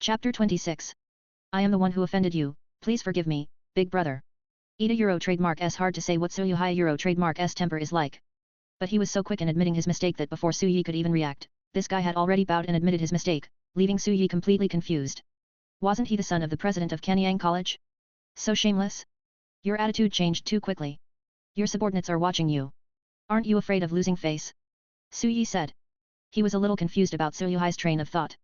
Chapter 26. I am the one who offended you, please forgive me, big brother. Euro trademark S hard to say what Suyuhai Euro trademark S temper is like. But he was so quick in admitting his mistake that before Suyi could even react, this guy had already bowed and admitted his mistake, leaving Suyi completely confused. Wasn't he the son of the president of Kanyang College? So shameless? Your attitude changed too quickly. Your subordinates are watching you. Aren't you afraid of losing face? Suyi said. He was a little confused about Suyuhai's train of thought.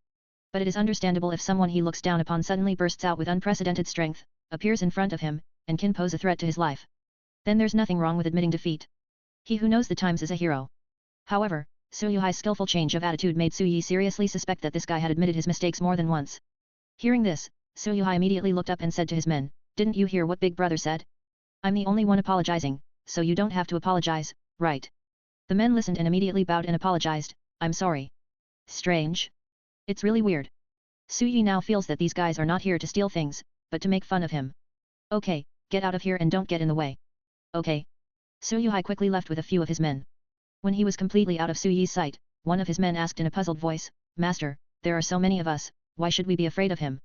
But it is understandable if someone he looks down upon suddenly bursts out with unprecedented strength, appears in front of him, and can pose a threat to his life. Then there's nothing wrong with admitting defeat. He who knows the times is a hero. However, Suyuhai's skillful change of attitude made Suyi seriously suspect that this guy had admitted his mistakes more than once. Hearing this, Suyuhai immediately looked up and said to his men, "Didn't you hear what Big Brother said? I'm the only one apologizing, so you don't have to apologize, right?" The men listened and immediately bowed and apologized. "I'm sorry." Strange. It's really weird. Suyi now feels that these guys are not here to steal things, but to make fun of him. Okay, get out of here and don't get in the way. Okay. Suyuhai quickly left with a few of his men. When he was completely out of Suyi's sight, one of his men asked in a puzzled voice, "Master, there are so many of us, why should we be afraid of him?"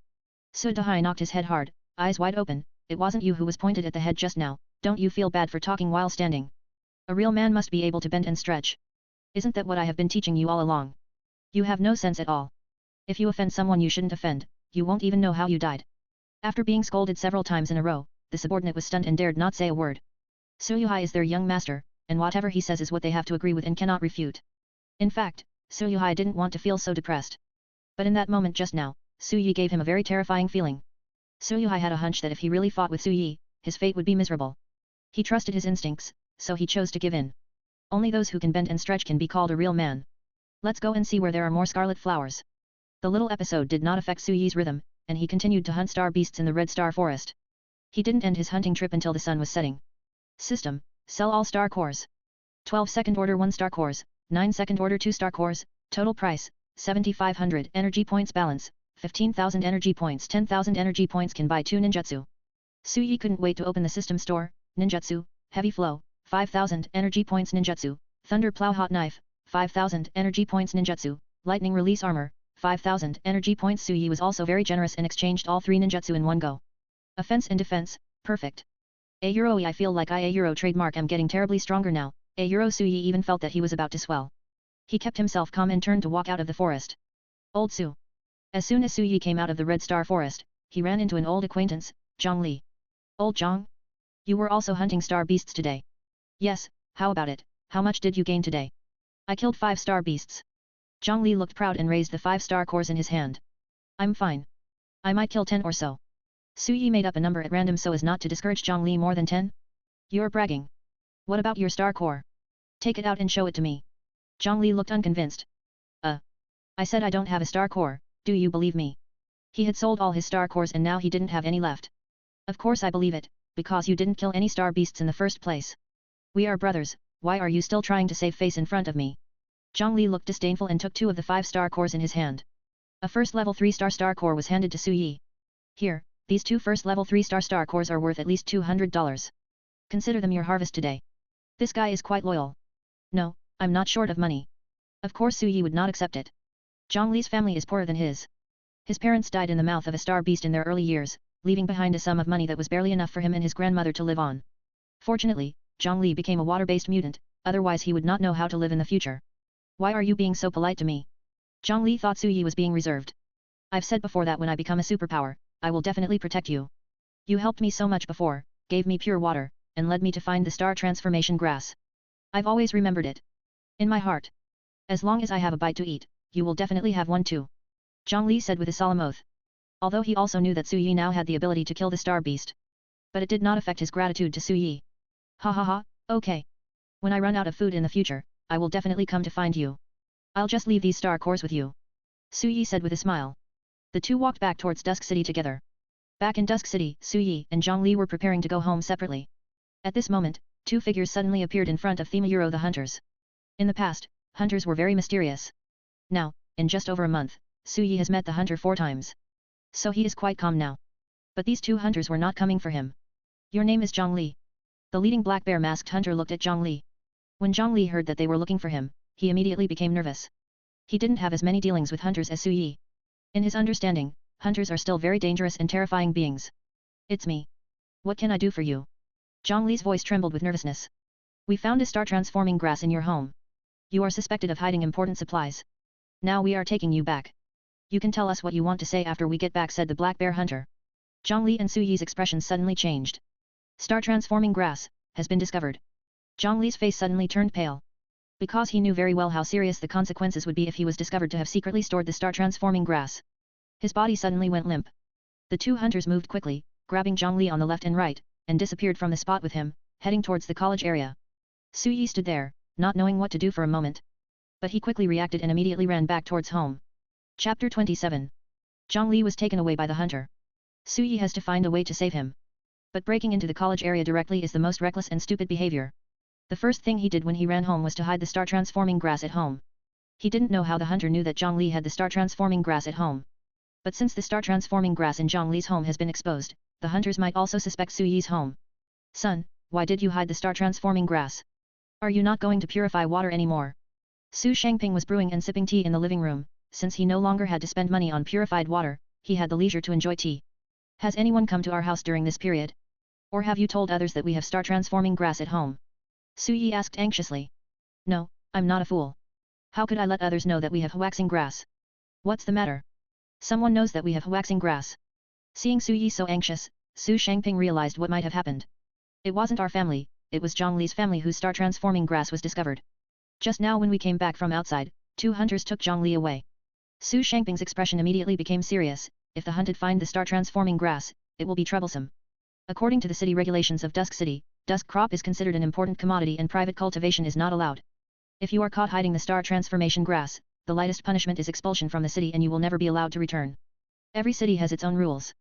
Suyuhai knocked his head hard, eyes wide open. "It wasn't you who was pointed at the head just now, don't you feel bad for talking while standing? A real man must be able to bend and stretch. Isn't that what I have been teaching you all along? You have no sense at all. If you offend someone you shouldn't offend, you won't even know how you died." After being scolded several times in a row, the subordinate was stunned and dared not say a word. Suyuhai is their young master, and whatever he says is what they have to agree with and cannot refute. In fact, Suyuhai didn't want to feel so depressed. But in that moment just now, Suyi gave him a very terrifying feeling. Suyuhai had a hunch that if he really fought with Suyi, his fate would be miserable. He trusted his instincts, so he chose to give in. Only those who can bend and stretch can be called a real man. Let's go and see where there are more scarlet flowers. The little episode did not affect Suyi's rhythm, and he continued to hunt star beasts in the Red Star Forest. He didn't end his hunting trip until the sun was setting. System: sell all star cores. 12 second order 1 star cores, 9 second order 2 star cores, total price, 7,500 energy points balance, 15,000 energy points 10,000 energy points can buy 2 ninjutsu. Suyi couldn't wait to open the system store. Ninjutsu, heavy flow, 5,000 energy points ninjutsu, thunder plow hot knife, 5,000 energy points ninjutsu, lightning release armor, 5,000 energy points. Suyi was also very generous and exchanged all 3 ninjutsu in one go. Offense and defense, perfect. I feel like I trademark am getting terribly stronger now. Suyi even felt that he was about to swell. He kept himself calm and turned to walk out of the forest. Old Su. As soon as Suyi came out of the Red Star Forest, he ran into an old acquaintance, Zhang Li. "Old Zhang? You were also hunting star beasts today?" "Yes, how about it, how much did you gain today?" "I killed 5 star beasts." Zhang Li looked proud and raised the 5 star cores in his hand. "I'm fine. I might kill 10 or so." Suyi made up a number at random so as not to discourage Zhang Li more than 10. "You're bragging. What about your star core? Take it out and show it to me." Zhang Li looked unconvinced. I said I don't have a star core, do you believe me?" He had sold all his star cores and now he didn't have any left. "Of course I believe it, because you didn't kill any star beasts in the first place. We are brothers, why are you still trying to save face in front of me?" Zhang Li looked disdainful and took 2 of the 5 star cores in his hand. A first level 3 star core was handed to Suyi. "Here, these 2 first level 3 star cores are worth at least $200. Consider them your harvest today." This guy is quite loyal. "No, I'm not short of money." Of course Suyi would not accept it. Zhang Li's family is poorer than his. His parents died in the mouth of a star beast in their early years, leaving behind a sum of money that was barely enough for him and his grandmother to live on. Fortunately, Zhang Li became a water-based mutant, otherwise he would not know how to live in the future. "Why are you being so polite to me?" Zhang Li thought Suyi was being reserved. "I've said before that when I become a superpower, I will definitely protect you. You helped me so much before, gave me pure water, and led me to find the star transformation grass. I've always remembered it. In my heart. As long as I have a bite to eat, you will definitely have one too." Zhang Li said with a solemn oath. Although he also knew that Suyi now had the ability to kill the star beast. But it did not affect his gratitude to Suyi. "Hahaha, okay. When I run out of food in the future, I will definitely come to find you. I'll just leave these star cores with you," Suyi said with a smile. The two walked back towards Dusk City together. Back in Dusk City, Suyi and Zhang Li were preparing to go home separately. At this moment, 2 figures suddenly appeared in front of Themeyuro the hunters. In the past, hunters were very mysterious. Now, in just over a month, Suyi has met the hunter 4 times. So he is quite calm now. But these 2 hunters were not coming for him. "Your name is Zhang Li." The leading black bear masked hunter looked at Zhang Li. When Zhang Li heard that they were looking for him, he immediately became nervous. He didn't have as many dealings with hunters as Suyi. In his understanding, hunters are still very dangerous and terrifying beings. It's me. What can I do for you? Zhang Li's voice trembled with nervousness. We found a star-transforming grass in your home. You are suspected of hiding important supplies. Now we are taking you back. You can tell us what you want to say after we get back, said the black bear hunter. Zhang Li and Su Yi's expressions suddenly changed. Star-transforming grass has been discovered. Zhang Li's face suddenly turned pale. Because he knew very well how serious the consequences would be if he was discovered to have secretly stored the star-transforming grass. His body suddenly went limp. The two hunters moved quickly, grabbing Zhang Li on the left and right, and disappeared from the spot with him, heading towards the college area. Su Yi stood there, not knowing what to do for a moment. But he quickly reacted and immediately ran back towards home. Chapter 27. Zhang Li was taken away by the hunter. Su Yi has to find a way to save him. But breaking into the college area directly is the most reckless and stupid behavior. The first thing he did when he ran home was to hide the star-transforming grass at home. He didn't know how the hunter knew that Zhang Li had the star-transforming grass at home. But since the star-transforming grass in Zhang Li's home has been exposed, the hunters might also suspect Su Yi's home. Son, why did you hide the star-transforming grass? Are you not going to purify water anymore? Su Shangping was brewing and sipping tea in the living room. Since he no longer had to spend money on purified water, he had the leisure to enjoy tea. Has anyone come to our house during this period? Or have you told others that we have star-transforming grass at home? Su Yi asked anxiously. No, I'm not a fool. How could I let others know that we have waxing grass? What's the matter? Someone knows that we have waxing grass. Seeing Su Yi so anxious, Su Shangping realized what might have happened. It wasn't our family, it was Zhang Li's family whose star-transforming grass was discovered. Just now when we came back from outside, two hunters took Zhang Li away. Su Shangping's expression immediately became serious. If the hunted find the star-transforming grass, it will be troublesome. According to the city regulations of Dusk City, Dusk crop is considered an important commodity and private cultivation is not allowed. If you are caught hiding the star-transformation grass, the lightest punishment is expulsion from the city and you will never be allowed to return. Every city has its own rules.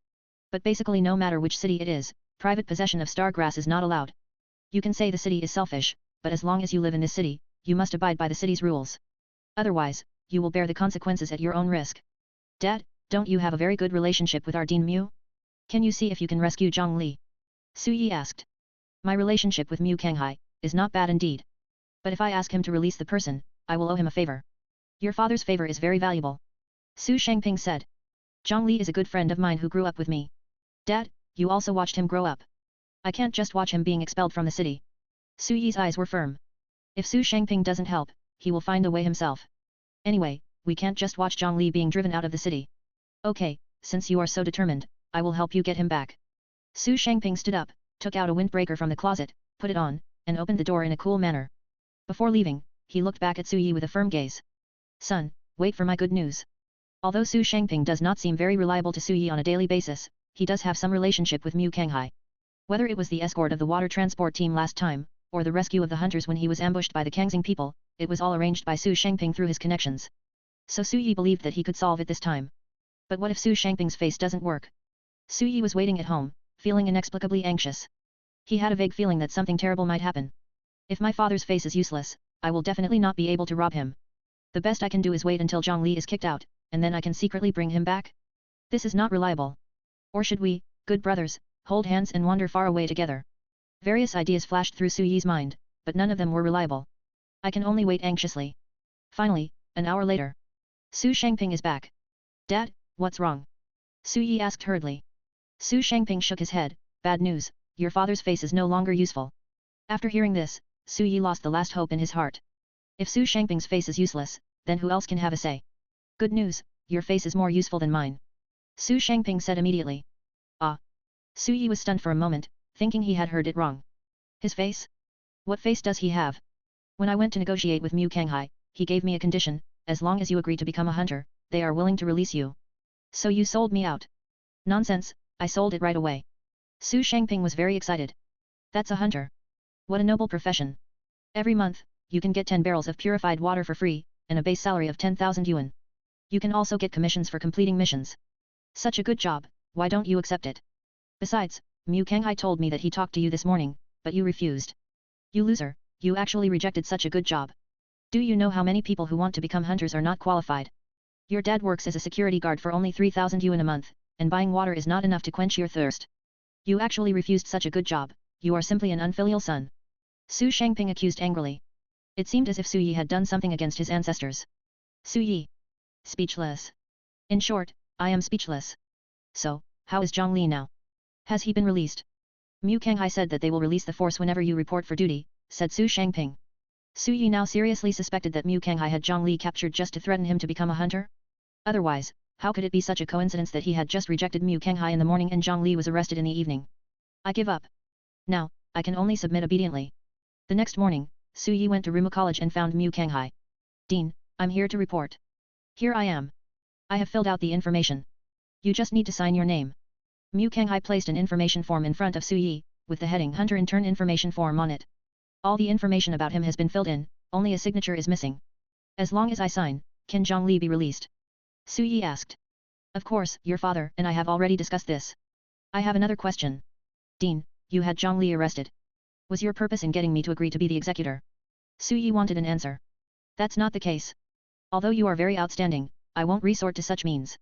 But basically no matter which city it is, private possession of star grass is not allowed. You can say the city is selfish, but as long as you live in this city, you must abide by the city's rules. Otherwise, you will bear the consequences at your own risk. Dad, don't you have a very good relationship with our Dean Mu? Can you see if you can rescue Zhang Li? Su Yi asked. My relationship with Mu Kanghai is not bad indeed. But if I ask him to release the person, I will owe him a favor. Your father's favor is very valuable. Su Shangping said. Zhang Li is a good friend of mine who grew up with me. Dad, you also watched him grow up. I can't just watch him being expelled from the city. Su Yi's eyes were firm. If Su Shangping doesn't help, he will find a way himself. Anyway, we can't just watch Zhang Li being driven out of the city. Okay, since you are so determined, I will help you get him back. Su Shangping stood up, took out a windbreaker from the closet, put it on, and opened the door in a cool manner. Before leaving, he looked back at Su Yi with a firm gaze. Son, wait for my good news. Although Su Shangping does not seem very reliable to Su Yi on a daily basis, he does have some relationship with Mu Kanghai. Whether it was the escort of the water transport team last time, or the rescue of the hunters when he was ambushed by the Kangxing people, it was all arranged by Su Shangping through his connections. So Su Yi believed that he could solve it this time. But what if Su Shangping's face doesn't work? Su Yi was waiting at home, feeling inexplicably anxious. He had a vague feeling that something terrible might happen. If my father's face is useless, I will definitely not be able to rob him. The best I can do is wait until Zhang Li is kicked out, and then I can secretly bring him back. This is not reliable. Or should we, good brothers, hold hands and wander far away together? Various ideas flashed through Su Yi's mind, but none of them were reliable. I can only wait anxiously. Finally, an hour later. Su Shangping is back. Dad, what's wrong? Su Yi asked hurriedly. Su Shangping shook his head. Bad news, your father's face is no longer useful. After hearing this, Su Yi lost the last hope in his heart. If Su Shangping's face is useless, then who else can have a say? Good news, your face is more useful than mine. Su Shangping said immediately. Ah. Su Yi was stunned for a moment, thinking he had heard it wrong. His face? What face does he have? When I went to negotiate with Mu Kanghai, he gave me a condition, as long as you agree to become a hunter, they are willing to release you. So you sold me out. Nonsense, I sold it right away. Su Shangping was very excited. That's a hunter. What a noble profession. Every month, you can get 10 barrels of purified water for free, and a base salary of 10,000 yuan. You can also get commissions for completing missions. Such a good job, why don't you accept it? Besides, Mu Kanghai told me that he talked to you this morning, but you refused. You loser, you actually rejected such a good job. Do you know how many people who want to become hunters are not qualified? Your dad works as a security guard for only 3,000 yuan a month, and buying water is not enough to quench your thirst. You actually refused such a good job, you are simply an unfilial son. Su Shangping accused angrily. It seemed as if Su Yi had done something against his ancestors. Su Yi. Speechless. In short, I am speechless. So, how is Zhang Li now? Has he been released? Mu Kanghai said that they will release the force whenever you report for duty, said Su Shangping. Su Yi now seriously suspected that Mu Kanghai had Zhang Li captured just to threaten him to become a hunter? Otherwise, how could it be such a coincidence that he had just rejected Mu Kanghai in the morning and Zhang Li was arrested in the evening? I give up. Now, I can only submit obediently. The next morning, Su Yi went to Ruma College and found Mu Kanghai. Dean, I'm here to report. Here I am. I have filled out the information. You just need to sign your name. Mu Kanghai placed an information form in front of Su Yi, with the heading Hunter Intern Information Form on it. All the information about him has been filled in, only a signature is missing. As long as I sign, can Zhang Li be released? Su Yi asked. Of course, your father and I have already discussed this. I have another question. Dean, you had Zhang Li arrested. Was your purpose in getting me to agree to be the executor? Su Yi wanted an answer. That's not the case. Although you are very outstanding, I won't resort to such means.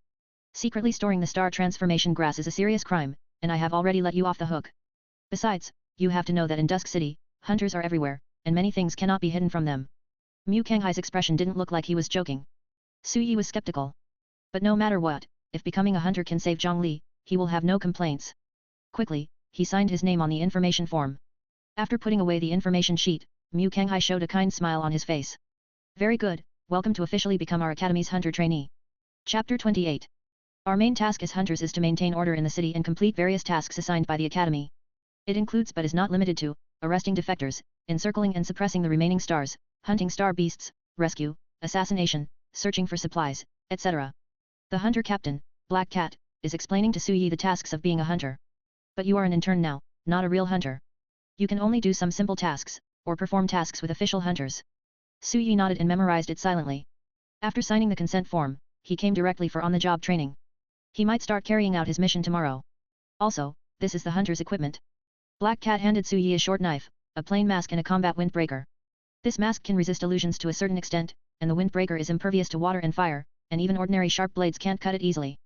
Secretly storing the star transformation grass is a serious crime, and I have already let you off the hook. Besides, you have to know that in Dusk City, hunters are everywhere, and many things cannot be hidden from them. Mu Kanghai's expression didn't look like he was joking. Su Yi was skeptical. But no matter what, if becoming a hunter can save Zhang Li, he will have no complaints. Quickly, he signed his name on the information form. After putting away the information sheet, Mu Kanghai showed a kind smile on his face. Very good, welcome to officially become our Academy's hunter trainee. Chapter 28. Our main task as hunters is to maintain order in the city and complete various tasks assigned by the Academy. It includes but is not limited to, arresting defectors, encircling and suppressing the remaining stars, hunting star beasts, rescue, assassination, searching for supplies, etc. The hunter captain, Black Cat, is explaining to Su Yi the tasks of being a hunter. But you are an intern now, not a real hunter. You can only do some simple tasks, or perform tasks with official hunters. Su Yi nodded and memorized it silently. After signing the consent form, he came directly for on-the-job training. He might start carrying out his mission tomorrow. Also, this is the hunter's equipment. Black Cat handed Su Yi a short knife, a plain mask and a combat windbreaker. This mask can resist illusions to a certain extent, and the windbreaker is impervious to water and fire, and even ordinary sharp blades can't cut it easily.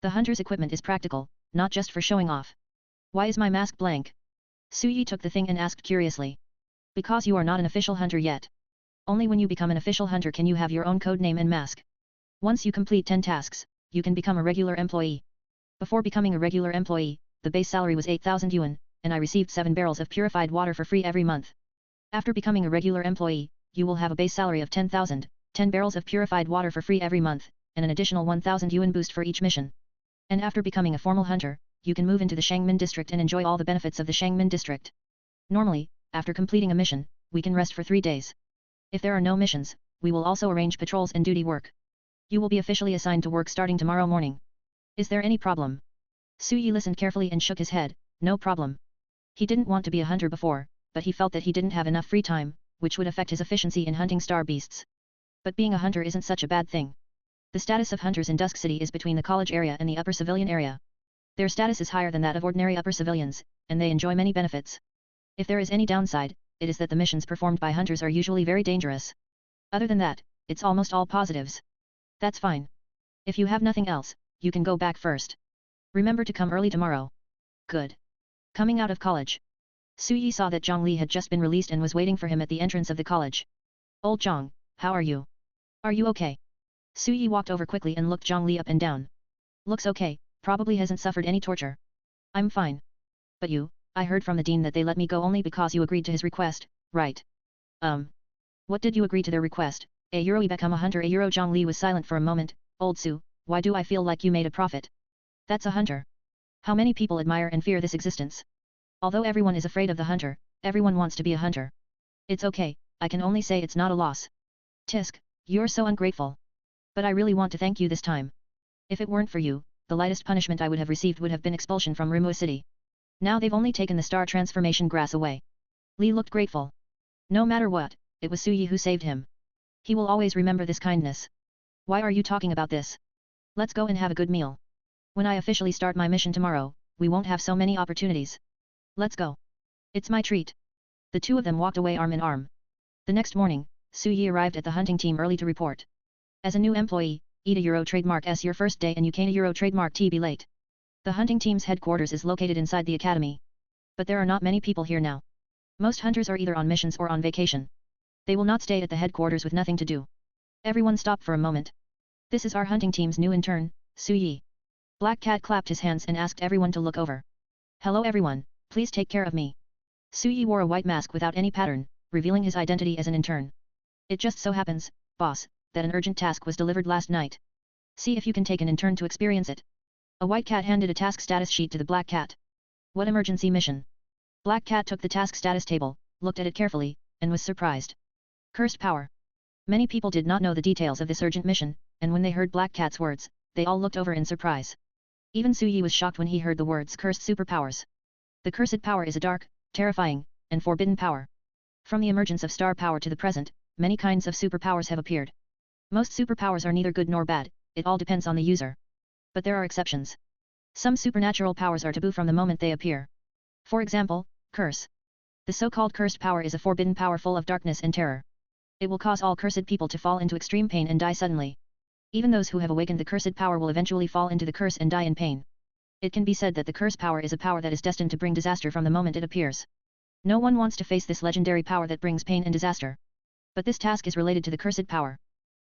The hunter's equipment is practical, not just for showing off. Why is my mask blank? Su Yi took the thing and asked curiously. Because you are not an official hunter yet. Only when you become an official hunter can you have your own code name and mask. Once you complete 10 tasks, you can become a regular employee. Before becoming a regular employee, the base salary was 8,000 yuan, and I received 7 barrels of purified water for free every month. After becoming a regular employee, you will have a base salary of 10,000, 10 barrels of purified water for free every month, and an additional 1,000 yuan boost for each mission. And after becoming a formal hunter, you can move into the Shangmin district and enjoy all the benefits of the Shangmin district. Normally, after completing a mission, we can rest for 3 days. If there are no missions, we will also arrange patrols and duty work. You will be officially assigned to work starting tomorrow morning. Is there any problem? Su Yi listened carefully and shook his head. No problem. He didn't want to be a hunter before, but he felt that he didn't have enough free time, which would affect his efficiency in hunting star beasts. But being a hunter isn't such a bad thing. The status of hunters in Dusk City is between the college area and the upper civilian area. Their status is higher than that of ordinary upper civilians, and they enjoy many benefits. If there is any downside, it is that the missions performed by hunters are usually very dangerous. Other than that, it's almost all positives. That's fine. If you have nothing else, you can go back first. Remember to come early tomorrow. Good. Coming out of college, Su Yi saw that Zhang Li had just been released and was waiting for him at the entrance of the college. Old Zhang, how are you? Are you okay? Su Yi walked over quickly and looked Zhang Li up and down. Looks okay, probably hasn't suffered any torture. I'm fine. But you, I heard from the dean that they let me go only because you agreed to his request, right? What did you agree to their request? You become a hunter. Zhang Li was silent for a moment. Old Su, why do I feel like you made a profit? That's a hunter. How many people admire and fear this existence? Although everyone is afraid of the hunter, everyone wants to be a hunter. It's okay, I can only say it's not a loss. Tisk, you're so ungrateful. But I really want to thank you this time. If it weren't for you, the lightest punishment I would have received would have been expulsion from Rumua City. Now they've only taken the star transformation grass away. Li looked grateful. No matter what, it was Su Yi who saved him. He will always remember this kindness. Why are you talking about this? Let's go and have a good meal. When I officially start my mission tomorrow, we won't have so many opportunities. Let's go. It's my treat. The two of them walked away arm in arm. The next morning, Su Yi arrived at the hunting team early to report. As a new employee, Ida Euro trademark S your first day and you can Euro trademark T be late. The hunting team's headquarters is located inside the academy. But there are not many people here now. Most hunters are either on missions or on vacation. They will not stay at the headquarters with nothing to do. Everyone stop for a moment. This is our hunting team's new intern, Su Yi. Black Cat clapped his hands and asked everyone to look over. Hello everyone, please take care of me. Su Yi wore a white mask without any pattern, revealing his identity as an intern. It just so happens, boss, that an urgent task was delivered last night. See if you can take an intern to experience it. A white cat handed a task status sheet to the black cat. What emergency mission? Black Cat took the task status table, looked at it carefully, and was surprised. Cursed power. Many people did not know the details of this urgent mission, and when they heard Black Cat's words, they all looked over in surprise. Even Su Yi was shocked when he heard the words cursed superpowers. The cursed power is a dark, terrifying, and forbidden power. From the emergence of star power to the present, many kinds of superpowers have appeared. Most superpowers are neither good nor bad, it all depends on the user. But there are exceptions. Some supernatural powers are taboo from the moment they appear. For example, curse. The so-called cursed power is a forbidden power full of darkness and terror. It will cause all cursed people to fall into extreme pain and die suddenly. Even those who have awakened the cursed power will eventually fall into the curse and die in pain. It can be said that the curse power is a power that is destined to bring disaster from the moment it appears. No one wants to face this legendary power that brings pain and disaster. But this task is related to the cursed power.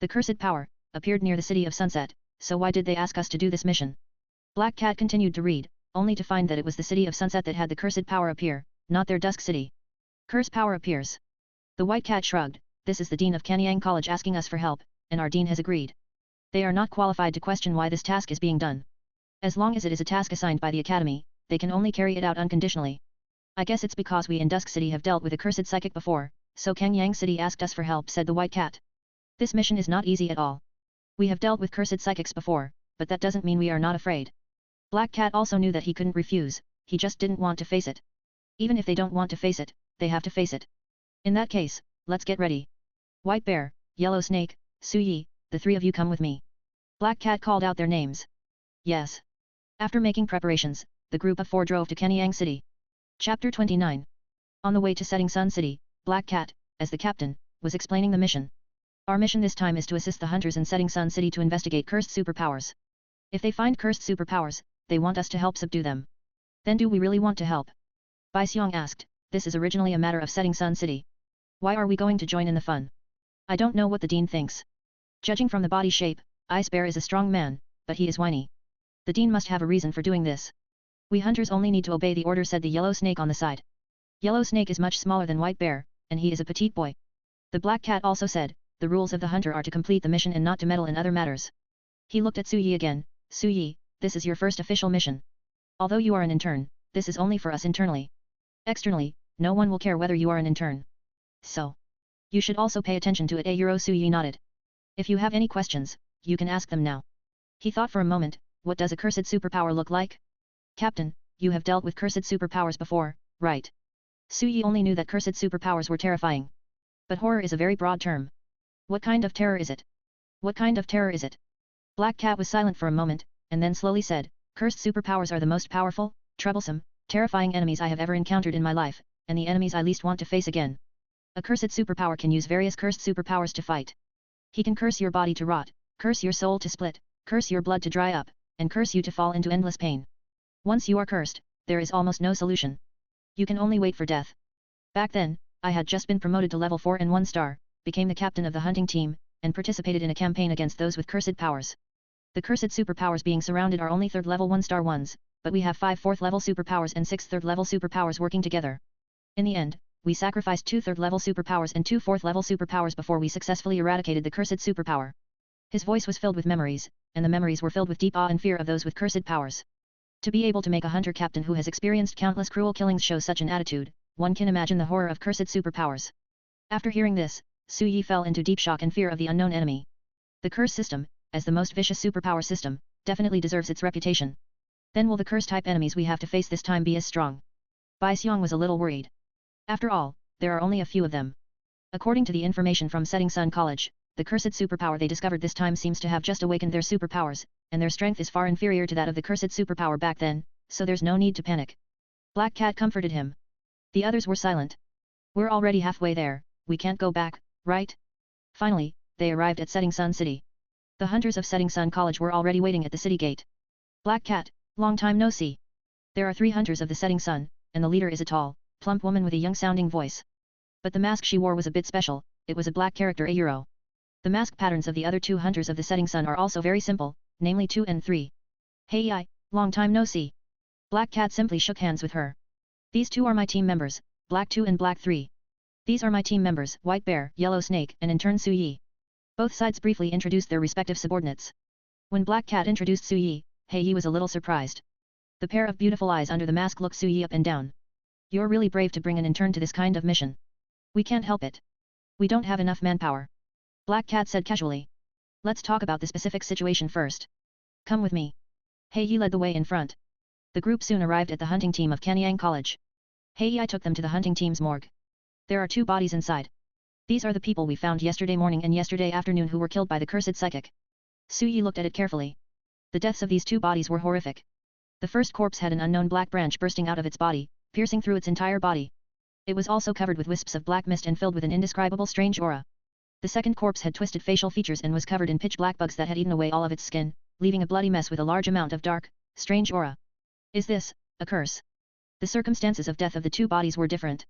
The cursed power appeared near the city of Sunset, so why did they ask us to do this mission? Black Cat continued to read, only to find that it was the city of Sunset that had the cursed power appear, not their Dusk City. Curse power appears. The white cat shrugged, this is the dean of Kanyang College asking us for help, and our dean has agreed. They are not qualified to question why this task is being done. As long as it is a task assigned by the academy, they can only carry it out unconditionally. I guess it's because we in Dusk City have dealt with a cursed psychic before, so Kanyang City asked us for help, said the white cat. This mission is not easy at all. We have dealt with cursed psychics before, but that doesn't mean we are not afraid. Black Cat also knew that he couldn't refuse, he just didn't want to face it. Even if they don't want to face it, they have to face it. In that case, let's get ready. White Bear, Yellow Snake, Su Yi, the three of you come with me. Black Cat called out their names. Yes. After making preparations, the group of four drove to Kanyang City. Chapter 29. On the way to Setting Sun City, Black Cat, as the captain, was explaining the mission. Our mission this time is to assist the hunters in Setting Sun City to investigate cursed superpowers. If they find cursed superpowers, they want us to help subdue them. Then do we really want to help? Bai Xiong asked, this is originally a matter of Setting Sun City. Why are we going to join in the fun? I don't know what the dean thinks. Judging from the body shape, Ice Bear is a strong man, but he is whiny. The dean must have a reason for doing this. We hunters only need to obey the order, said the Yellow Snake on the side. Yellow Snake is much smaller than White Bear, and he is a petite boy. The Black Cat also said, the rules of the hunter are to complete the mission and not to meddle in other matters. He looked at Su Yi again, Su Yi, this is your first official mission. Although you are an intern, this is only for us internally. Externally, no one will care whether you are an intern. So, you should also pay attention to it. Su Yi nodded. If you have any questions, you can ask them now. He thought for a moment, what does a cursed superpower look like? Captain, you have dealt with cursed superpowers before, right? Su Yi only knew that cursed superpowers were terrifying. But horror is a very broad term. What kind of terror is it? What kind of terror is it? Black Cat was silent for a moment, and then slowly said, cursed superpowers are the most powerful, troublesome, terrifying enemies I have ever encountered in my life, and the enemies I least want to face again. A cursed superpower can use various cursed superpowers to fight. He can curse your body to rot, curse your soul to split, curse your blood to dry up, and curse you to fall into endless pain. Once you are cursed, there is almost no solution. You can only wait for death. Back then, I had just been promoted to level 4 and 1 star, became the captain of the hunting team, and participated in a campaign against those with cursed powers. The cursed superpowers being surrounded are only 3rd level 1 star ones, but we have 5 4th level superpowers and 6 3rd level superpowers working together. In the end, we sacrificed 2 3rd level superpowers and 2 4th level superpowers before we successfully eradicated the cursed superpower. His voice was filled with memories, and the memories were filled with deep awe and fear of those with cursed powers. To be able to make a hunter captain who has experienced countless cruel killings show such an attitude, one can imagine the horror of cursed superpowers. After hearing this, Su Yi fell into deep shock and fear of the unknown enemy. The curse system, as the most vicious superpower system, definitely deserves its reputation. Then will the curse-type enemies we have to face this time be as strong? Bai Xiong was a little worried. After all, there are only a few of them. According to the information from Setting Sun College, the cursed superpower they discovered this time seems to have just awakened their superpowers, and their strength is far inferior to that of the cursed superpower back then, so there's no need to panic. Black Cat comforted him. The others were silent. We're already halfway there, we can't go back, right? Finally, they arrived at Setting Sun City. The hunters of Setting Sun College were already waiting at the city gate. Black Cat, long time no see. There are 3 hunters of the Setting Sun, and the leader is a tall, plump woman with a young-sounding voice. But the mask she wore was a bit special, it was a black character Euro. The mask patterns of the other 2 hunters of the Setting Sun are also very simple, namely 2 and 3. Hey, long time no see. Black Cat simply shook hands with her. These two are my team members, Black 2 and Black 3. These are my team members, White Bear, Yellow Snake, and in turn Su Yi. Both sides briefly introduced their respective subordinates. When Black Cat introduced Su Yi, He was a little surprised. The pair of beautiful eyes under the mask looked Su Yi up and down. You're really brave to bring an intern to this kind of mission. We can't help it. We don't have enough manpower. Black Cat said casually. Let's talk about the specific situation first. Come with me. He led the way in front. The group soon arrived at the hunting team of Kanyang College. I took them to the hunting team's morgue. There are 2 bodies inside. These are the people we found yesterday morning and yesterday afternoon who were killed by the cursed psychic. Su Yi looked at it carefully. The deaths of these 2 bodies were horrific. The first corpse had an unknown black branch bursting out of its body, piercing through its entire body. It was also covered with wisps of black mist and filled with an indescribable strange aura. The second corpse had twisted facial features and was covered in pitch black bugs that had eaten away all of its skin, leaving a bloody mess with a large amount of dark, strange aura. Is this a curse? The circumstances of death of the 2 bodies were different.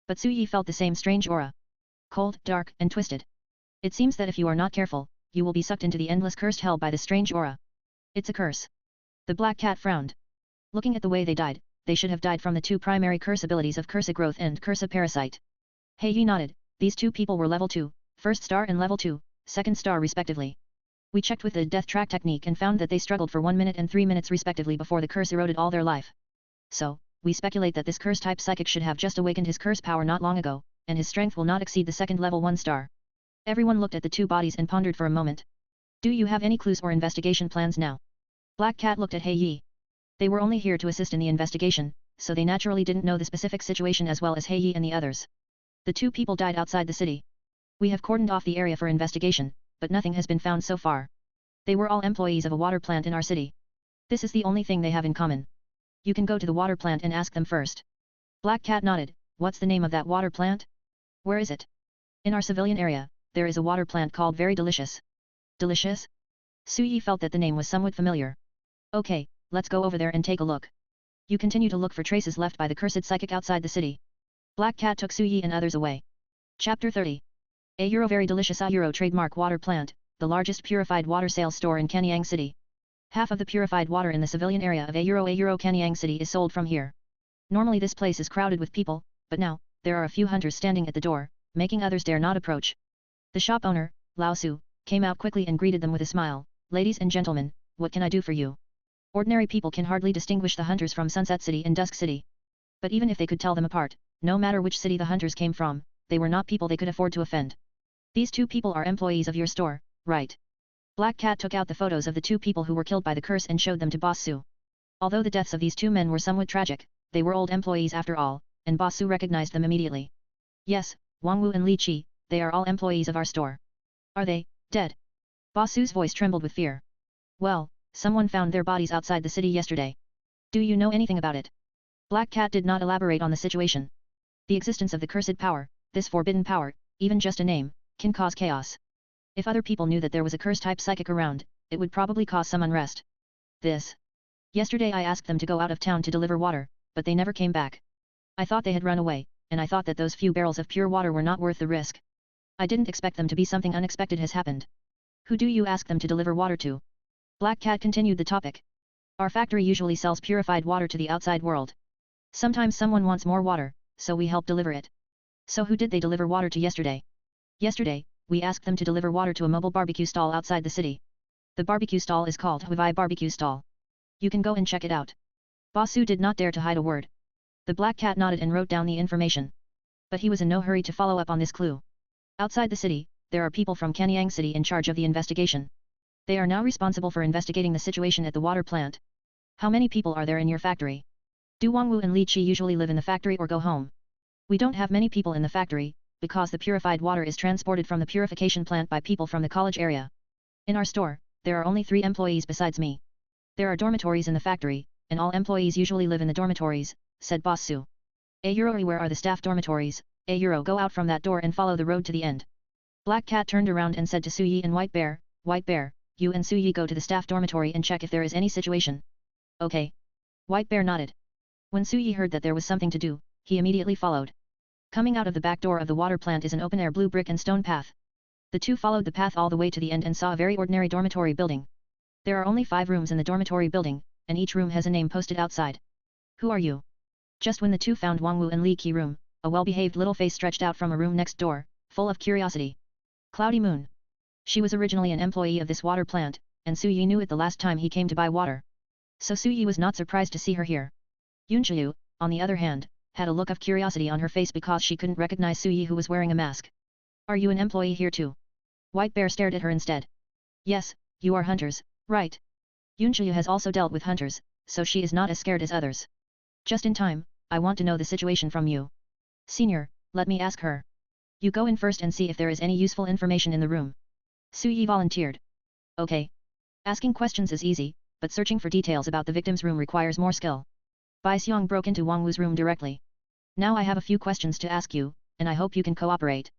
But Su Yi felt the same strange aura. Cold, dark, and twisted. It seems that if you are not careful, you will be sucked into the endless cursed hell by the strange aura. It's a curse. The Black Cat frowned. Looking at the way they died, they should have died from the 2 primary curse abilities of Curse Growth and Curse Parasite. He nodded. These 2 people were level 2, first star and level 2, second star respectively. We checked with the death track technique and found that they struggled for 1 minute and 3 minutes respectively before the curse eroded all their life. So, we speculate that this curse-type psychic should have just awakened his curse power not long ago, and his strength will not exceed the second level 1 star. Everyone looked at the 2 bodies and pondered for a moment. Do you have any clues or investigation plans now? Black Cat looked at He. They were only here to assist in the investigation, so they naturally didn't know the specific situation as well as He and the others. The 2 people died outside the city. We have cordoned off the area for investigation, but nothing has been found so far. They were all employees of a water plant in our city. This is the only thing they have in common. You can go to the water plant and ask them first. Black Cat nodded. What's the name of that water plant? Where is it? In our civilian area, there is a water plant called Very Delicious. Delicious? Su Yi felt that the name was somewhat familiar. Okay, let's go over there and take a look. You continue to look for traces left by the cursed psychic outside the city. Black Cat took Su Yi and others away. Chapter 30. A Very Delicious trademark water plant, the largest purified water sales store in Kanyang City. Half of the purified water in the civilian area of A Kanyang City is sold from here. Normally this place is crowded with people, but now, there are a few hunters standing at the door, making others dare not approach. The shop owner, Lao Su, came out quickly and greeted them with a smile. Ladies and gentlemen, what can I do for you? Ordinary people can hardly distinguish the hunters from Sunset City and Dusk City. But even if they could tell them apart, no matter which city the hunters came from, they were not people they could afford to offend. These 2 people are employees of your store, right? Black Cat took out the photos of the 2 people who were killed by the curse and showed them to Boss Su. Although the deaths of these 2 men were somewhat tragic, they were old employees after all, and Boss Su recognized them immediately. Yes, Wang Wu and Li Qi, they are all employees of our store. Are they dead? Boss Su's voice trembled with fear. Well, someone found their bodies outside the city yesterday. Do you know anything about it? Black Cat did not elaborate on the situation. The existence of the cursed power, this forbidden power, even just a name, can cause chaos. If other people knew that there was a curse-type psychic around, it would probably cause some unrest. Yesterday I asked them to go out of town to deliver water, but they never came back. I thought they had run away, and I thought that those few barrels of pure water were not worth the risk. I didn't expect them to be something unexpected has happened. Who do you ask them to deliver water to? Black Cat continued the topic. Our factory usually sells purified water to the outside world. Sometimes someone wants more water, so we help deliver it. So who did they deliver water to yesterday? Yesterday, we asked them to deliver water to a mobile barbecue stall outside the city. The barbecue stall is called Hawaii Barbecue Stall. You can go and check it out. Boss Su did not dare to hide a word. The Black Cat nodded and wrote down the information. But he was in no hurry to follow up on this clue. Outside the city, there are people from Kanyang City in charge of the investigation. They are now responsible for investigating the situation at the water plant. How many people are there in your factory? Do Wang Wu and Li Qi usually live in the factory or go home? We don't have many people in the factory, because the purified water is transported from the purification plant by people from the college area. In our store, there are only 3 employees besides me. There are dormitories in the factory, and all employees usually live in the dormitories, said Boss Su. Where are the staff dormitories? Go out from that door and follow the road to the end. Black Cat turned around and said to Su Yi and White Bear, you and Su Yi go to the staff dormitory and check if there is any situation. Okay. White Bear nodded. When Su Yi heard that there was something to do, he immediately followed. Coming out of the back door of the water plant is an open-air blue brick and stone path. The 2 followed the path all the way to the end and saw a very ordinary dormitory building. There are only 5 rooms in the dormitory building, and each room has a name posted outside. Who are you? Just when the two found Wang Wu and Li Qi room, a well-behaved little face stretched out from a room next door, full of curiosity. Cloudy Moon. She was originally an employee of this water plant, and Su Yi knew it the last time he came to buy water. So Su Yi was not surprised to see her here. Yunqiu, on the other hand, had a look of curiosity on her face because she couldn't recognize Su Yi who was wearing a mask. Are you an employee here too? White Bear stared at her instead. Yes, you are hunters, right? Yunqiu has also dealt with hunters, so she is not as scared as others. Just in time, I want to know the situation from you. Senior, let me ask her. You go in first and see if there is any useful information in the room. Su Yi volunteered. Okay. Asking questions is easy, but searching for details about the victim's room requires more skill. Bai Xiong broke into Wang Wu's room directly. Now I have a few questions to ask you, and I hope you can cooperate.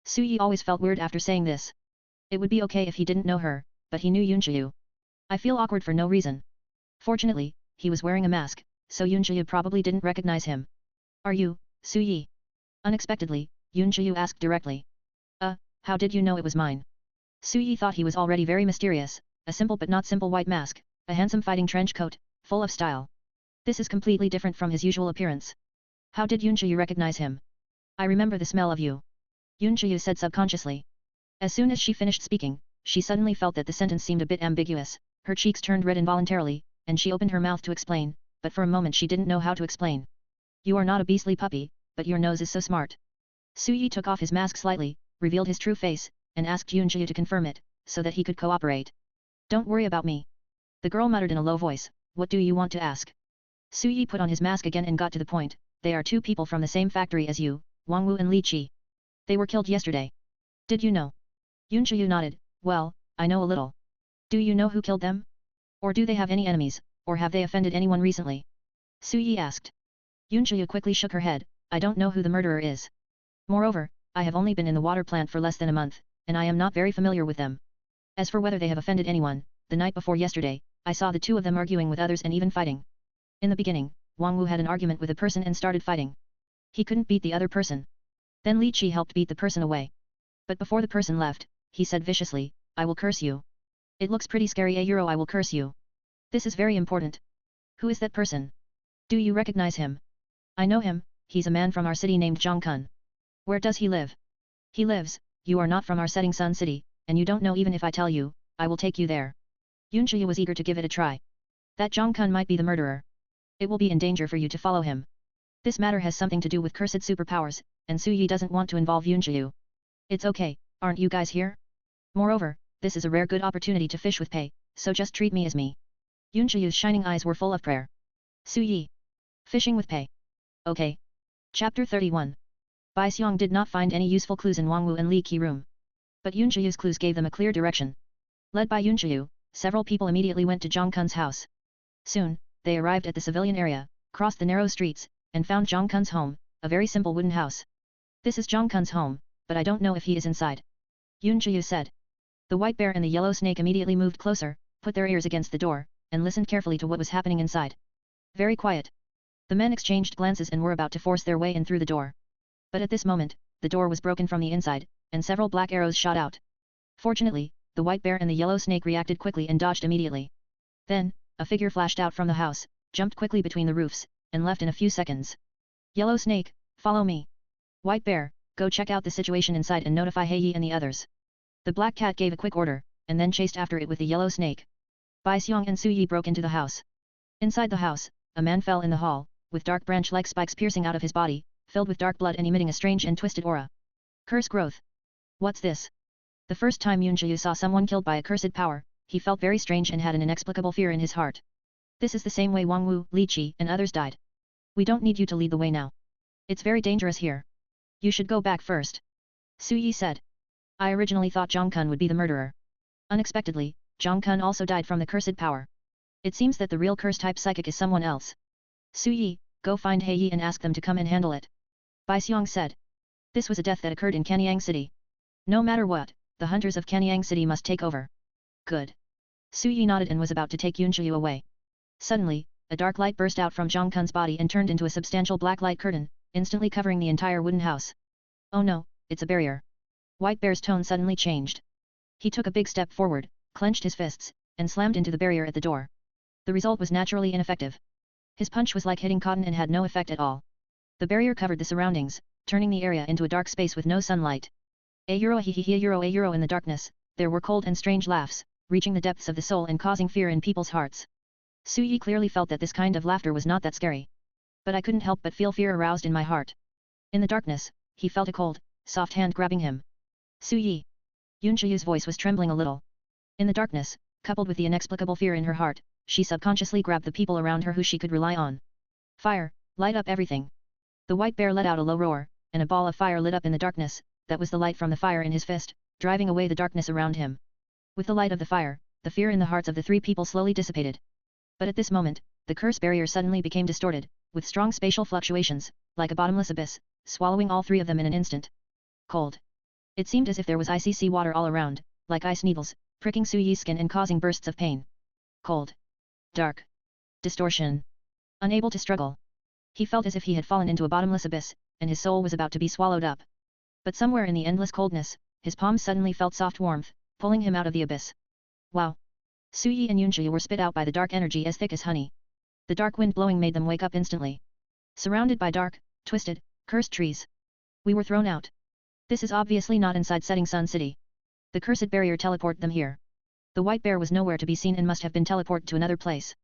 Su Yi always felt weird after saying this. It would be okay if he didn't know her, but he knew Yunqiu. I feel awkward for no reason. Fortunately, he was wearing a mask, so Yunqiu probably didn't recognize him. Are you, Su Yi? Unexpectedly, Yunqiu asked directly. How did you know it was mine? Su Yi thought he was already very mysterious, a simple but not simple white mask, a handsome fighting trench coat, full of style. This is completely different from his usual appearance. How did Yunqiu recognize him? I remember the smell of you. Yunqiu said subconsciously. As soon as she finished speaking, she suddenly felt that the sentence seemed a bit ambiguous, her cheeks turned red involuntarily, and she opened her mouth to explain, but for a moment she didn't know how to explain. You are not a beastly puppy, but your nose is so smart. Su Yi took off his mask slightly, revealed his true face, and asked Yunqiu to confirm it, so that he could cooperate. Don't worry about me. The girl muttered in a low voice, what do you want to ask? Su Yi put on his mask again and got to the point, they are two people from the same factory as you, Wang Wu and Li Qi. They were killed yesterday. Did you know? Yunqiu nodded, well, I know a little. Do you know who killed them? Or do they have any enemies, or have they offended anyone recently? Su Yi asked. Yunqiu quickly shook her head, I don't know who the murderer is. Moreover, I have only been in the water plant for less than a month, and I am not very familiar with them. As for whether they have offended anyone, the night before yesterday, I saw the two of them arguing with others and even fighting. In the beginning, Wang Wu had an argument with a person and started fighting. He couldn't beat the other person. Then Li Qi helped beat the person away. But before the person left, he said viciously, I will curse you. It looks pretty scary, I will curse you. This is very important. Who is that person? Do you recognize him? I know him, he's a man from our city named Zhang Kun. Where does he live? He lives, you are not from our Setting Sun City, and you don't know even if I tell you, I will take you there. Yunqiu was eager to give it a try. That Zhang Kun might be the murderer. It will be in danger for you to follow him. This matter has something to do with cursed superpowers, and Su Yi doesn't want to involve Yunqiu. It's okay, aren't you guys here? Moreover, this is a rare good opportunity to fish with pay, so just treat me as me. Yunqiu's shining eyes were full of prayer. Su Yi. Fishing with pay. Okay. Chapter 31. Bai Xiong did not find any useful clues in Wang Wu and Li Qi room. But Yunqiu's clues gave them a clear direction. Led by Yunqiu, several people immediately went to Zhang Kun's house. Soon, they arrived at the civilian area, crossed the narrow streets, and found Zhang Kun's home, a very simple wooden house. This is Zhang Kun's home, but I don't know if he is inside. Yunqiu said. The white bear and the yellow snake immediately moved closer, put their ears against the door, and listened carefully to what was happening inside. Very quiet. The men exchanged glances and were about to force their way in through the door. But at this moment, the door was broken from the inside, and several black arrows shot out. Fortunately, the white bear and the yellow snake reacted quickly and dodged immediately. Then, a figure flashed out from the house, jumped quickly between the roofs, and left in a few seconds. Yellow snake, follow me. White bear, go check out the situation inside and notify Heiyi and the others. The black cat gave a quick order, and then chased after it with the yellow snake. Bai Xiong and Su Yi broke into the house. Inside the house, a man fell in the hall, with dark branch-like spikes piercing out of his body, filled with dark blood and emitting a strange and twisted aura. Curse growth. What's this? The first time Yunqiu saw someone killed by a cursed power, he felt very strange and had an inexplicable fear in his heart. This is the same way Wang Wu, Li Qi and others died. We don't need you to lead the way now. It's very dangerous here. You should go back first. Su Yi said. I originally thought Zhang Kun would be the murderer. Unexpectedly, Zhang Kun also died from the cursed power. It seems that the real curse-type psychic is someone else. Su Yi, go find Heiyi and ask them to come and handle it. Bai Xiong said. This was a death that occurred in Canyang City. No matter what, the hunters of Canyang City must take over. Good. Su Yi nodded and was about to take Yunqiu away. Suddenly, a dark light burst out from Zhang Kun's body and turned into a substantial black light curtain, instantly covering the entire wooden house. Oh no, it's a barrier. White Bear's tone suddenly changed. He took a big step forward, clenched his fists, and slammed into the barrier at the door. The result was naturally ineffective. His punch was like hitting cotton and had no effect at all. The barrier covered the surroundings, turning the area into a dark space with no sunlight. A euro in the darkness, there were cold and strange laughs, reaching the depths of the soul and causing fear in people's hearts. Su Yi clearly felt that this kind of laughter was not that scary. But I couldn't help but feel fear aroused in my heart. In the darkness, he felt a cold, soft hand grabbing him. Su Yi. Yunchiyu's voice was trembling a little. In the darkness, coupled with the inexplicable fear in her heart, she subconsciously grabbed the people around her who she could rely on. Fire, light up everything. The white bear let out a low roar, and a ball of fire lit up in the darkness. That was the light from the fire in his fist, driving away the darkness around him. With the light of the fire, the fear in the hearts of the three people slowly dissipated. But at this moment, the curse barrier suddenly became distorted, with strong spatial fluctuations, like a bottomless abyss, swallowing all three of them in an instant. Cold. It seemed as if there was icy sea water all around, like ice needles, pricking Su Yi's skin and causing bursts of pain. Cold. Dark. Distortion. Unable to struggle. He felt as if he had fallen into a bottomless abyss, and his soul was about to be swallowed up. But somewhere in the endless coldness, his palms suddenly felt soft warmth, pulling him out of the abyss. Wow! Su Yi and Yunchi were spit out by the dark energy as thick as honey. The dark wind blowing made them wake up instantly. Surrounded by dark, twisted, cursed trees. We were thrown out. This is obviously not inside Setting Sun City. The cursed barrier teleported them here. The white bear was nowhere to be seen and must have been teleported to another place.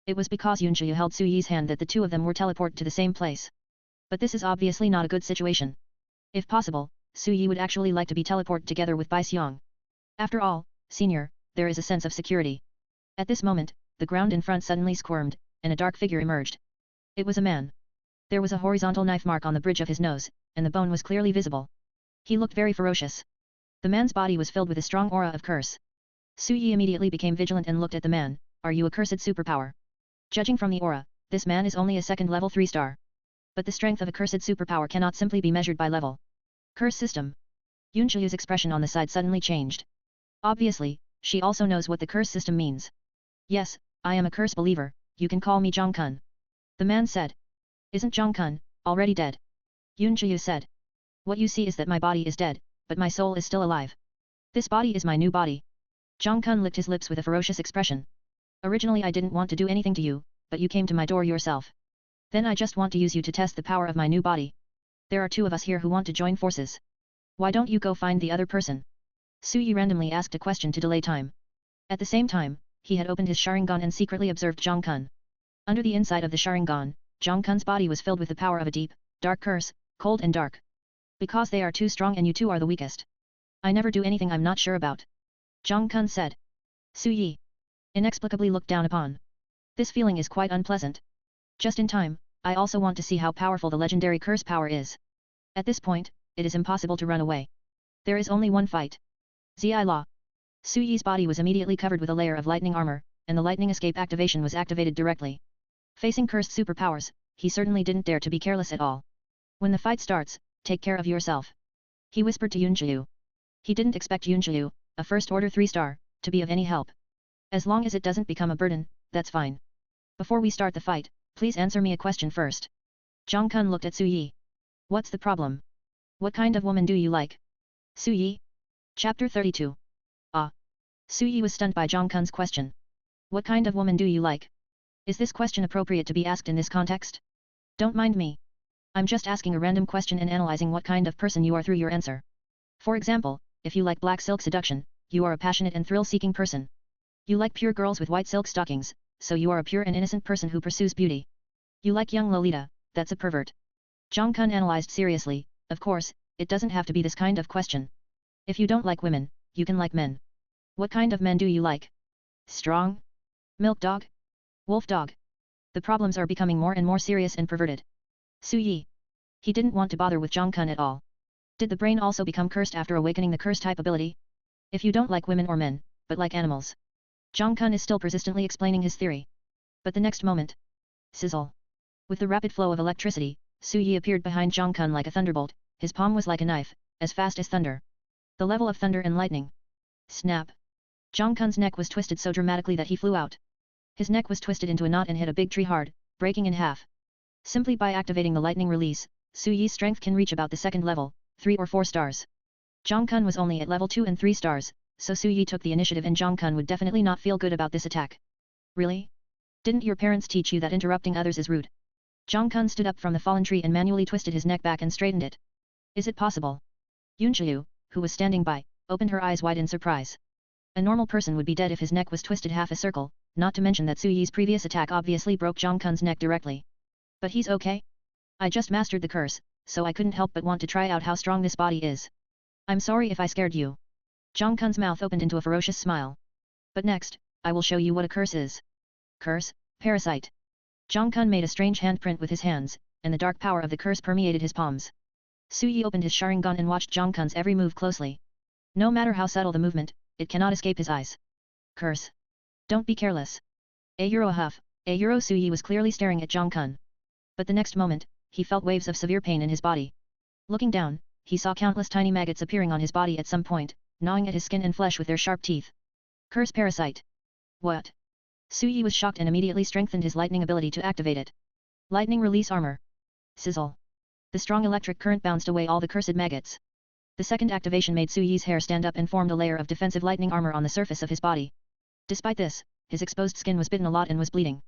It was because Yunchi held Su Yi's hand that the two of them were teleported to the same place. But this is obviously not a good situation. If possible, Su Yi would actually like to be teleported together with Bai Xiong. After all, senior, there is a sense of security. At this moment, the ground in front suddenly squirmed, and a dark figure emerged. It was a man. There was a horizontal knife mark on the bridge of his nose, and the bone was clearly visible. He looked very ferocious. The man's body was filled with a strong aura of curse. Su Yi immediately became vigilant and looked at the man. Are you a cursed superpower? Judging from the aura, this man is only a second level 3-star. But the strength of a cursed superpower cannot simply be measured by level. Curse system. Yunchiyu's expression on the side suddenly changed. Obviously, she also knows what the curse system means. Yes, I am a curse believer, you can call me Zhang Kun. The man said. Isn't Zhang Kun already dead? Yunchiyu said. What you see is that my body is dead, but my soul is still alive. This body is my new body. Zhang Kun licked his lips with a ferocious expression. Originally I didn't want to do anything to you, but you came to my door yourself. Then I just want to use you to test the power of my new body. There are two of us here who want to join forces. Why don't you go find the other person? Su Yi randomly asked a question to delay time. At the same time, he had opened his Sharingan and secretly observed Zhang Kun. Under the inside of the Sharingan, Zhang Kun's body was filled with the power of a deep, dark curse, cold and dark. Because they are too strong and you two are the weakest. I never do anything I'm not sure about. Zhang Kun said. Su Yi inexplicably looked down upon. This feeling is quite unpleasant. Just in time, I also want to see how powerful the legendary curse power is. At this point, it is impossible to run away. There is only one fight. Zi Law. Su Yi's body was immediately covered with a layer of lightning armor, and the lightning escape activation was activated directly. Facing cursed superpowers, he certainly didn't dare to be careless at all. When the fight starts, take care of yourself. He whispered to Yunchiyu. He didn't expect Yunchiyu, a first-order 3-star, to be of any help. As long as it doesn't become a burden, that's fine. Before we start the fight, please answer me a question first. Zhang Kun looked at Su Yi. What's the problem? What kind of woman do you like? Su Yi? Chapter 32. Ah. Su Yi was stunned by Zhang Kun's question. What kind of woman do you like? Is this question appropriate to be asked in this context? Don't mind me. I'm just asking a random question and analyzing what kind of person you are through your answer. For example, if you like black silk seduction, you are a passionate and thrill-seeking person. You like pure girls with white silk stockings, so you are a pure and innocent person who pursues beauty. You like young Lolita, that's a pervert. Zhang Kun analyzed seriously. Of course, it doesn't have to be this kind of question. If you don't like women, you can like men. What kind of men do you like? Strong? Milk dog? Wolf dog? The problems are becoming more and more serious and perverted. Su Yi. He didn't want to bother with Zhang Kun at all. Did the brain also become cursed after awakening the curse type ability? If you don't like women or men, but like animals. Zhang Kun is still persistently explaining his theory. But the next moment. Sizzle. With the rapid flow of electricity, Su Yi appeared behind Zhang Kun like a thunderbolt. His palm was like a knife, as fast as thunder. The level of thunder and lightning. Snap. Zhang Kun's neck was twisted so dramatically that he flew out. His neck was twisted into a knot and hit a big tree hard, breaking in half. Simply by activating the lightning release, Su Yi's strength can reach about the second level, 3 or 4 stars. Zhang Kun was only at level 2 and 3 stars, so Su Yi took the initiative and Zhang Kun would definitely not feel good about this attack. Really? Didn't your parents teach you that interrupting others is rude? Zhang Kun stood up from the fallen tree and manually twisted his neck back and straightened it. Is it possible? Yunqiu, who was standing by, opened her eyes wide in surprise. A normal person would be dead if his neck was twisted half a circle, not to mention that Su Yi's previous attack obviously broke Zhang Kun's neck directly. But he's okay? I just mastered the curse, so I couldn't help but want to try out how strong this body is. I'm sorry if I scared you. Zhang Kun's mouth opened into a ferocious smile. But next, I will show you what a curse is. Curse, parasite. Zhang Kun made a strange handprint with his hands, and the dark power of the curse permeated his palms. Su Yi opened his Sharingan and watched Zhang Kun's every move closely. No matter how subtle the movement, it cannot escape his eyes. Curse. Don't be careless. A Su Yi was clearly staring at Zhang Kun. But the next moment, he felt waves of severe pain in his body. Looking down, he saw countless tiny maggots appearing on his body at some point, gnawing at his skin and flesh with their sharp teeth. Curse parasite. What? Su Yi was shocked and immediately strengthened his lightning ability to activate it. Lightning release armor. Sizzle. The strong electric current bounced away all the cursed maggots. The second activation made Su Yi's hair stand up and formed a layer of defensive lightning armor on the surface of his body. Despite this, his exposed skin was bitten a lot and was bleeding.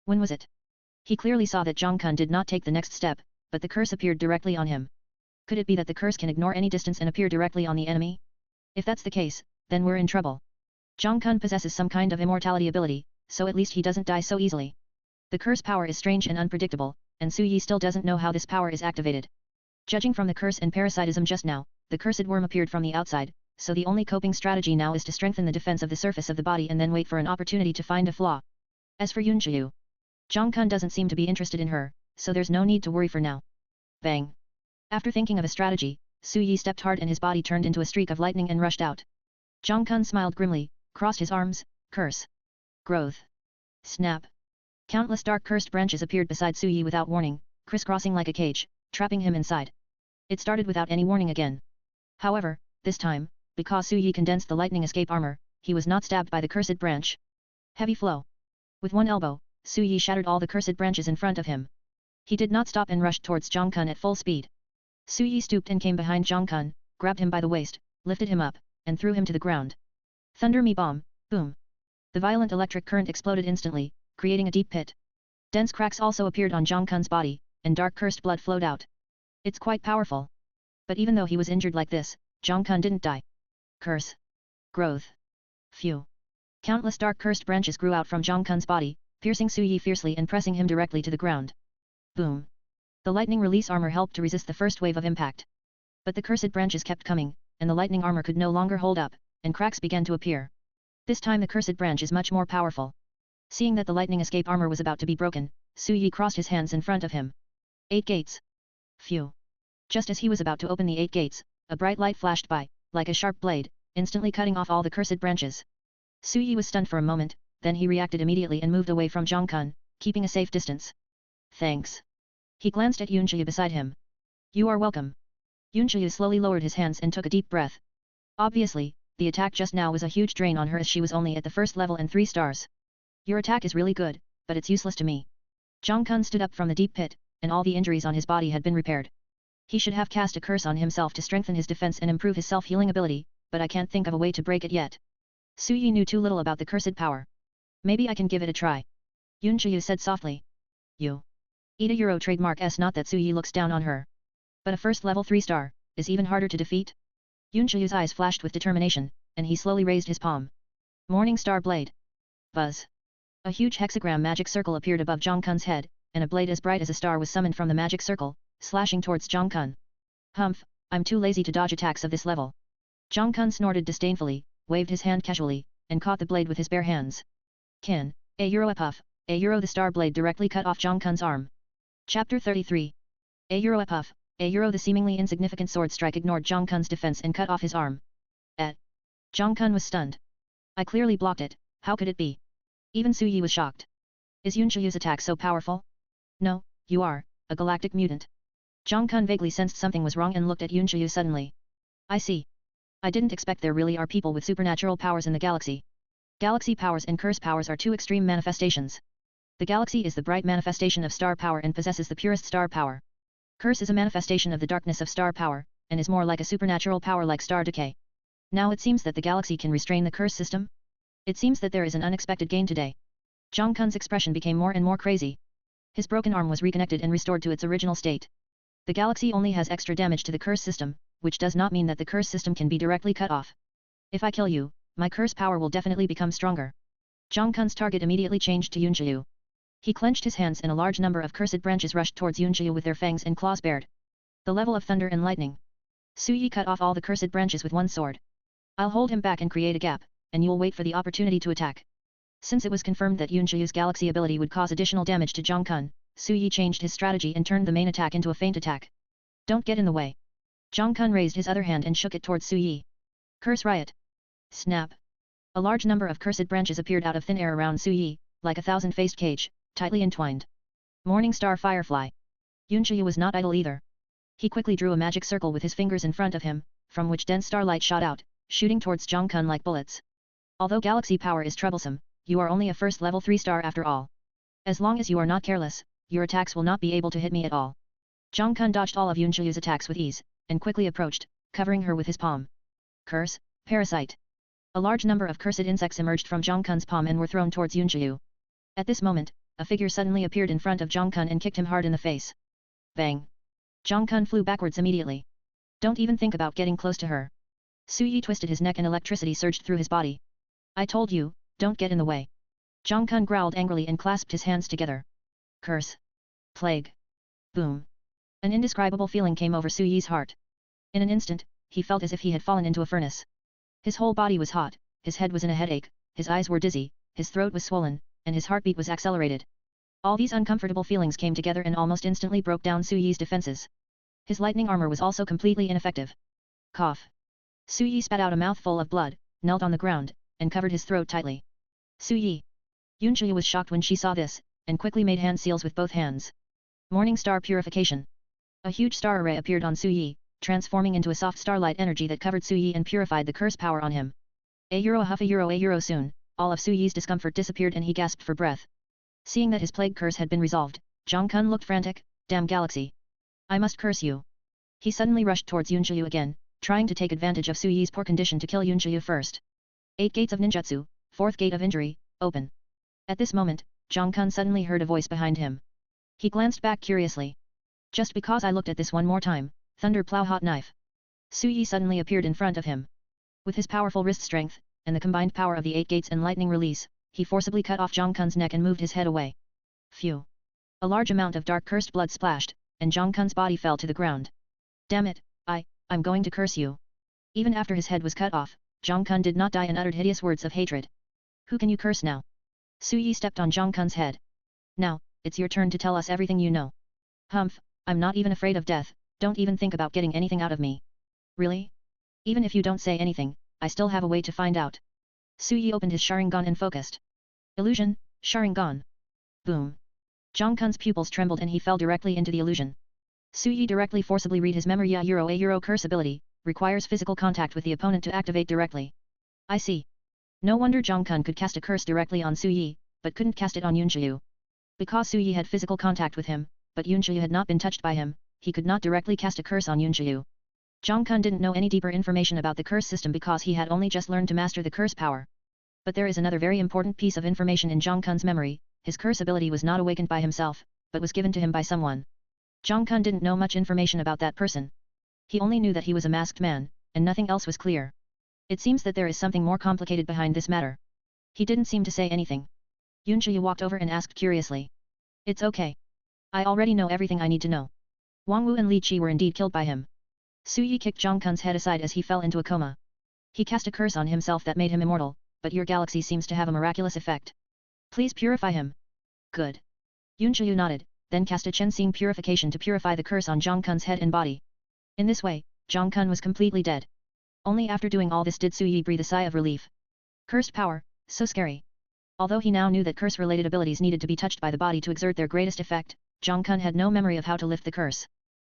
When was it? He clearly saw that Zhang Kun did not take the next step, but the curse appeared directly on him. Could it be that the curse can ignore any distance and appear directly on the enemy? If that's the case, then we're in trouble. Zhang Kun possesses some kind of immortality ability, so at least he doesn't die so easily. The curse power is strange and unpredictable, and Su Yi still doesn't know how this power is activated. Judging from the curse and parasitism just now, the cursed worm appeared from the outside, so the only coping strategy now is to strengthen the defense of the surface of the body and then wait for an opportunity to find a flaw. As for Yunqiu, Zhang Kun doesn't seem to be interested in her, so there's no need to worry for now. Bang! After thinking of a strategy, Su Yi stepped hard and his body turned into a streak of lightning and rushed out. Zhang Kun smiled grimly, crossed his arms, curse. Growth. Snap. Countless dark cursed branches appeared beside Su Yi without warning, crisscrossing like a cage, trapping him inside. It started without any warning again. However, this time, because Su Yi condensed the lightning escape armor, he was not stabbed by the cursed branch. Heavy flow. With one elbow, Su Yi shattered all the cursed branches in front of him. He did not stop and rushed towards Zhang Kun at full speed. Su Yi stooped and came behind Zhang Kun, grabbed him by the waist, lifted him up, and threw him to the ground. Thunder me bomb, boom. The violent electric current exploded instantly, creating a deep pit. Dense cracks also appeared on Zhang Kun's body, and dark cursed blood flowed out. It's quite powerful. But even though he was injured like this, Zhang Kun didn't die. Curse. Growth. Phew. Countless dark cursed branches grew out from Zhang Kun's body, piercing Su Yi fiercely and pressing him directly to the ground. Boom. The lightning release armor helped to resist the first wave of impact. But the cursed branches kept coming, and the lightning armor could no longer hold up, and cracks began to appear. This time the cursed branch is much more powerful. Seeing that the lightning escape armor was about to be broken, Su Yi crossed his hands in front of him. 8 gates. Phew. Just as he was about to open the 8 gates, a bright light flashed by, like a sharp blade, instantly cutting off all the cursed branches. Su Yi was stunned for a moment, then he reacted immediately and moved away from Zhang Kun, keeping a safe distance. Thanks. He glanced at Yunqiu beside him. You are welcome. Yunqiu slowly lowered his hands and took a deep breath. Obviously, the attack just now was a huge drain on her as she was only at the first level and 3 stars. Your attack is really good, but it's useless to me. Zhang Kun stood up from the deep pit, and all the injuries on his body had been repaired. He should have cast a curse on himself to strengthen his defense and improve his self-healing ability, but I can't think of a way to break it yet. Su Yi knew too little about the cursed power. Maybe I can give it a try. Yunqiu said softly. You. Eat a Euro trademark S. Not that Su Yi looks down on her. But a first level 3-star, is even harder to defeat? Yunqiu's eyes flashed with determination, and he slowly raised his palm. Morning Star Blade. Buzz. A huge hexagram magic circle appeared above Zhang Kun's head, and a blade as bright as a star was summoned from the magic circle, slashing towards Zhang Kun. Humph, I'm too lazy to dodge attacks of this level. Zhang Kun snorted disdainfully, waved his hand casually, and caught the blade with his bare hands. Kin, a Euro a puff, a Euro. The star blade directly cut off Zhang Kun's arm. Chapter 33. A Euro a puff, a Euro. The seemingly insignificant sword strike ignored Zhang Kun's defense and cut off his arm. Zhang Kun was stunned. I clearly blocked it, how could it be? Even Su Yi was shocked. Is Yunqiu's attack so powerful? No, you are, a galactic mutant. Zhang Kun vaguely sensed something was wrong and looked at Yunqiu suddenly. I see. I didn't expect there really are people with supernatural powers in the galaxy. Galaxy powers and curse powers are two extreme manifestations. The galaxy is the bright manifestation of star power and possesses the purest star power. Curse is a manifestation of the darkness of star power, and is more like a supernatural power like star decay. Now it seems that the galaxy can restrain the curse system? It seems that there is an unexpected gain today. Zhang Kun's expression became more and more crazy. His broken arm was reconnected and restored to its original state. The galaxy only has extra damage to the curse system, which does not mean that the curse system can be directly cut off. If I kill you, my curse power will definitely become stronger. Zhang Kun's target immediately changed to Yunqiu. He clenched his hands and a large number of cursed branches rushed towards Yunqiu with their fangs and claws bared. The level of thunder and lightning. Su Yi cut off all the cursed branches with one sword. I'll hold him back and create a gap, and you'll wait for the opportunity to attack. Since it was confirmed that Yunqiu's galaxy ability would cause additional damage to Zhang Kun, Su Yi changed his strategy and turned the main attack into a feint attack. Don't get in the way. Zhang Kun raised his other hand and shook it towards Su Yi. Curse riot. Snap. A large number of cursed branches appeared out of thin air around Su Yi, like a thousand-faced cage, tightly entwined. Morning Star Firefly. Yunqiu was not idle either. He quickly drew a magic circle with his fingers in front of him, from which dense starlight shot out, shooting towards Zhang Kun like bullets. Although galaxy power is troublesome, you are only a first level 3 star after all. As long as you are not careless, your attacks will not be able to hit me at all. Zhang Kun dodged all of Yunqiu's attacks with ease, and quickly approached, covering her with his palm. Curse, parasite. A large number of cursed insects emerged from Zhang Kun's palm and were thrown towards Yunqiu. At this moment, a figure suddenly appeared in front of Zhang Kun and kicked him hard in the face. Bang! Zhang Kun flew backwards immediately. Don't even think about getting close to her. Su Yi twisted his neck and electricity surged through his body. I told you, don't get in the way. Zhang Kun growled angrily and clasped his hands together. Curse. Plague. Boom. An indescribable feeling came over Su Yi's heart. In an instant, he felt as if he had fallen into a furnace. His whole body was hot, his head was in a headache, his eyes were dizzy, his throat was swollen, and his heartbeat was accelerated. All these uncomfortable feelings came together and almost instantly broke down Su Yi's defenses. His lightning armor was also completely ineffective. Cough. Su Yi spat out a mouthful of blood, knelt on the ground, and covered his throat tightly. Su Yi. Yunqiu was shocked when she saw this, and quickly made hand seals with both hands. Morning Star Purification. A huge star array appeared on Su Yi, transforming into a soft starlight energy that covered Su Yi and purified the curse power on him. A soon, all of Su Yi's discomfort disappeared and he gasped for breath. Seeing that his plague curse had been resolved, Zhang Kun looked frantic. Damn galaxy. I must curse you. He suddenly rushed towards Yunqiu again, trying to take advantage of Su Yi's poor condition to kill Yunqiu first. 8 Gates of Ninjutsu, 4th Gate of Injury, open. At this moment, Zhang Kun suddenly heard a voice behind him. He glanced back curiously. Just because I looked at this one more time, thunder plow hot knife. Su Yi suddenly appeared in front of him. With his powerful wrist strength, and the combined power of the 8 gates and lightning release, he forcibly cut off Zhang Kun's neck and moved his head away. Phew. A large amount of dark cursed blood splashed, and Zhang Kun's body fell to the ground. Damn it, I'm going to curse you. Even after his head was cut off, Zhang Kun did not die and uttered hideous words of hatred. Who can you curse now? Su Yi stepped on Zhang Kun's head. Now, it's your turn to tell us everything you know. Humph, I'm not even afraid of death, don't even think about getting anything out of me. Really? Even if you don't say anything, I still have a way to find out. Su Yi opened his Sharingan and focused. Illusion, Sharingan. Boom. Zhang Kun's pupils trembled and he fell directly into the illusion. Su Yi directly forcibly read his memory. A curse ability, requires physical contact with the opponent to activate directly. I see. No wonder Zhang Kun could cast a curse directly on Su Yi, but couldn't cast it on Yunqiu. Because Su Yi had physical contact with him, but Yunqiu had not been touched by him, he could not directly cast a curse on Yunqiu. Zhang Kun didn't know any deeper information about the curse system because he had only just learned to master the curse power. But there is another very important piece of information in Zhang Kun's memory. His curse ability was not awakened by himself, but was given to him by someone. Zhang Kun didn't know much information about that person. He only knew that he was a masked man, and nothing else was clear. It seems that there is something more complicated behind this matter. He didn't seem to say anything. Yunqiu walked over and asked curiously. It's okay. I already know everything I need to know. Wang Wu and Li Qi were indeed killed by him. Su Yi kicked Zhang Kun's head aside as he fell into a coma. He cast a curse on himself that made him immortal, but your galaxy seems to have a miraculous effect. Please purify him. Good. Yunqiu nodded, then cast a Chen-Xing purification to purify the curse on Zhang Kun's head and body. In this way, Zhang Kun was completely dead. Only after doing all this did Su Yi breathe a sigh of relief. Cursed power, so scary. Although he now knew that curse-related abilities needed to be touched by the body to exert their greatest effect, Zhang Kun had no memory of how to lift the curse.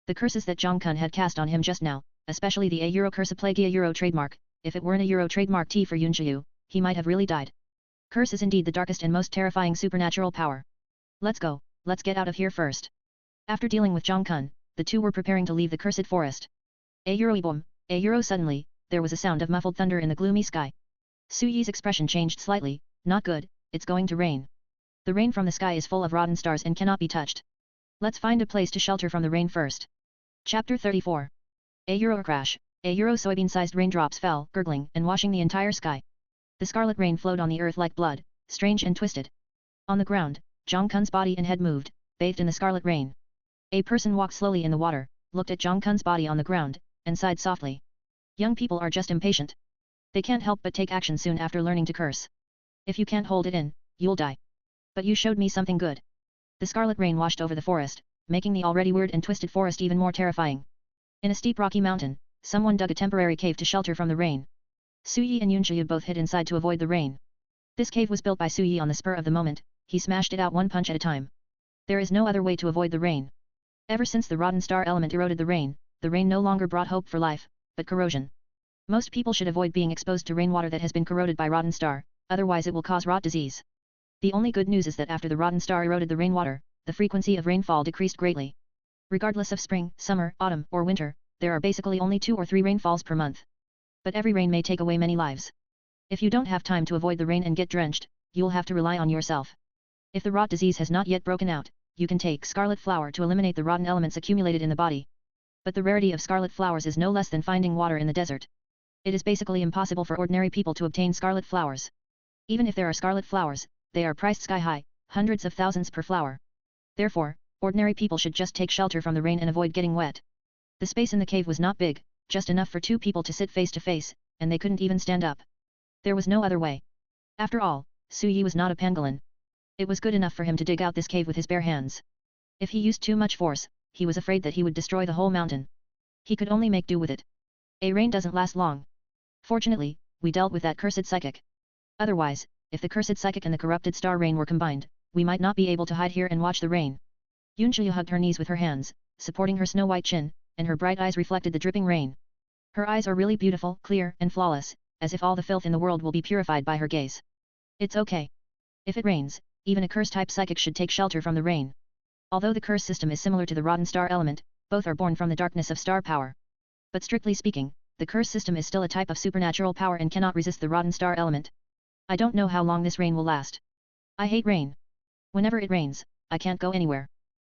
The curses that Zhang Kun had cast on him just now, especially the A curse plague trademark, if it weren't a trademark T for Yunqiu, he might have really died. Curse is indeed the darkest and most terrifying supernatural power. Let's go, let's get out of here first. After dealing with Zhang Kun, the two were preparing to leave the cursed forest. Boom, suddenly, there was a sound of muffled thunder in the gloomy sky. Su Yi's expression changed slightly. Not good, it's going to rain. The rain from the sky is full of rotten stars and cannot be touched. Let's find a place to shelter from the rain first. Chapter 34. A Euro crash. A Euro soybean-sized raindrops fell, gurgling, and washing the entire sky. The scarlet rain flowed on the earth like blood, strange and twisted. On the ground, Zhang Kun's body and head moved, bathed in the scarlet rain. A person walked slowly in the water, looked at Zhang Kun's body on the ground, and sighed softly. Young people are just impatient. They can't help but take action soon after learning to curse. If you can't hold it in, you'll die. But you showed me something good. The scarlet rain washed over the forest, making the already weird and twisted forest even more terrifying. In a steep rocky mountain, someone dug a temporary cave to shelter from the rain. Su Yi and Yunqiu both hid inside to avoid the rain. This cave was built by Su Yi on the spur of the moment, he smashed it out one punch at a time. There is no other way to avoid the rain. Ever since the rotten star element eroded the rain no longer brought hope for life, but corrosion. Most people should avoid being exposed to rainwater that has been corroded by rotten star, otherwise it will cause rot disease. The only good news is that after the rotten star eroded the rainwater, the frequency of rainfall decreased greatly. Regardless of spring, summer, autumn, or winter, there are basically only 2 or 3 rainfalls per month. But every rain may take away many lives. If you don't have time to avoid the rain and get drenched, you'll have to rely on yourself. If the rot disease has not yet broken out, you can take scarlet flower to eliminate the rotten elements accumulated in the body. But the rarity of scarlet flowers is no less than finding water in the desert. It is basically impossible for ordinary people to obtain scarlet flowers. Even if there are scarlet flowers, they are priced sky high, hundreds of thousands per flower. Therefore, ordinary people should just take shelter from the rain and avoid getting wet. The space in the cave was not big, just enough for 2 people to sit face to face, and they couldn't even stand up. There was no other way. After all, Su Yi was not a pangolin. It was good enough for him to dig out this cave with his bare hands. If he used too much force, he was afraid that he would destroy the whole mountain. He could only make do with it. A rain doesn't last long. Fortunately, we dealt with that cursed psychic. Otherwise, if the cursed psychic and the corrupted star rain were combined, we might not be able to hide here and watch the rain. Yunqiu hugged her knees with her hands, supporting her snow-white chin, and her bright eyes reflected the dripping rain. Her eyes are really beautiful, clear, and flawless, as if all the filth in the world will be purified by her gaze. It's okay. If it rains, even a curse-type psychic should take shelter from the rain. Although the curse system is similar to the rotten star element, both are born from the darkness of star power. But strictly speaking, the curse system is still a type of supernatural power and cannot resist the rotten star element. I don't know how long this rain will last. I hate rain. Whenever it rains, I can't go anywhere.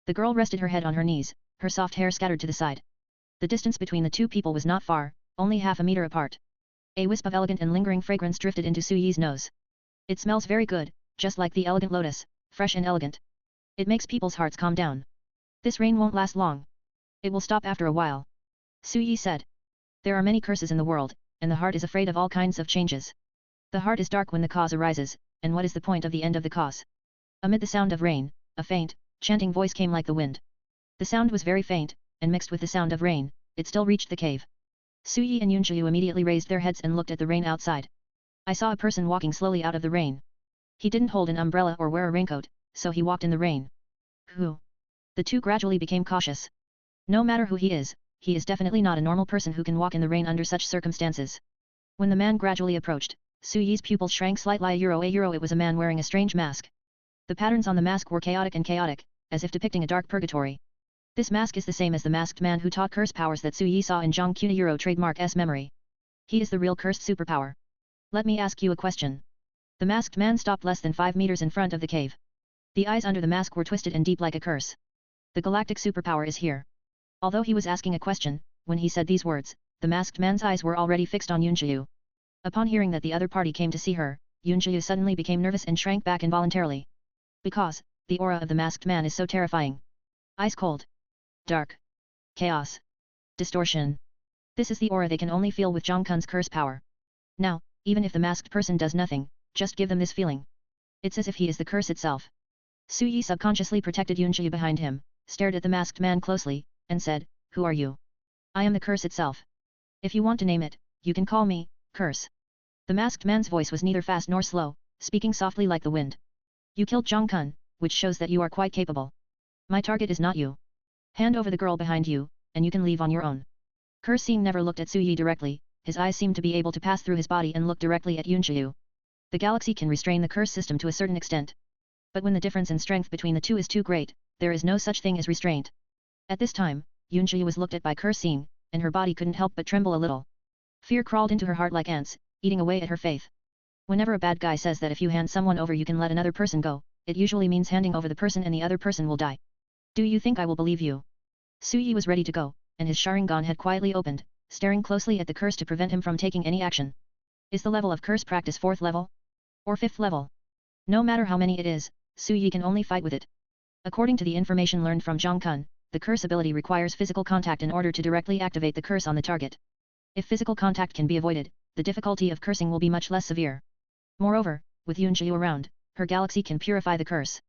The girl rested her head on her knees, her soft hair scattered to the side. The distance between the 2 people was not far, only half a meter apart. A wisp of elegant and lingering fragrance drifted into Su Yi's nose. It smells very good, just like the elegant lotus, fresh and elegant. It makes people's hearts calm down. This rain won't last long. It will stop after a while. Su Yi said. There are many curses in the world, and the heart is afraid of all kinds of changes. The heart is dark when the cause arises, and what is the point of the end of the cause? Amid the sound of rain, a faint, chanting voice came like the wind. The sound was very faint, and mixed with the sound of rain, it still reached the cave. Su Yi and Yunqiu immediately raised their heads and looked at the rain outside. I saw a person walking slowly out of the rain. He didn't hold an umbrella or wear a raincoat, so he walked in the rain. Who? The 2 gradually became cautious. No matter who he is definitely not a normal person who can walk in the rain under such circumstances. When the man gradually approached, Su Yi's pupils shrank slightly. It was a man wearing a strange mask. The patterns on the mask were chaotic, as if depicting a dark purgatory. This mask is the same as the masked man who taught curse powers that Su Yi saw in Zhang Quna Euro trademark S memory. He is the real cursed superpower. Let me ask you a question. The masked man stopped less than 5 meters in front of the cave. The eyes under the mask were twisted and deep like a curse. The galactic superpower is here. Although he was asking a question, when he said these words, the masked man's eyes were already fixed on Yunqiu. Upon hearing that the other party came to see her, Yunqiu suddenly became nervous and shrank back involuntarily. Because, the aura of the masked man is so terrifying. Ice cold. Dark. Chaos. Distortion. This is the aura they can only feel with Zhang Kun's curse power. Now, even if the masked person does nothing, just give them this feeling. It's as if he is the curse itself. Su Yi subconsciously protected Yunqiu behind him, stared at the masked man closely, and said, Who are you? I am the curse itself. If you want to name it, you can call me, Curse. The masked man's voice was neither fast nor slow, speaking softly like the wind. You killed Zhang Kun, which shows that you are quite capable. My target is not you. Hand over the girl behind you, and you can leave on your own. Curse never looked at Su Yi directly, his eyes seemed to be able to pass through his body and look directly at Yunqiu. The galaxy can restrain the curse system to a certain extent. But when the difference in strength between the 2 is too great, there is no such thing as restraint. At this time, Yunqiu was looked at by Curse, and her body couldn't help but tremble a little. Fear crawled into her heart like ants, eating away at her faith. Whenever a bad guy says that if you hand someone over you can let another person go, it usually means handing over the person and the other person will die. Do you think I will believe you? Su Yi was ready to go, and his Sharingan had quietly opened, staring closely at the curse to prevent him from taking any action. Is the level of curse practice 4th level? Or 5th level? No matter how many it is, Su Yi can only fight with it. According to the information learned from Zhang Kun, the curse ability requires physical contact in order to directly activate the curse on the target. If physical contact can be avoided, the difficulty of cursing will be much less severe. Moreover, with Yunqiu around, her galaxy can purify the curse.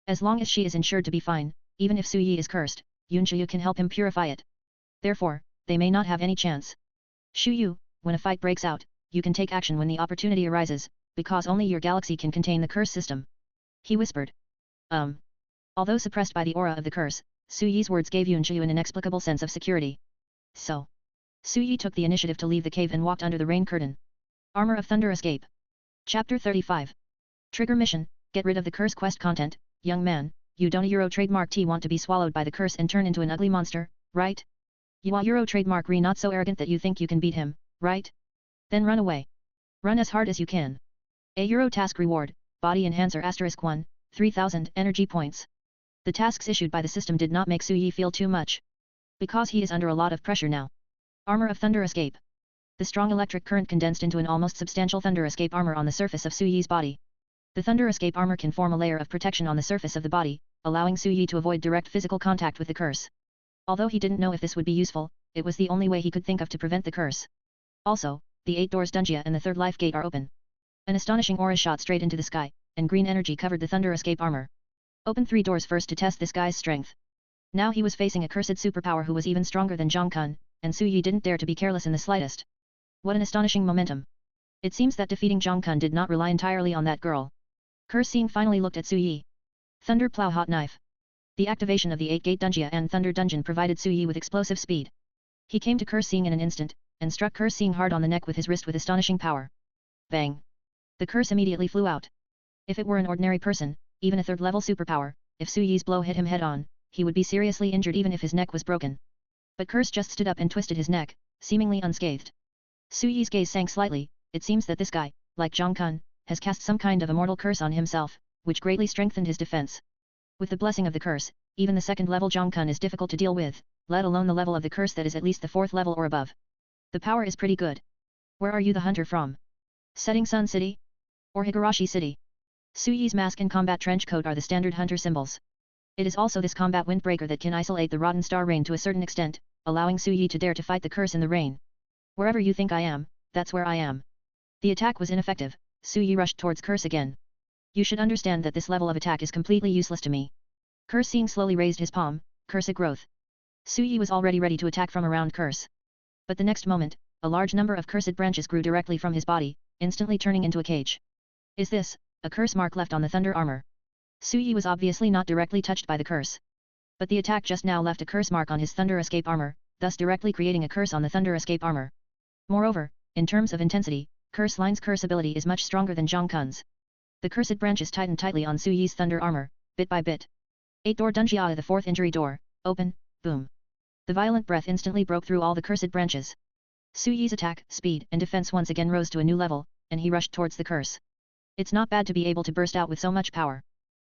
As long as she is ensured to be fine, even if Su Yi is cursed, Yunqiu can help him purify it. Therefore, they may not have any chance. Shu Yu, when a fight breaks out, you can take action when the opportunity arises, because only your galaxy can contain the curse system. He whispered. Although suppressed by the aura of the curse, Su Yi's words gave Yunqiu an inexplicable sense of security. So, Su Yi took the initiative to leave the cave and walked under the rain curtain. Armor of Thunder Escape. Chapter 35. Trigger Mission, Get rid of the curse quest content. Young man, you don't Euro trademark T want to be swallowed by the curse and turn into an ugly monster, right? You are Euro trademark Re not so arrogant that you think you can beat him, right? Then run away. Run as hard as you can. A Euro task reward, Body Enhancer *1, 3000 energy points. The tasks issued by the system did not make Su Yi feel too much. Because he is under a lot of pressure now. Armor of Thunder Escape. The strong electric current condensed into an almost substantial Thunder Escape armor on the surface of Su Yi's body. The Thunder Escape armor can form a layer of protection on the surface of the body, allowing Su Yi to avoid direct physical contact with the curse. Although he didn't know if this would be useful, it was the only way he could think of to prevent the curse. Also, the 8 doors Dunjia and the 3rd life gate are open. An astonishing aura shot straight into the sky, and green energy covered the Thunder Escape armor. Open 3 doors first to test this guy's strength. Now he was facing a cursed superpower who was even stronger than Zhang Kun, and Su Yi didn't dare to be careless in the slightest. What an astonishing momentum. It seems that defeating Zhang Kun did not rely entirely on that girl. Curse-seeing finally looked at Su Yi. Thunder Plow Hot Knife. The activation of the 8 Gate Dunjia and Thunder Dungeon provided Su Yi with explosive speed. He came to Curse-seeing in an instant, and struck Curse-seeing hard on the neck with his wrist with astonishing power. Bang! The curse immediately flew out. If it were an ordinary person, even a 3rd level superpower, if Su Yi's blow hit him head-on, he would be seriously injured even if his neck was broken. But Curse just stood up and twisted his neck, seemingly unscathed. Su Yi's gaze sank slightly. It seems that this guy, like Zhang Kun, has cast some kind of immortal curse on himself, which greatly strengthened his defense. With the blessing of the curse, even the 2nd level Zhang Kun is difficult to deal with, let alone the level of the curse that is at least the 4th level or above. The power is pretty good. Where are you the hunter from? Setting Sun City? Or Higurashi City? Su Yi's mask and combat trench coat are the standard hunter symbols. It is also this combat windbreaker that can isolate the rotten star rain to a certain extent, allowing Su Yi to dare to fight the curse in the rain. Wherever you think I am, that's where I am. The attack was ineffective. Su Yi rushed towards Curse again. You should understand that this level of attack is completely useless to me. Curse-seeing slowly raised his palm, Curse growth. Su Yi was already ready to attack from around Curse. But the next moment, a large number of cursed branches grew directly from his body, instantly turning into a cage. Is this a curse mark left on the thunder armor? Su Yi was obviously not directly touched by the curse. But the attack just now left a curse mark on his Thunder Escape armor, thus directly creating a curse on the Thunder Escape armor. Moreover, in terms of intensity, Curse Line's curse ability is much stronger than Zhang Kun's. The cursed branches tightened tightly on Su Yi's thunder armor, bit by bit. 8 door Dunjia, the 4th injury door, open, boom. The violent breath instantly broke through all the cursed branches. Su Yi's attack, speed, and defense once again rose to a new level, and he rushed towards the curse. It's not bad to be able to burst out with so much power.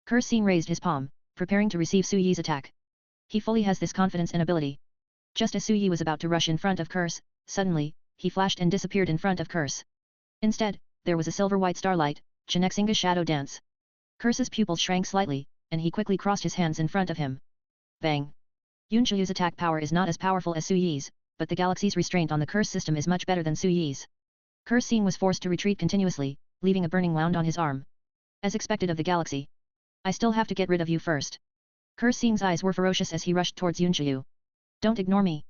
Curse-seeing raised his palm, preparing to receive Su Yi's attack. He fully has this confidence and ability. Just as Su Yi was about to rush in front of Curse, suddenly, he flashed and disappeared in front of Curse. Instead, there was a silver-white starlight, Chinexinga shadow dance. Curse's pupils shrank slightly, and he quickly crossed his hands in front of him. Bang! Yunqiu's attack power is not as powerful as Su Yi's, but the galaxy's restraint on the curse system is much better than Su Yi's. Curse-seeing was forced to retreat continuously, leaving a burning wound on his arm. As expected of the galaxy. I still have to get rid of you first. Curse-seeing's eyes were ferocious as he rushed towards Yunqiu. Don't ignore me.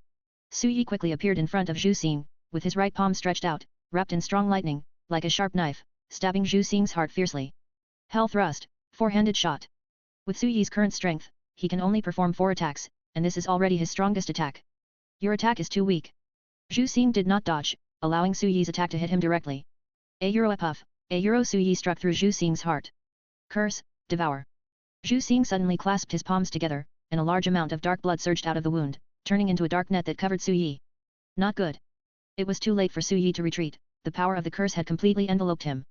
Su Yi quickly appeared in front of Zhu Xing, with his right palm stretched out, wrapped in strong lightning, like a sharp knife, stabbing Zhu Xing's heart fiercely. Hell thrust, four-handed shot. With Su Yi's current strength, he can only perform 4 attacks, and this is already his strongest attack. Your attack is too weak. Zhu Xing did not dodge, allowing Su Yi's attack to hit him directly. A Euro puff, a Euro Su Yi struck through Zhu Xing's heart. Curse, devour. Zhu Xing suddenly clasped his palms together, and a large amount of dark blood surged out of the wound, turning into a dark net that covered Su Yi. Not good. It was too late for Su Yi to retreat, the power of the curse had completely enveloped him.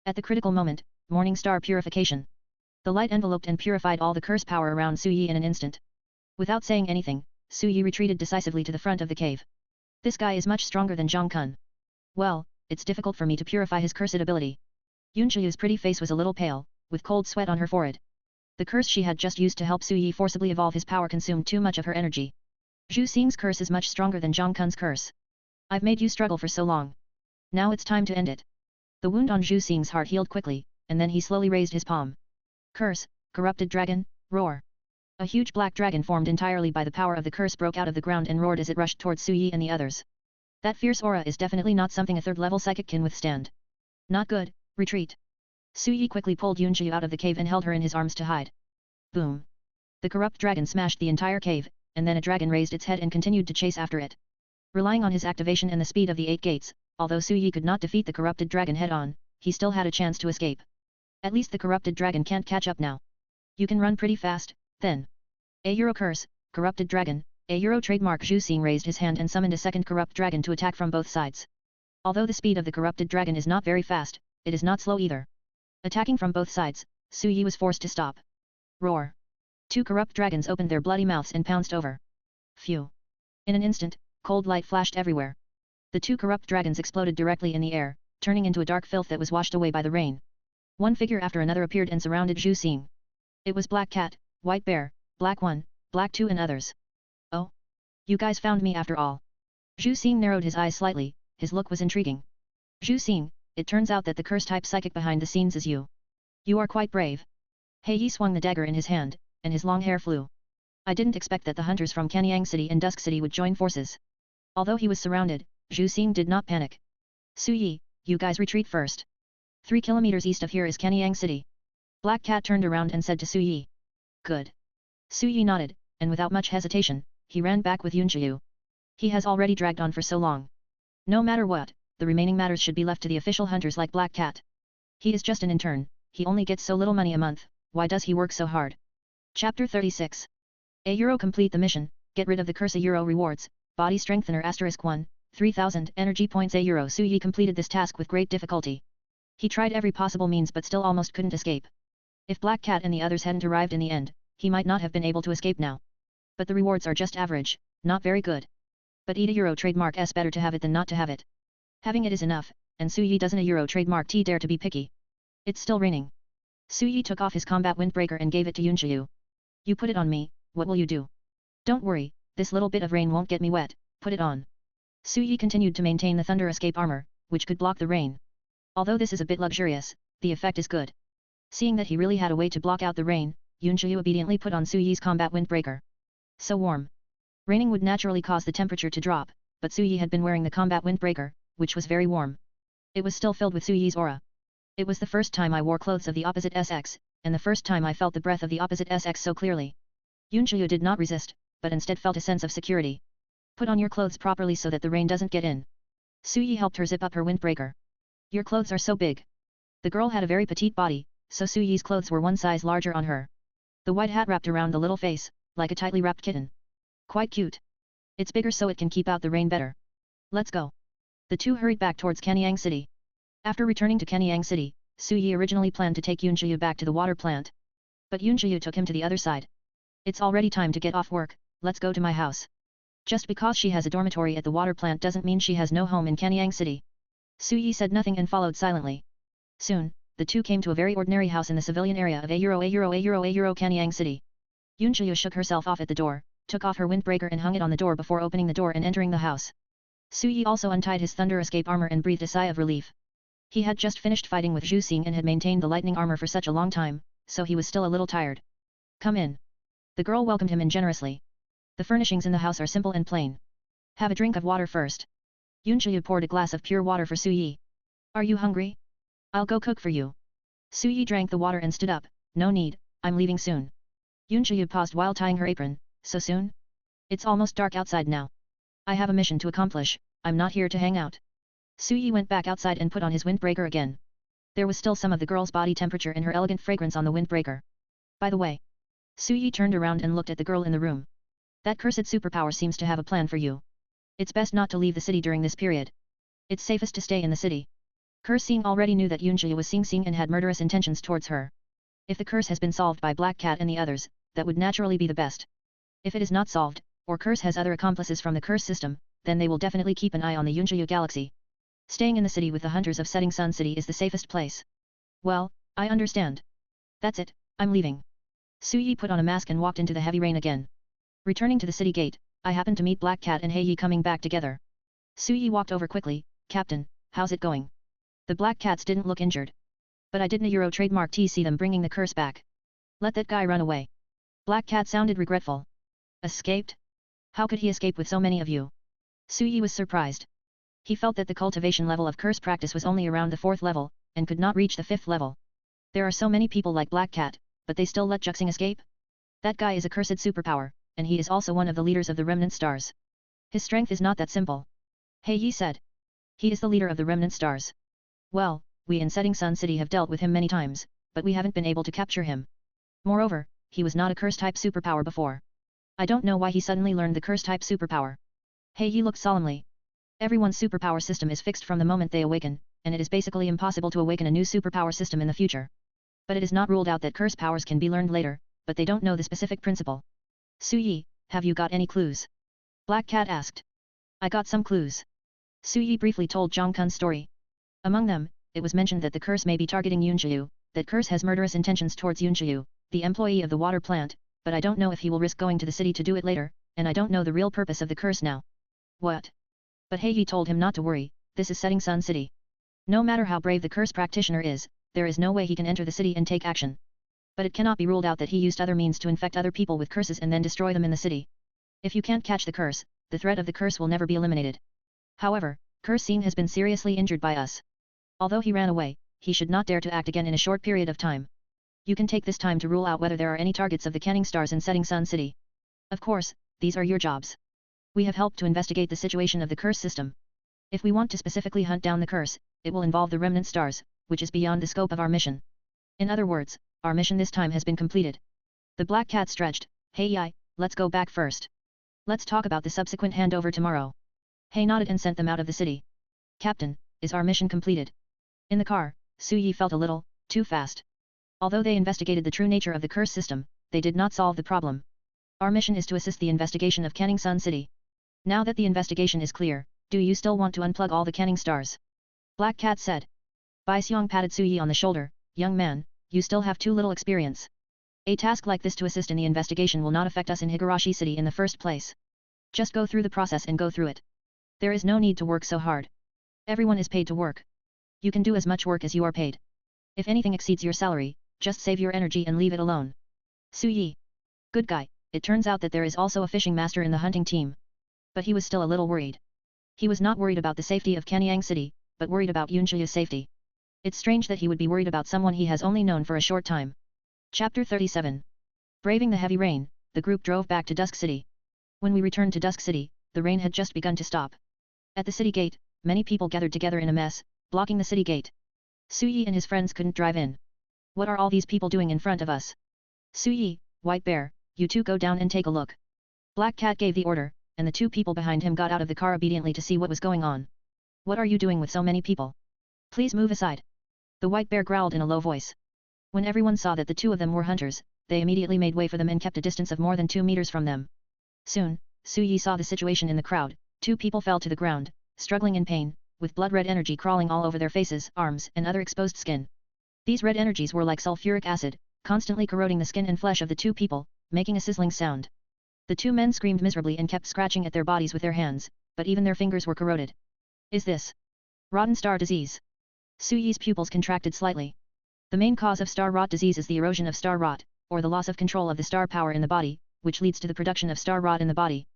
At the critical moment, Morning Star Purification. The light enveloped and purified all the curse power around Su Yi in an instant. Without saying anything, Su Yi retreated decisively to the front of the cave. This guy is much stronger than Zhang Kun. Well, it's difficult for me to purify his cursed ability. Yunjiu's pretty face was a little pale, with cold sweat on her forehead. The curse she had just used to help Su Yi forcibly evolve his power consumed too much of her energy. Zhu Xing's curse is much stronger than Zhang Kun's curse. I've made you struggle for so long. Now it's time to end it. The wound on Zhu Xing's heart healed quickly, and then he slowly raised his palm. Curse, corrupted dragon, roar. A huge black dragon formed entirely by the power of the curse broke out of the ground and roared as it rushed towards Su Yi and the others. That fierce aura is definitely not something a third-level psychic can withstand. Not good, retreat. Su Yi quickly pulled Yunjiu out of the cave and held her in his arms to hide. Boom. The corrupt dragon smashed the entire cave, and then a dragon raised its head and continued to chase after it. Relying on his activation and the speed of the 8 gates, although Su Yi could not defeat the corrupted dragon head-on, he still had a chance to escape. At least the corrupted dragon can't catch up now. You can run pretty fast, then. A Euro curse, corrupted dragon, a Euro trademark. Zhu Xing raised his hand and summoned a second corrupt dragon to attack from both sides. Although the speed of the corrupted dragon is not very fast, it is not slow either. Attacking from both sides, Su Yi was forced to stop. Roar. 2 corrupt dragons opened their bloody mouths and pounced over. Phew. In an instant, cold light flashed everywhere. The 2 corrupt dragons exploded directly in the air, turning into a dark filth that was washed away by the rain. One figure after another appeared and surrounded Zhu Xing. It was Black Cat, White Bear, Black One, Black Two and others. Oh? You guys found me after all. Zhu Xing narrowed his eyes slightly, his look was intriguing. Zhu Xing, it turns out that the curse-type psychic behind the scenes is you. You are quite brave. He Yi swung the dagger in his hand, and his long hair flew. I didn't expect that the hunters from Canyang City and Dusk City would join forces. Although he was surrounded, Zhu Xing did not panic. Su Yi, you guys retreat first. 3 kilometers east of here is Canyang City. Black Cat turned around and said to Su Yi. Good. Su Yi nodded, and without much hesitation, he ran back with Yunjiu. He has already dragged on for so long. No matter what, the remaining matters should be left to the official hunters like Black Cat. He is just an intern, he only gets so little money a month, why does he work so hard? Chapter 36. A Euro complete the mission, get rid of the curse. A Euro rewards, body strengthener *1, 3000 energy points. A Euro. Su Yi completed this task with great difficulty. He tried every possible means but still almost couldn't escape. If Black Cat and the others hadn't arrived in the end, he might not have been able to escape now. But the rewards are just average, not very good. But eat a Euro trademark S, better to have it than not to have it. Having it is enough, and Su Yi doesn't a Euro trademark T dare to be picky. It's still raining. Su Yi took off his combat windbreaker and gave it to Yunjiu. You put it on me, what will you do? Don't worry, this little bit of rain won't get me wet, put it on. Su Yi continued to maintain the thunder escape armor, which could block the rain. Although this is a bit luxurious, the effect is good. Seeing that he really had a way to block out the rain, Yunjiu obediently put on Su Yi's combat windbreaker. So warm. Raining would naturally cause the temperature to drop, but Su Yi had been wearing the combat windbreaker, which was very warm. It was still filled with Su Yi's aura. It was the first time I wore clothes of the opposite sex, and the first time I felt the breath of the opposite sex so clearly. Yunjiu did not resist, but instead felt a sense of security. Put on your clothes properly so that the rain doesn't get in. Su Yi helped her zip up her windbreaker. Your clothes are so big. The girl had a very petite body, so Su Yi's clothes were one size larger on her. The white hat wrapped around the little face, like a tightly wrapped kitten. Quite cute. It's bigger so it can keep out the rain better. Let's go. The two hurried back towards Canyang City. After returning to Canyang City, Su Yi originally planned to take Yunjiu back to the water plant. But Yunjiu took him to the other side. It's already time to get off work, let's go to my house. Just because she has a dormitory at the water plant doesn't mean she has no home in Canyang City. Su Yi said nothing and followed silently. Soon, the two came to a very ordinary house in the civilian area of A Canyang City. Yunjiu shook herself off at the door, took off her windbreaker and hung it on the door before opening the door and entering the house. Su Yi also untied his thunder escape armor and breathed a sigh of relief. He had just finished fighting with Zhu Xing and had maintained the lightning armor for such a long time, so he was still a little tired. Come in. The girl welcomed him in generously. The furnishings in the house are simple and plain. Have a drink of water first. Yunjiu poured a glass of pure water for Su Yi. Are you hungry? I'll go cook for you. Su Yi drank the water and stood up. No need, I'm leaving soon. Yunjiu paused while tying her apron. So soon? It's almost dark outside now. I have a mission to accomplish, I'm not here to hang out. Su Yi went back outside and put on his windbreaker again. There was still some of the girl's body temperature and her elegant fragrance on the windbreaker. By the way. Su Yi turned around and looked at the girl in the room. That cursed superpower seems to have a plan for you. It's best not to leave the city during this period. It's safest to stay in the city. Xing already knew that Yunjiu was Sing Sing and had murderous intentions towards her. If the curse has been solved by Black Cat and the others, that would naturally be the best. If it is not solved, or curse has other accomplices from the curse system, then they will definitely keep an eye on the Yunjiu galaxy. Staying in the city with the hunters of Setting Sun City is the safest place. Well, I understand. That's it, I'm leaving. Su Yi put on a mask and walked into the heavy rain again. Returning to the city gate, I happened to meet Black Cat and Hei Yi coming back together. Su Yi walked over quickly. Captain, how's it going? The Black Cats didn't look injured. But I didn't Euro trademark see them bringing the curse back. Let that guy run away. Black Cat sounded regretful. Escaped? How could he escape with so many of you? Su Yi was surprised. He felt that the cultivation level of curse practice was only around the 4th level, and could not reach the 5th level. There are so many people like Black Cat, but they still let Juxing escape? That guy is a cursed superpower, and he is also one of the leaders of the Remnant Stars. His strength is not that simple. Hei Yi said. He is the leader of the Remnant Stars. Well, we in Setting Sun City have dealt with him many times, but we haven't been able to capture him. Moreover, he was not a curse-type superpower before. I don't know why he suddenly learned the curse-type superpower. Hei Yi looked solemnly. Everyone's superpower system is fixed from the moment they awaken, and it is basically impossible to awaken a new superpower system in the future. But it is not ruled out that curse powers can be learned later, but they don't know the specific principle. Su Yi, have you got any clues? Black Cat asked. I got some clues. Su Yi briefly told Zhang Kun's story. Among them, it was mentioned that the curse may be targeting Yunjiu, that curse has murderous intentions towards Yunjiu, the employee of the water plant, but I don't know if he will risk going to the city to do it later, and I don't know the real purpose of the curse now. What? But Hei Yi told him not to worry, this is Setting Sun City. No matter how brave the curse practitioner is, there is no way he can enter the city and take action. But it cannot be ruled out that he used other means to infect other people with curses and then destroy them in the city. If you can't catch the curse, the threat of the curse will never be eliminated. However, Curse Scene has been seriously injured by us. Although he ran away, he should not dare to act again in a short period of time. You can take this time to rule out whether there are any targets of the Canning Stars in Setting Sun City. Of course, these are your jobs. We have helped to investigate the situation of the curse system. If we want to specifically hunt down the curse, it will involve the Remnant Stars, which is beyond the scope of our mission. In other words, our mission this time has been completed. The Black Cat stretched. Hey Yi, let's go back first. Let's talk about the subsequent handover tomorrow. Hei nodded and sent them out of the city. Captain, is our mission completed? In the car, Su Yi felt a little, too fast. Although they investigated the true nature of the curse system, they did not solve the problem. Our mission is to assist the investigation of Canning Sun City. Now that the investigation is clear, do you still want to unplug all the Canning Stars? Black Cat said. Bai Xiong patted Su Yi on the shoulder. Young man, you still have too little experience. A task like this to assist in the investigation will not affect us in Higurashi City in the first place. Just go through the process and go through it. There is no need to work so hard. Everyone is paid to work. You can do as much work as you are paid. If anything exceeds your salary, just save your energy and leave it alone. Su Yi. Good guy. It turns out that there is also a fishing master in the hunting team. But he was still a little worried. He was not worried about the safety of Kanyang City, but worried about Yunjiu's safety. It's strange that he would be worried about someone he has only known for a short time. Chapter 37. Braving the heavy rain, the group drove back to Dusk City. When we returned to Dusk City, the rain had just begun to stop. At the city gate, many people gathered together in a mess, blocking the city gate. Su Yi and his friends couldn't drive in. What are all these people doing in front of us? Su Yi, White Bear, you two go down and take a look. Black Cat gave the order, and the two people behind him got out of the car obediently to see what was going on. What are you doing with so many people? Please move aside. The White Bear growled in a low voice. When everyone saw that the two of them were hunters, they immediately made way for them and kept a distance of more than 2 meters from them. Soon, Su Yi saw the situation in the crowd. 2 people fell to the ground, struggling in pain, with blood-red energy crawling all over their faces, arms, and other exposed skin. These red energies were like sulfuric acid, constantly corroding the skin and flesh of the 2 people, making a sizzling sound. The 2 men screamed miserably and kept scratching at their bodies with their hands, but even their fingers were corroded. Is this rotten star disease? Su Yi's pupils contracted slightly. The main cause of star rot disease is the erosion of star rot, or the loss of control of the star power in the body, which leads to the production of star rot in the body.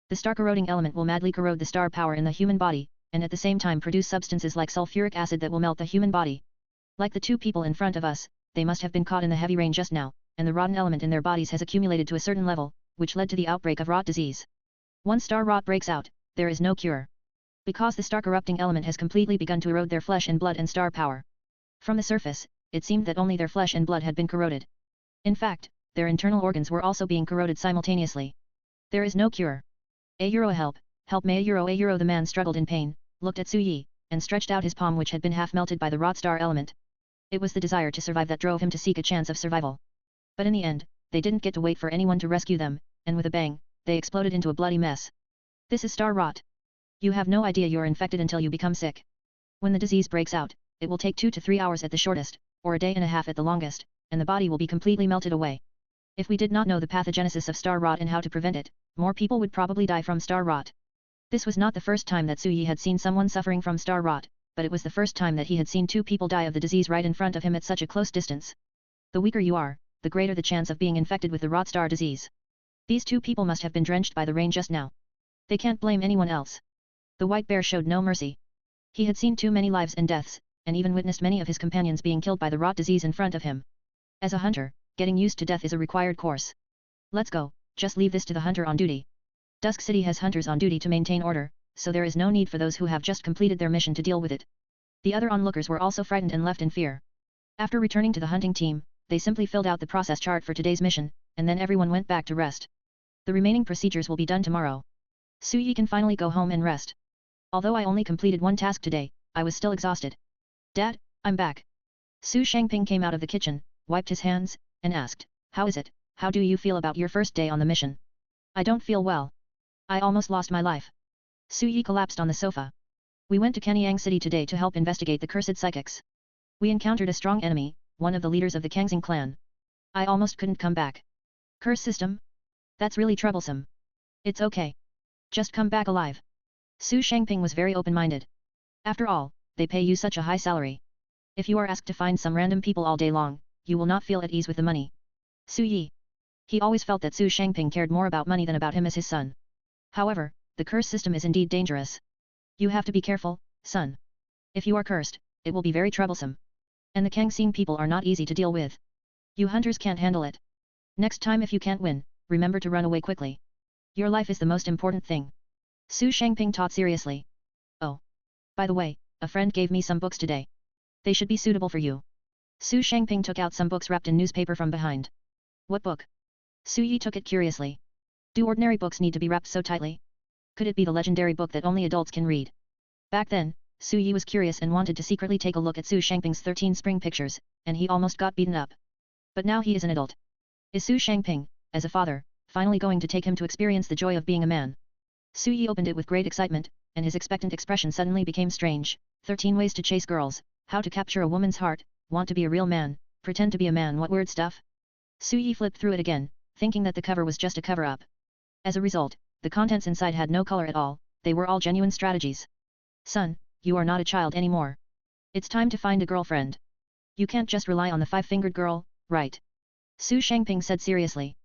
The star corroding element will madly corrode the star power in the human body, and at the same time produce substances like sulfuric acid that will melt the human body. Like the 2 people in front of us, they must have been caught in the heavy rain just now, and the rotten element in their bodies has accumulated to a certain level, which led to the outbreak of rot disease. Once star rot breaks out, there is no cure. Because the star corrupting element has completely begun to erode their flesh and blood and star power. From the surface, it seemed that only their flesh and blood had been corroded. In fact, their internal organs were also being corroded simultaneously. There is no cure. A help me a the man struggled in pain, looked at Su Yi, and stretched out his palm which had been half melted by the rot star element. It was the desire to survive that drove him to seek a chance of survival. But in the end, they didn't get to wait for anyone to rescue them, and with a bang, they exploded into a bloody mess. This is star rot. You have no idea you're infected until you become sick. When the disease breaks out, it will take 2 to 3 hours at the shortest, or a day and a half at the longest, and the body will be completely melted away. If we did not know the pathogenesis of star rot and how to prevent it, more people would probably die from star rot. This was not the first time that Su Yi had seen someone suffering from star rot, but it was the first time that he had seen 2 people die of the disease right in front of him at such a close distance. The weaker you are, the greater the chance of being infected with the rot star disease. These 2 people must have been drenched by the rain just now. They can't blame anyone else. The white bear showed no mercy. He had seen too many lives and deaths, and even witnessed many of his companions being killed by the rot disease in front of him. As a hunter, getting used to death is a required course. Let's go, just leave this to the hunter on duty. Dusk City has hunters on duty to maintain order, so there is no need for those who have just completed their mission to deal with it. The other onlookers were also frightened and left in fear. After returning to the hunting team, they simply filled out the process chart for today's mission, and then everyone went back to rest. The remaining procedures will be done tomorrow. Su Yi can finally go home and rest. Although I only completed 1 task today, I was still exhausted. Dad, I'm back. Su Shangping came out of the kitchen, wiped his hands, and asked, how is it? How do you feel about your first day on the mission? I don't feel well. I almost lost my life. Su Yi collapsed on the sofa. We went to Kenyang City today to help investigate the cursed psychics. We encountered a strong enemy, one of the leaders of the Kangxing clan. I almost couldn't come back. Curse system? That's really troublesome. It's okay. Just come back alive. Su Shangping was very open-minded. After all, they pay you such a high salary. If you are asked to find some random people all day long, you will not feel at ease with the money. Su Yi. He always felt that Su Shangping cared more about money than about him as his son. However, the curse system is indeed dangerous. You have to be careful, son. If you are cursed, it will be very troublesome. And the Kangxing people are not easy to deal with. You hunters can't handle it. Next time if you can't win, remember to run away quickly. Your life is the most important thing. Su Shangping taught seriously. Oh. By the way, a friend gave me some books today. They should be suitable for you. Su Shangping took out some books wrapped in newspaper from behind. What book? Su Yi took it curiously. Do ordinary books need to be wrapped so tightly? Could it be the legendary book that only adults can read? Back then, Su Yi was curious and wanted to secretly take a look at Su Shangping's 13 spring pictures, and he almost got beaten up. But now he is an adult. Is Su Shangping, as a father, finally going to take him to experience the joy of being a man? Su Yi opened it with great excitement, and his expectant expression suddenly became strange. 13 ways to chase girls, how to capture a woman's heart, want to be a real man, pretend to be a man, what weird stuff? Su Yi flipped through it again, thinking that the cover was just a cover-up. As a result, the contents inside had no color at all, they were all genuine strategies. Son, you are not a child anymore. It's time to find a girlfriend. You can't just rely on the 5-fingered girl, right? Su Shangping said seriously.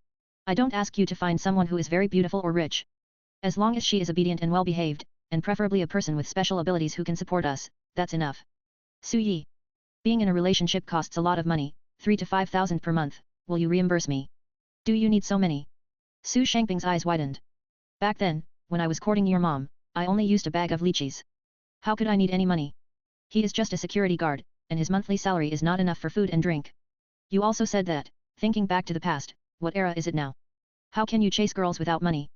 I don't ask you to find someone who is very beautiful or rich. As long as she is obedient and well-behaved, and preferably a person with special abilities who can support us, that's enough. Su Yi. Being in a relationship costs a lot of money, 3 to 5,000 per month, will you reimburse me? Do you need so many? Su Shangping's eyes widened. Back then, when I was courting your mom, I only used a bag of lychees. How could I need any money? He is just a security guard, and his monthly salary is not enough for food and drink. You also said that, thinking back to the past, what era is it now? How can you chase girls without money?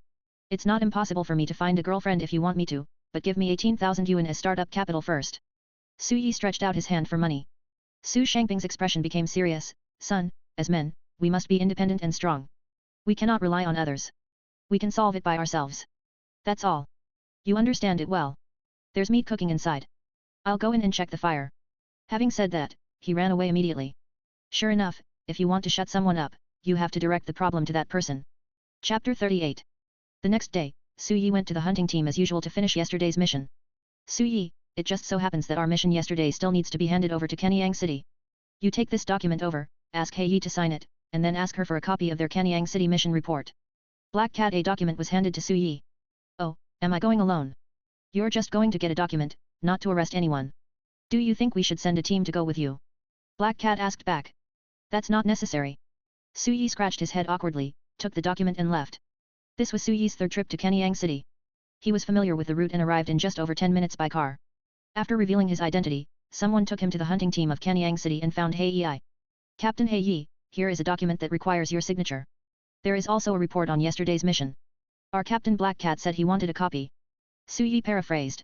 It's not impossible for me to find a girlfriend if you want me to, but give me 18,000 yuan as startup capital first. Su Yi stretched out his hand for money. Su Shangping's expression became serious. Son, as men, we must be independent and strong. We cannot rely on others. We can solve it by ourselves. That's all. You understand it well. There's meat cooking inside. I'll go in and check the fire. Having said that, he ran away immediately. Sure enough, if you want to shut someone up, you have to direct the problem to that person. Chapter 38. The next day, Su Yi went to the hunting team as usual to finish yesterday's mission. Su Yi, it just so happens that our mission yesterday still needs to be handed over to Kenyang City. You take this document over, ask Hei Yi to sign it, and then ask her for a copy of their Kenyang City mission report. Black Cat. A document was handed to Su Yi. Oh, am I going alone? You're just going to get a document, not to arrest anyone. Do you think we should send a team to go with you? Black Cat asked back. That's not necessary. Su Yi scratched his head awkwardly, took the document and left. This was Su Yi's third trip to Kenyang City. He was familiar with the route and arrived in just over 10 minutes by car. After revealing his identity, someone took him to the hunting team of Kenyang City and found Hei Yi. Captain Hei Yi, here is a document that requires your signature. There is also a report on yesterday's mission. Our Captain Black Cat said he wanted a copy. Su Yi paraphrased.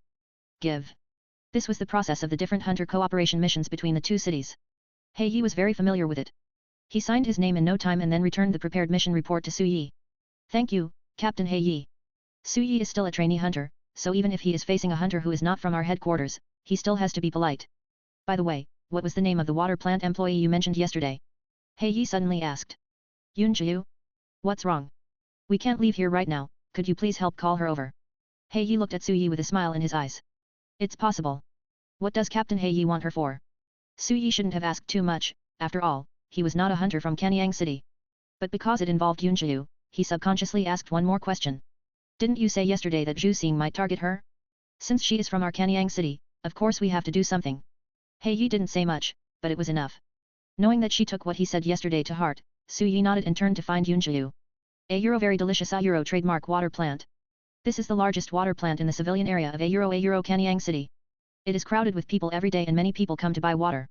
Give. This was the process of the different hunter cooperation missions between the two cities. He Yi was very familiar with it. He signed his name in no time and then returned the prepared mission report to Su Yi. Thank you, Captain He Yi. Su Yi is still a trainee hunter, so even if he is facing a hunter who is not from our headquarters, he still has to be polite. By the way, what was the name of the water plant employee you mentioned yesterday? He Yi suddenly asked. Yunjiu? What's wrong? We can't leave here right now, could you please help call her over? He Yi looked at Su Yi with a smile in his eyes. It's possible. What does Captain He Yi want her for? Su Yi shouldn't have asked too much, after all, he was not a hunter from Kanyang City. But because it involved Yunjiu, he subconsciously asked one more question. Didn't you say yesterday that Zhu Xing might target her? Since she is from our Kanyang City, of course we have to do something. He Yi didn't say much, but it was enough. Knowing that she took what he said yesterday to heart, Su Yi nodded and turned to find Yunjiu. A very delicious A trademark water plant. This is the largest water plant in the civilian area of A Kanyang City. It is crowded with people every day and many people come to buy water.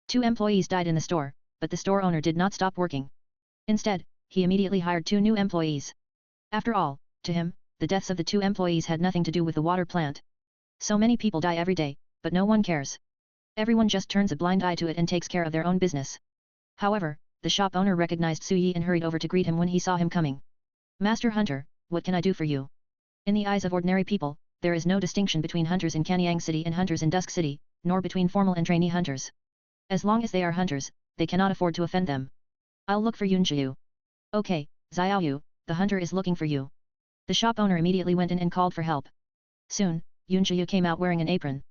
2 employees died in the store, but the store owner did not stop working. Instead, he immediately hired 2 new employees. After all, to him, the deaths of the 2 employees had nothing to do with the water plant. So many people die every day, but no one cares. Everyone just turns a blind eye to it and takes care of their own business. However, the shop owner recognized Su Yi and hurried over to greet him when he saw him coming. Master Hunter, what can I do for you? In the eyes of ordinary people, there is no distinction between hunters in Kanyang City and hunters in Dusk City, nor between formal and trainee hunters. As long as they are hunters, they cannot afford to offend them. I'll look for Yunjiu. Okay, Xiaoyu, the hunter is looking for you. The shop owner immediately went in and called for help. Soon, Yunjiu came out wearing an apron.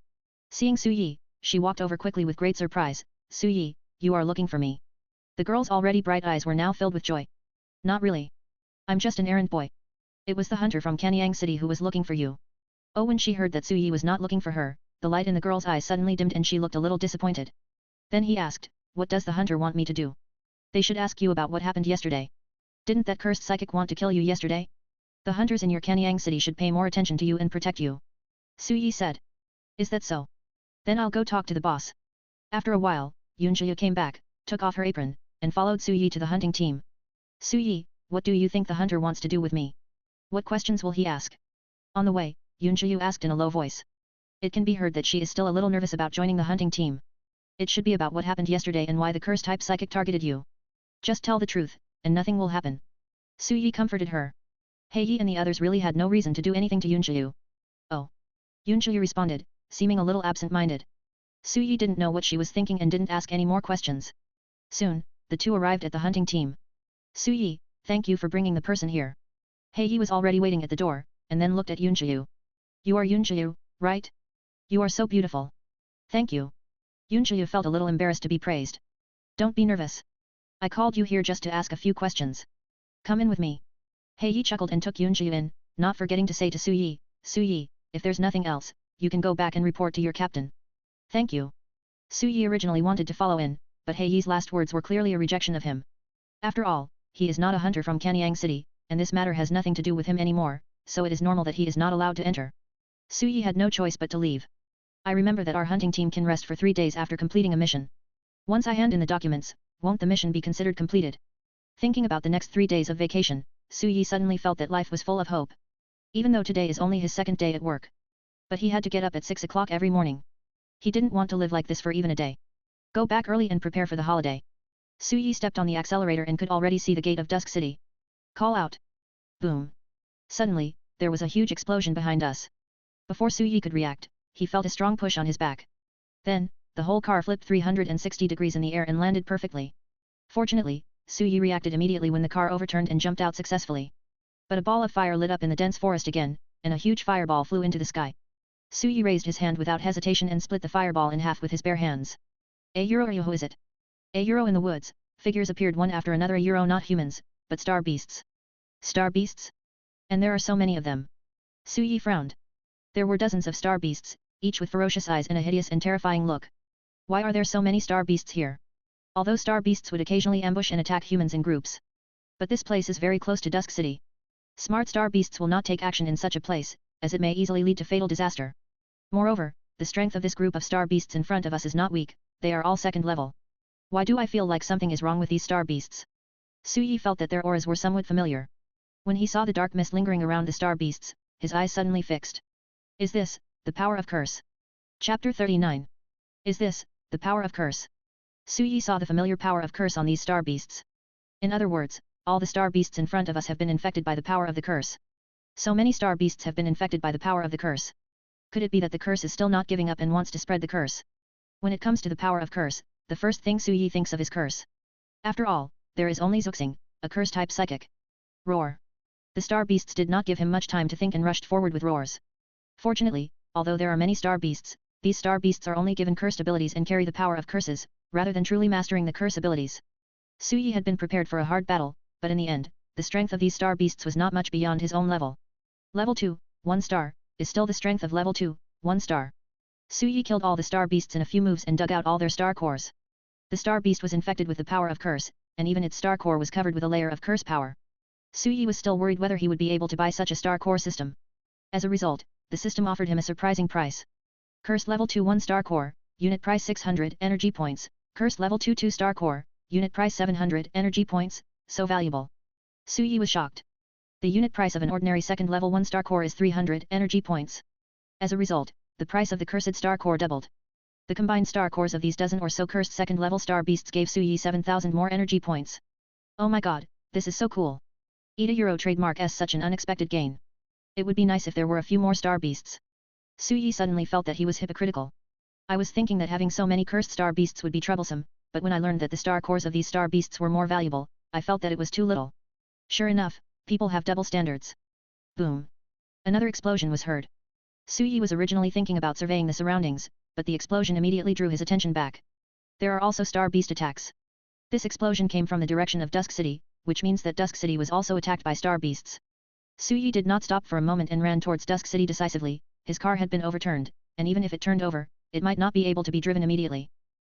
Seeing Su Yi, she walked over quickly with great surprise. Su Yi, you are looking for me. The girl's already bright eyes were now filled with joy. Not really. I'm just an errand boy. It was the hunter from Kanyang City who was looking for you. Oh, when she heard that Su Yi was not looking for her, the light in the girl's eyes suddenly dimmed and she looked a little disappointed. Then he asked, what does the hunter want me to do? They should ask you about what happened yesterday. Didn't that cursed psychic want to kill you yesterday? The hunters in your Kanyang City should pay more attention to you and protect you. Su Yi said. Is that so? Then I'll go talk to the boss. After a while, Yunjiu came back, took off her apron, and followed Su Yi to the hunting team. Su Yi, what do you think the hunter wants to do with me? What questions will he ask? On the way, Yunjiu asked in a low voice. It can be heard that she is still a little nervous about joining the hunting team. It should be about what happened yesterday and why the curse-type psychic targeted you. Just tell the truth, and nothing will happen. Su Yi comforted her. He Yi and the others really had no reason to do anything to Yunjiu. Oh. Yunjiu responded, seeming a little absent-minded. Su Yi didn't know what she was thinking and didn't ask any more questions. Soon, the 2 arrived at the hunting team. Su Yi, thank you for bringing the person here. He Yi was already waiting at the door, and then looked at Yunjiu. You are Yunjiu, right? You are so beautiful. Thank you. Yunjiu felt a little embarrassed to be praised. Don't be nervous. I called you here just to ask a few questions. Come in with me. He Yi chuckled and took Yunjiu in, not forgetting to say to Su Yi, if there's nothing else, you can go back and report to your captain. Thank you. Su Yi originally wanted to follow in, but He Yi's last words were clearly a rejection of him. After all, he is not a hunter from Kanyang City, and this matter has nothing to do with him anymore, so it is normal that he is not allowed to enter. Su Yi had no choice but to leave. I remember that our hunting team can rest for 3 days after completing a mission. Once I hand in the documents, won't the mission be considered completed? Thinking about the next 3 days of vacation, Su Yi suddenly felt that life was full of hope. Even though today is only his 2nd day at work. But he had to get up at 6 o'clock every morning. He didn't want to live like this for even a day. Go back early and prepare for the holiday. Su Yi stepped on the accelerator and could already see the gate of Dusk City. Call out. Boom. Suddenly, there was a huge explosion behind us. Before Su Yi could react, he felt a strong push on his back. Then, the whole car flipped 360 degrees in the air and landed perfectly. Fortunately, Su Yi reacted immediately when the car overturned and jumped out successfully. But a ball of fire lit up in the dense forest again, and a huge fireball flew into the sky. Su Yi raised his hand without hesitation and split the fireball in half with his bare hands. Who is it? In the woods, figures appeared one after another, not humans, but star beasts. Star beasts? And there are so many of them. Su Yi frowned. There were dozens of star beasts, each with ferocious eyes and a hideous and terrifying look. Why are there so many star beasts here? Although star beasts would occasionally ambush and attack humans in groups. But this place is very close to Dusk City. Smart star beasts will not take action in such a place, as it may easily lead to fatal disaster. Moreover, the strength of this group of star beasts in front of us is not weak, they are all 2nd level. Why do I feel like something is wrong with these star beasts? Su Yi felt that their auras were somewhat familiar. When he saw the dark mist lingering around the star beasts, his eyes suddenly fixed. Is this, the power of curse? Chapter 39. Is this, the power of curse? Su Yi saw the familiar power of curse on these star beasts. In other words, all the star beasts in front of us have been infected by the power of the curse. So many star beasts have been infected by the power of the curse. Could it be that the curse is still not giving up and wants to spread the curse? When it comes to the power of curse, the first thing Su Yi thinks of is curse. After all, there is only Zuxing, a curse-type psychic. Roar. The star beasts did not give him much time to think and rushed forward with roars. Fortunately, although there are many star beasts, these star beasts are only given cursed abilities and carry the power of curses, rather than truly mastering the curse abilities. Su Yi had been prepared for a hard battle, but in the end, the strength of these star beasts was not much beyond his own level. Level 2, 1 star, is still the strength of level 2, 1 star. Su Yi killed all the star beasts in a few moves and dug out all their star cores. The star beast was infected with the power of curse, and even its star core was covered with a layer of curse power. Su Yi was still worried whether he would be able to buy such a star core system. As a result, the system offered him a surprising price. Curse level 2 1 star core, unit price 600 energy points, Curse level 2 2 star core, unit price 700 energy points, so valuable. Su Yi was shocked. The unit price of an ordinary second level 1 star core is 300 energy points. As a result, the price of the cursed star core doubled. The combined star cores of these dozen or so cursed second level star beasts gave Su Yi 7,000 more energy points. Oh my god, this is so cool. Euro trademark S such an unexpected gain. It would be nice if there were a few more star beasts. Su Yi suddenly felt that he was hypocritical. I was thinking that having so many cursed star beasts would be troublesome, but when I learned that the star cores of these star beasts were more valuable, I felt that it was too little. Sure enough, people have double standards. Boom. Another explosion was heard. Su Yi was originally thinking about surveying the surroundings, but the explosion immediately drew his attention back. There are also star beast attacks. This explosion came from the direction of Dusk City, which means that Dusk City was also attacked by star beasts. Su Yi did not stop for a moment and ran towards Dusk City decisively. His car had been overturned, and even if it turned over, it might not be able to be driven immediately.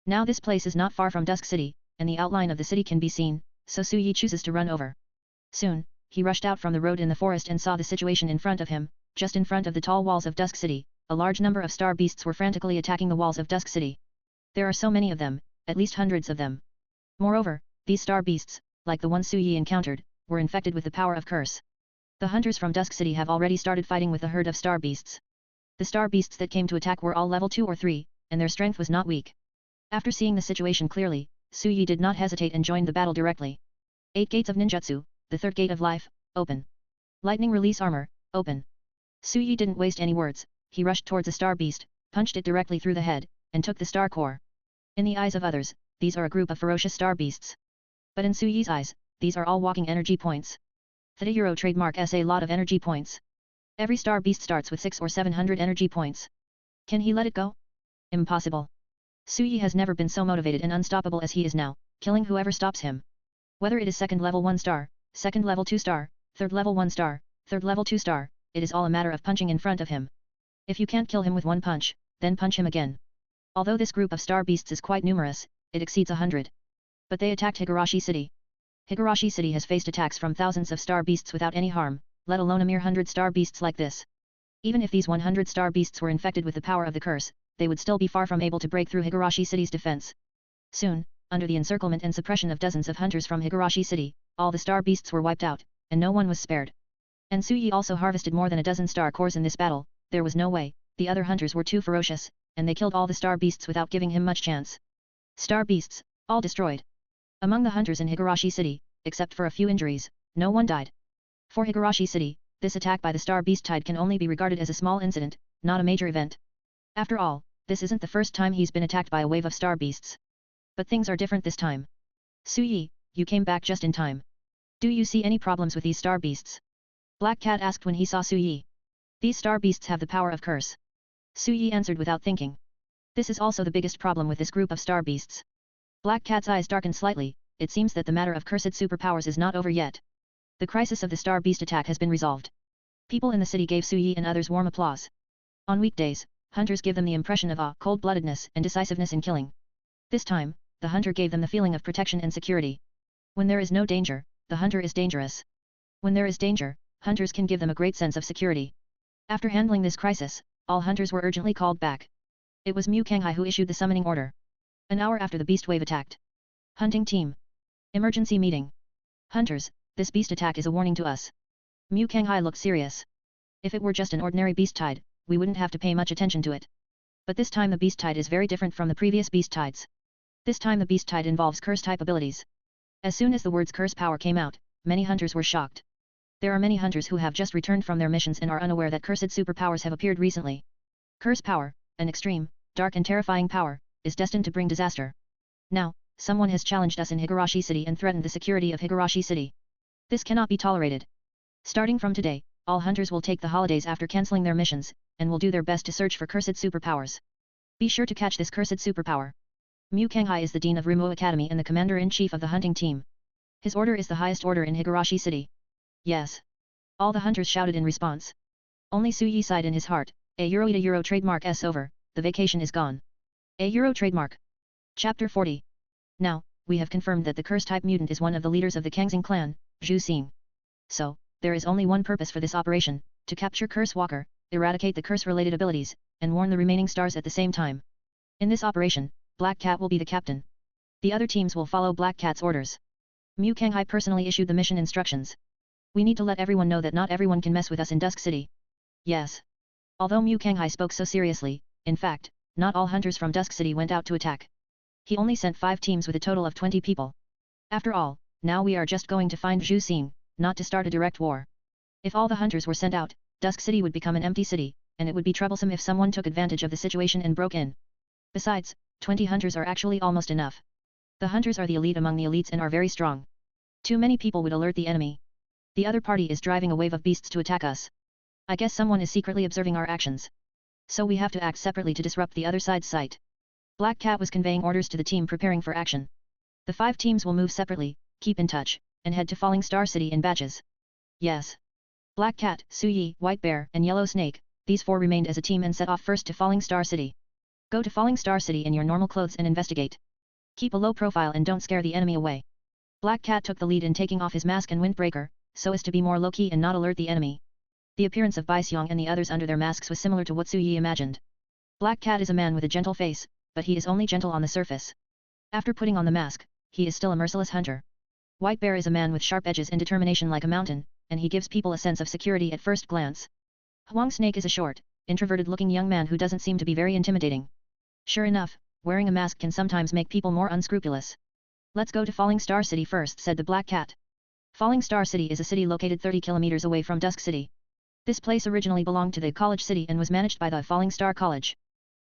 Now this place is not far from Dusk City, and the outline of the city can be seen, so Su Yi chooses to run over. Soon, he rushed out from the road in the forest and saw the situation in front of him. Just in front of the tall walls of Dusk City, a large number of star beasts were frantically attacking the walls of Dusk City. There are so many of them, at least hundreds of them. Moreover, these star beasts, like the ones Su Yi encountered, were infected with the power of curse. The hunters from Dusk City have already started fighting with the herd of star beasts. The star beasts that came to attack were all level 2 or 3, and their strength was not weak. After seeing the situation clearly, Su Yi did not hesitate and joined the battle directly. 8 Gates of Ninjutsu, the third gate of life, open. Lightning release armor, open. Su Yi didn't waste any words, he rushed towards a star beast, punched it directly through the head, and took the star core. In the eyes of others, these are a group of ferocious star beasts. But in Su Yi's eyes, these are all walking energy points. The Euro trademark S a lot of energy points. Every star beast starts with 6 or 700 energy points. Can he let it go? Impossible. Su Yi has never been so motivated and unstoppable as he is now, killing whoever stops him. Whether it is second level 1 star, second level 2 star, third level 1 star, third level 2 star, it is all a matter of punching in front of him. If you can't kill him with one punch, then punch him again. Although this group of star beasts is quite numerous, it exceeds 100. But they attacked Higurashi City. Higurashi City has faced attacks from thousands of star beasts without any harm, let alone a mere 100 star beasts like this. Even if these 100 star beasts were infected with the power of the curse, they would still be far from able to break through Higurashi City's defense. Soon, under the encirclement and suppression of dozens of hunters from Higurashi City, all the star beasts were wiped out, and no one was spared. And Su Yi also harvested more than a dozen star cores in this battle. There was no way, the other hunters were too ferocious, and they killed all the star beasts without giving him much chance. Star beasts, all destroyed. Among the hunters in Higurashi City, except for a few injuries, no one died. For Higurashi City, this attack by the star beast tide can only be regarded as a small incident, not a major event. After all, this isn't the first time he's been attacked by a wave of star beasts. But things are different this time. Su Yi, you came back just in time. Do you see any problems with these star beasts? Black Cat asked when he saw Su Yi. These star beasts have the power of curse. Su Yi answered without thinking. This is also the biggest problem with this group of star beasts. Black Cat's eyes darkened slightly. It seems that the matter of cursed superpowers is not over yet. The crisis of the star beast attack has been resolved. People in the city gave Su Yi and others warm applause. On weekdays, hunters give them the impression of cold-bloodedness and decisiveness in killing. This time, the hunter gave them the feeling of protection and security. When there is no danger, the hunter is dangerous. When there is danger, hunters can give them a great sense of security. After handling this crisis, all hunters were urgently called back. It was Mu Kanghai who issued the summoning order. An hour after the beast wave attacked. Hunting team. Emergency meeting. Hunters, this beast attack is a warning to us. Mu Kanghai looked serious. If it were just an ordinary beast tide, we wouldn't have to pay much attention to it. But this time the beast tide is very different from the previous beast tides. This time the beast type involves curse type abilities. As soon as the words curse power came out, many hunters were shocked. There are many hunters who have just returned from their missions and are unaware that cursed superpowers have appeared recently. Curse power, an extreme, dark and terrifying power, is destined to bring disaster. Now, someone has challenged us in Higurashi City and threatened the security of Higurashi City. This cannot be tolerated. Starting from today, all hunters will take the holidays after cancelling their missions, and will do their best to search for cursed superpowers. Be sure to catch this cursed superpower. Mu Kanghai is the Dean of Rumo Academy and the Commander-in-Chief of the hunting team. His order is the highest order in Higurashi City. Yes. All the hunters shouted in response. Only Su Yi sighed in his heart. Euro trademark S over, the vacation is gone. Euro trademark. Chapter 40. Now, we have confirmed that the curse-type mutant is one of the leaders of the Kangxing clan, Zhu Xing. So, there is only one purpose for this operation, to capture Curse Walker, eradicate the curse-related abilities, and warn the remaining stars at the same time. In this operation, Black Cat will be the captain. The other teams will follow Black Cat's orders. Mu Kanghai personally issued the mission instructions. We need to let everyone know that not everyone can mess with us in Dusk City. Yes. Although Mu Kanghai spoke so seriously, in fact, not all hunters from Dusk City went out to attack. He only sent 5 teams with a total of 20 people. After all, now we are just going to find Zhu Xing, not to start a direct war. If all the hunters were sent out, Dusk City would become an empty city, and it would be troublesome if someone took advantage of the situation and broke in. Besides, 20 hunters are actually almost enough. The hunters are the elite among the elites and are very strong. Too many people would alert the enemy. The other party is driving a wave of beasts to attack us. I guess someone is secretly observing our actions. So we have to act separately to disrupt the other side's sight. Black Cat was conveying orders to the team preparing for action. The 5 teams will move separately, keep in touch, and head to Falling Star City in batches. Yes. Black Cat, Su Yi, White Bear, and Yellow Snake, these 4 remained as a team and set off first to Falling Star City. Go to Falling Star City in your normal clothes and investigate. Keep a low profile and don't scare the enemy away. Black Cat took the lead in taking off his mask and windbreaker, so as to be more low-key and not alert the enemy. The appearance of Bai Xiong and the others under their masks was similar to what Su Yi imagined. Black Cat is a man with a gentle face, but he is only gentle on the surface. After putting on the mask, he is still a merciless hunter. White Bear is a man with sharp edges and determination like a mountain, and he gives people a sense of security at first glance. Huang Snake is a short, introverted-looking young man who doesn't seem to be very intimidating. Sure enough, wearing a mask can sometimes make people more unscrupulous. Let's go to Falling Star City first, said the Black Cat. Falling Star City is a city located 30 kilometers away from Dusk City. This place originally belonged to the College City and was managed by the Falling Star College.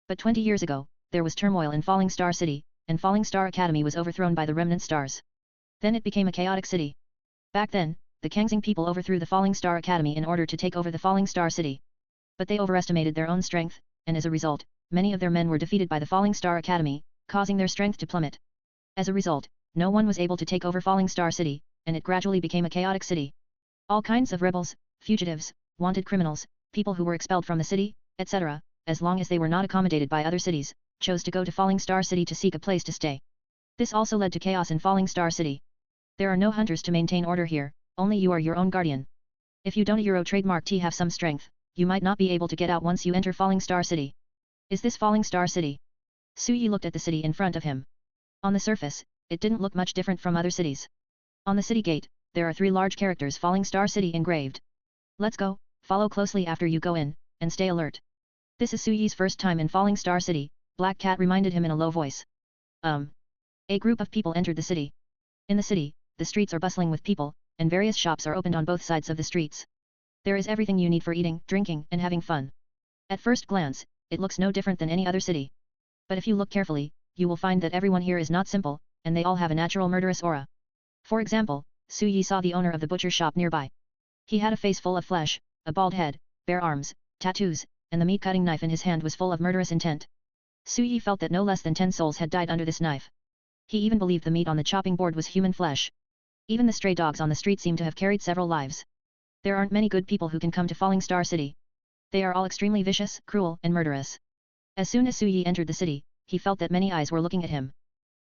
But 20 years ago, there was turmoil in Falling Star City, and Falling Star Academy was overthrown by the remnant stars. Then it became a chaotic city. Back then, the Kangxing people overthrew the Falling Star Academy in order to take over the Falling Star City. But they overestimated their own strength, and as a result, many of their men were defeated by the Falling Star Academy, causing their strength to plummet. As a result, no one was able to take over Falling Star City, and it gradually became a chaotic city. All kinds of rebels, fugitives, wanted criminals, people who were expelled from the city, etc., as long as they were not accommodated by other cities, chose to go to Falling Star City to seek a place to stay. This also led to chaos in Falling Star City. There are no hunters to maintain order here, only you are your own guardian. If you don't Euro trademark T have some strength, you might not be able to get out once you enter Falling Star City. Is this Falling Star City? Su Yi looked at the city in front of him. On the surface, it didn't look much different from other cities. On the city gate, there are 3 large characters Falling Star City engraved. Let's go, follow closely after you go in, and stay alert. This is Su Yi's first time in Falling Star City, Black Cat reminded him in a low voice. A group of people entered the city. In the city, the streets are bustling with people, and various shops are opened on both sides of the streets. There is everything you need for eating, drinking, and having fun. At first glance, it looks no different than any other city. But if you look carefully, you will find that everyone here is not simple, and they all have a natural murderous aura. For example, Su Yi saw the owner of the butcher shop nearby. He had a face full of flesh, a bald head, bare arms, tattoos, and the meat-cutting knife in his hand was full of murderous intent. Su Yi felt that no less than 10 souls had died under this knife. He even believed the meat on the chopping board was human flesh. Even the stray dogs on the street seemed to have carried several lives. There aren't many good people who can come to Falling Star City. They are all extremely vicious, cruel, and murderous. As soon as Su Yi entered the city, he felt that many eyes were looking at him.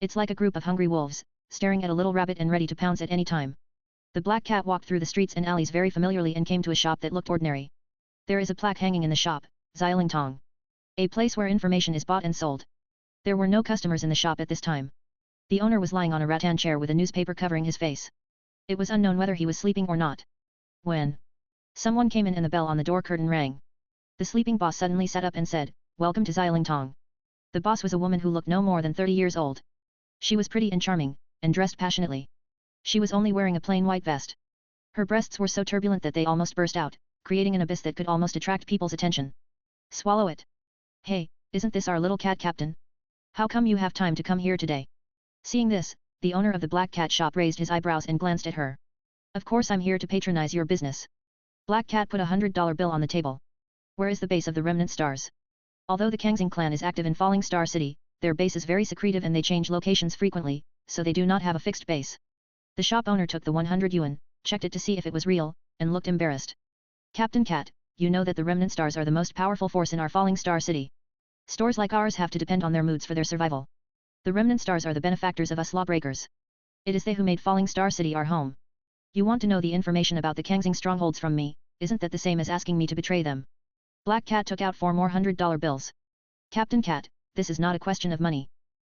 It's like a group of hungry wolves, staring at a little rabbit and ready to pounce at any time. The Black Cat walked through the streets and alleys very familiarly and came to a shop that looked ordinary. There is a plaque hanging in the shop, Xiaolingtong. A place where information is bought and sold. There were no customers in the shop at this time. The owner was lying on a rattan chair with a newspaper covering his face. It was unknown whether he was sleeping or not. When someone came in and the bell on the door curtain rang. The sleeping boss suddenly sat up and said, "Welcome to Xiaolingtong." The boss was a woman who looked no more than 30 years old. She was pretty and charming, and dressed passionately. She was only wearing a plain white vest. Her breasts were so turbulent that they almost burst out, creating an abyss that could almost attract people's attention. Swallow it. Hey, isn't this our little cat captain? How come you have time to come here today? Seeing this, the owner of the black cat shop raised his eyebrows and glanced at her. Of course I'm here to patronize your business. Black Cat put a $100 bill on the table. Where is the base of the remnant stars? Although the Kangxing clan is active in Falling Star City, their base is very secretive and they change locations frequently, so they do not have a fixed base. The shop owner took the 100 yuan, checked it to see if it was real, and looked embarrassed. Captain Cat, you know that the remnant stars are the most powerful force in our Falling Star City. Stores like ours have to depend on their moods for their survival. The remnant stars are the benefactors of us lawbreakers. It is they who made Falling Star City our home. You want to know the information about the Kangxing strongholds from me, isn't that the same as asking me to betray them? Black Cat took out 4 more $100 bills. Captain Cat, this is not a question of money.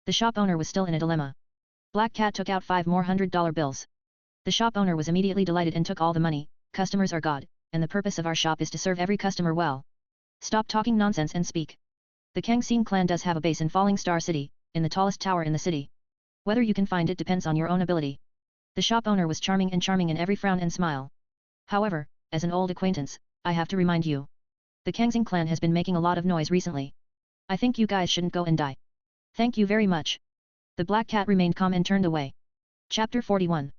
The shop owner was still in a dilemma. Black Cat took out 5 more $100 bills. The shop owner was immediately delighted and took all the money. Customers are God, and the purpose of our shop is to serve every customer well. Stop talking nonsense and speak. The Kangxing clan does have a base in Falling Star City, in the tallest tower in the city. Whether you can find it depends on your own ability. The shop owner was charming in every frown and smile. However, as an old acquaintance, I have to remind you. The Kangxing clan has been making a lot of noise recently. I think you guys shouldn't go and die. Thank you very much. The black cat remained calm and turned away. Chapter 41.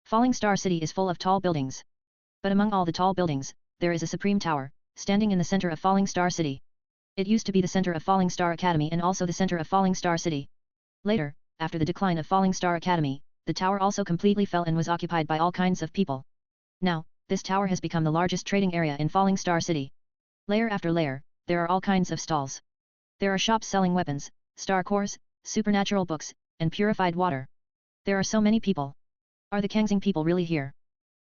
Falling Star City is full of tall buildings. But among all the tall buildings, there is a supreme tower, standing in the center of Falling Star City. It used to be the center of Falling Star Academy and also the center of Falling Star City. Later, after the decline of Falling Star Academy, the tower also completely fell and was occupied by all kinds of people. Now, this tower has become the largest trading area in Falling Star City. Layer after layer, there are all kinds of stalls. There are shops selling weapons, star cores, supernatural books, and purified water. There are so many people. Are the Kangxing people really here?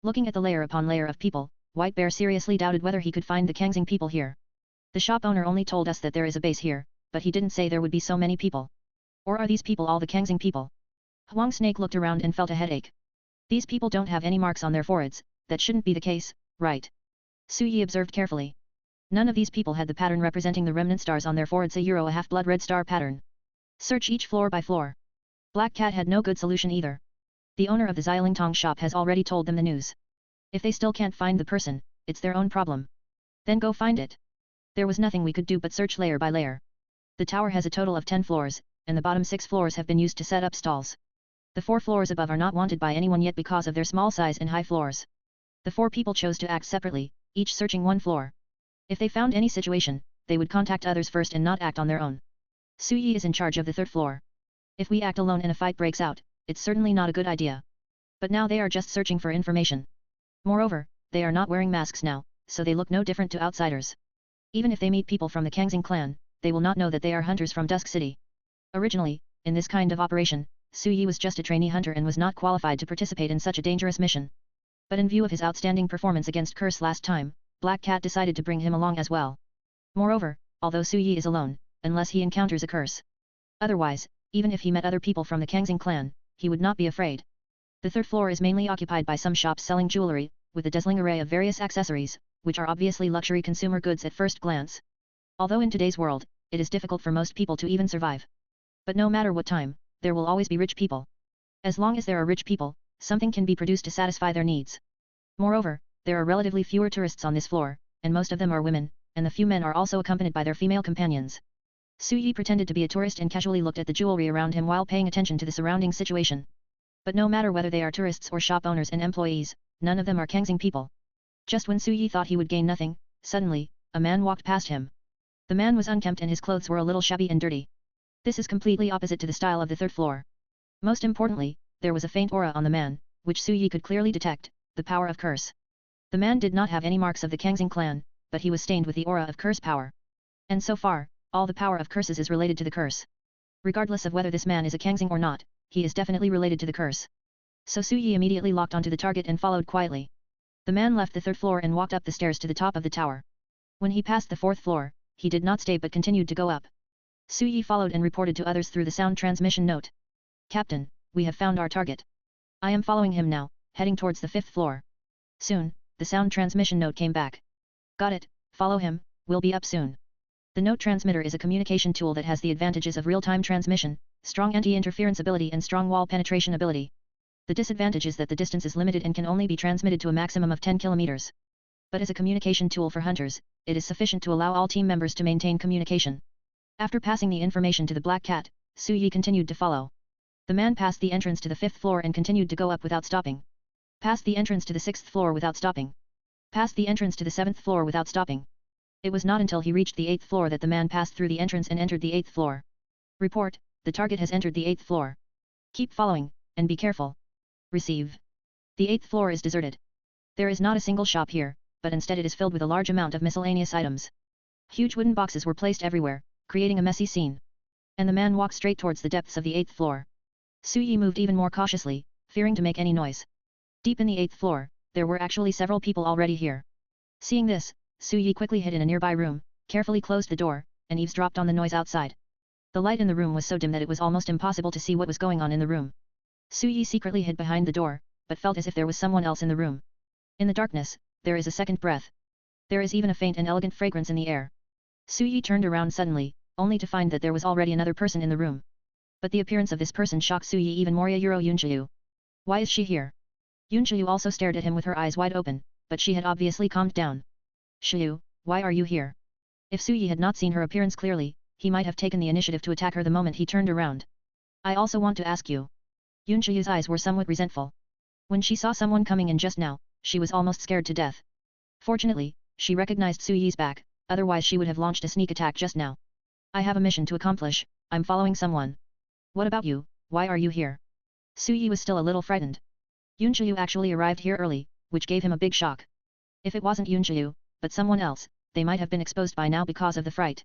Looking at the layer upon layer of people, White Bear seriously doubted whether he could find the Kangxing people here. The shop owner only told us that there is a base here, but he didn't say there would be so many people. Or are these people all the Kangxing people? Huang Snake looked around and felt a headache. These people don't have any marks on their foreheads, that shouldn't be the case, right? Su Yi observed carefully. None of these people had the pattern representing the remnant stars on their foreheads, a half blood red star pattern. Search each floor by floor. Black Cat had no good solution either. The owner of the Xiaolingtong shop has already told them the news. If they still can't find the person, it's their own problem. Then go find it. There was nothing we could do but search layer by layer. The tower has a total of 10 floors, and the bottom 6 floors have been used to set up stalls. The 4 floors above are not wanted by anyone yet because of their small size and high floors. The 4 people chose to act separately, each searching one floor. If they found any situation, they would contact others first and not act on their own. Su Yi is in charge of the 3rd floor. If we act alone and a fight breaks out, it's certainly not a good idea. But now they are just searching for information. Moreover, they are not wearing masks now, so they look no different to outsiders. Even if they meet people from the Kangxing clan, they will not know that they are hunters from Dusk City. Originally, in this kind of operation, Su Yi was just a trainee hunter and was not qualified to participate in such a dangerous mission. But in view of his outstanding performance against Curse last time, Black Cat decided to bring him along as well. Moreover, although Su Yi is alone, unless he encounters a curse. Otherwise, even if he met other people from the Kangxing clan, he would not be afraid. The 3rd floor is mainly occupied by some shops selling jewelry, with a dazzling array of various accessories, which are obviously luxury consumer goods at first glance. Although in today's world, it is difficult for most people to even survive. But no matter what time, there will always be rich people. As long as there are rich people, something can be produced to satisfy their needs. Moreover, there are relatively fewer tourists on this floor, and most of them are women, and the few men are also accompanied by their female companions. Su Yi pretended to be a tourist and casually looked at the jewelry around him while paying attention to the surrounding situation. But no matter whether they are tourists or shop owners and employees, none of them are Kangxing people. Just when Su Yi thought he would gain nothing, suddenly, a man walked past him. The man was unkempt and his clothes were a little shabby and dirty. This is completely opposite to the style of the 3rd floor. Most importantly, there was a faint aura on the man, which Su Yi could clearly detect, the power of curse. The man did not have any marks of the Kangxing clan, but he was stained with the aura of curse power. And so far, all the power of curses is related to the curse. Regardless of whether this man is a Kangxing or not, he is definitely related to the curse. So Su Yi immediately locked onto the target and followed quietly. The man left the 3rd floor and walked up the stairs to the top of the tower. When he passed the 4th floor, he did not stay but continued to go up. Su Yi followed and reported to others through the sound transmission note. Captain, we have found our target. I am following him now, heading towards the 5th floor. Soon, the sound transmission note came back. Got it, follow him, we'll be up soon. The note transmitter is a communication tool that has the advantages of real-time transmission, strong anti-interference ability and strong wall penetration ability. The disadvantage is that the distance is limited and can only be transmitted to a maximum of 10 kilometers. But as a communication tool for hunters, it is sufficient to allow all team members to maintain communication. After passing the information to the black cat, Su Yi continued to follow. The man passed the entrance to the 5th floor and continued to go up without stopping. Passed the entrance to the 6th floor without stopping. Passed the entrance to the 7th floor without stopping. It was not until he reached the 8th floor that the man passed through the entrance and entered the 8th floor. Report, the target has entered the 8th floor. Keep following, and be careful. Receive. The 8th floor is deserted. There is not a single shop here, but instead it is filled with a large amount of miscellaneous items. Huge wooden boxes were placed everywhere, creating a messy scene. And the man walked straight towards the depths of the 8th floor. Su Yi moved even more cautiously, fearing to make any noise. Deep in the 8th floor, there were actually several people already here. Seeing this, Su Yi quickly hid in a nearby room, carefully closed the door, and eavesdropped on the noise outside. The light in the room was so dim that it was almost impossible to see what was going on in the room. Su Yi secretly hid behind the door, but felt as if there was someone else in the room. In the darkness, there is a second breath. There is even a faint and elegant fragrance in the air. Su Yi turned around suddenly, only to find that there was already another person in the room. But the appearance of this person shocked Su Yi even more. Yunjiu. Why is she here? Yunjiu also stared at him with her eyes wide open, but she had obviously calmed down. Shiyu, why are you here? If Su Yi had not seen her appearance clearly, he might have taken the initiative to attack her the moment he turned around. I also want to ask you. Yunjiu's eyes were somewhat resentful. When she saw someone coming in just now, she was almost scared to death. Fortunately, she recognized Su Yi's back, otherwise she would have launched a sneak attack just now. I have a mission to accomplish, I'm following someone. What about you, why are you here? Su Yi was still a little frightened. Yunjiu actually arrived here early, which gave him a big shock. If it wasn't Yunjiu, but someone else, they might have been exposed by now because of the fright.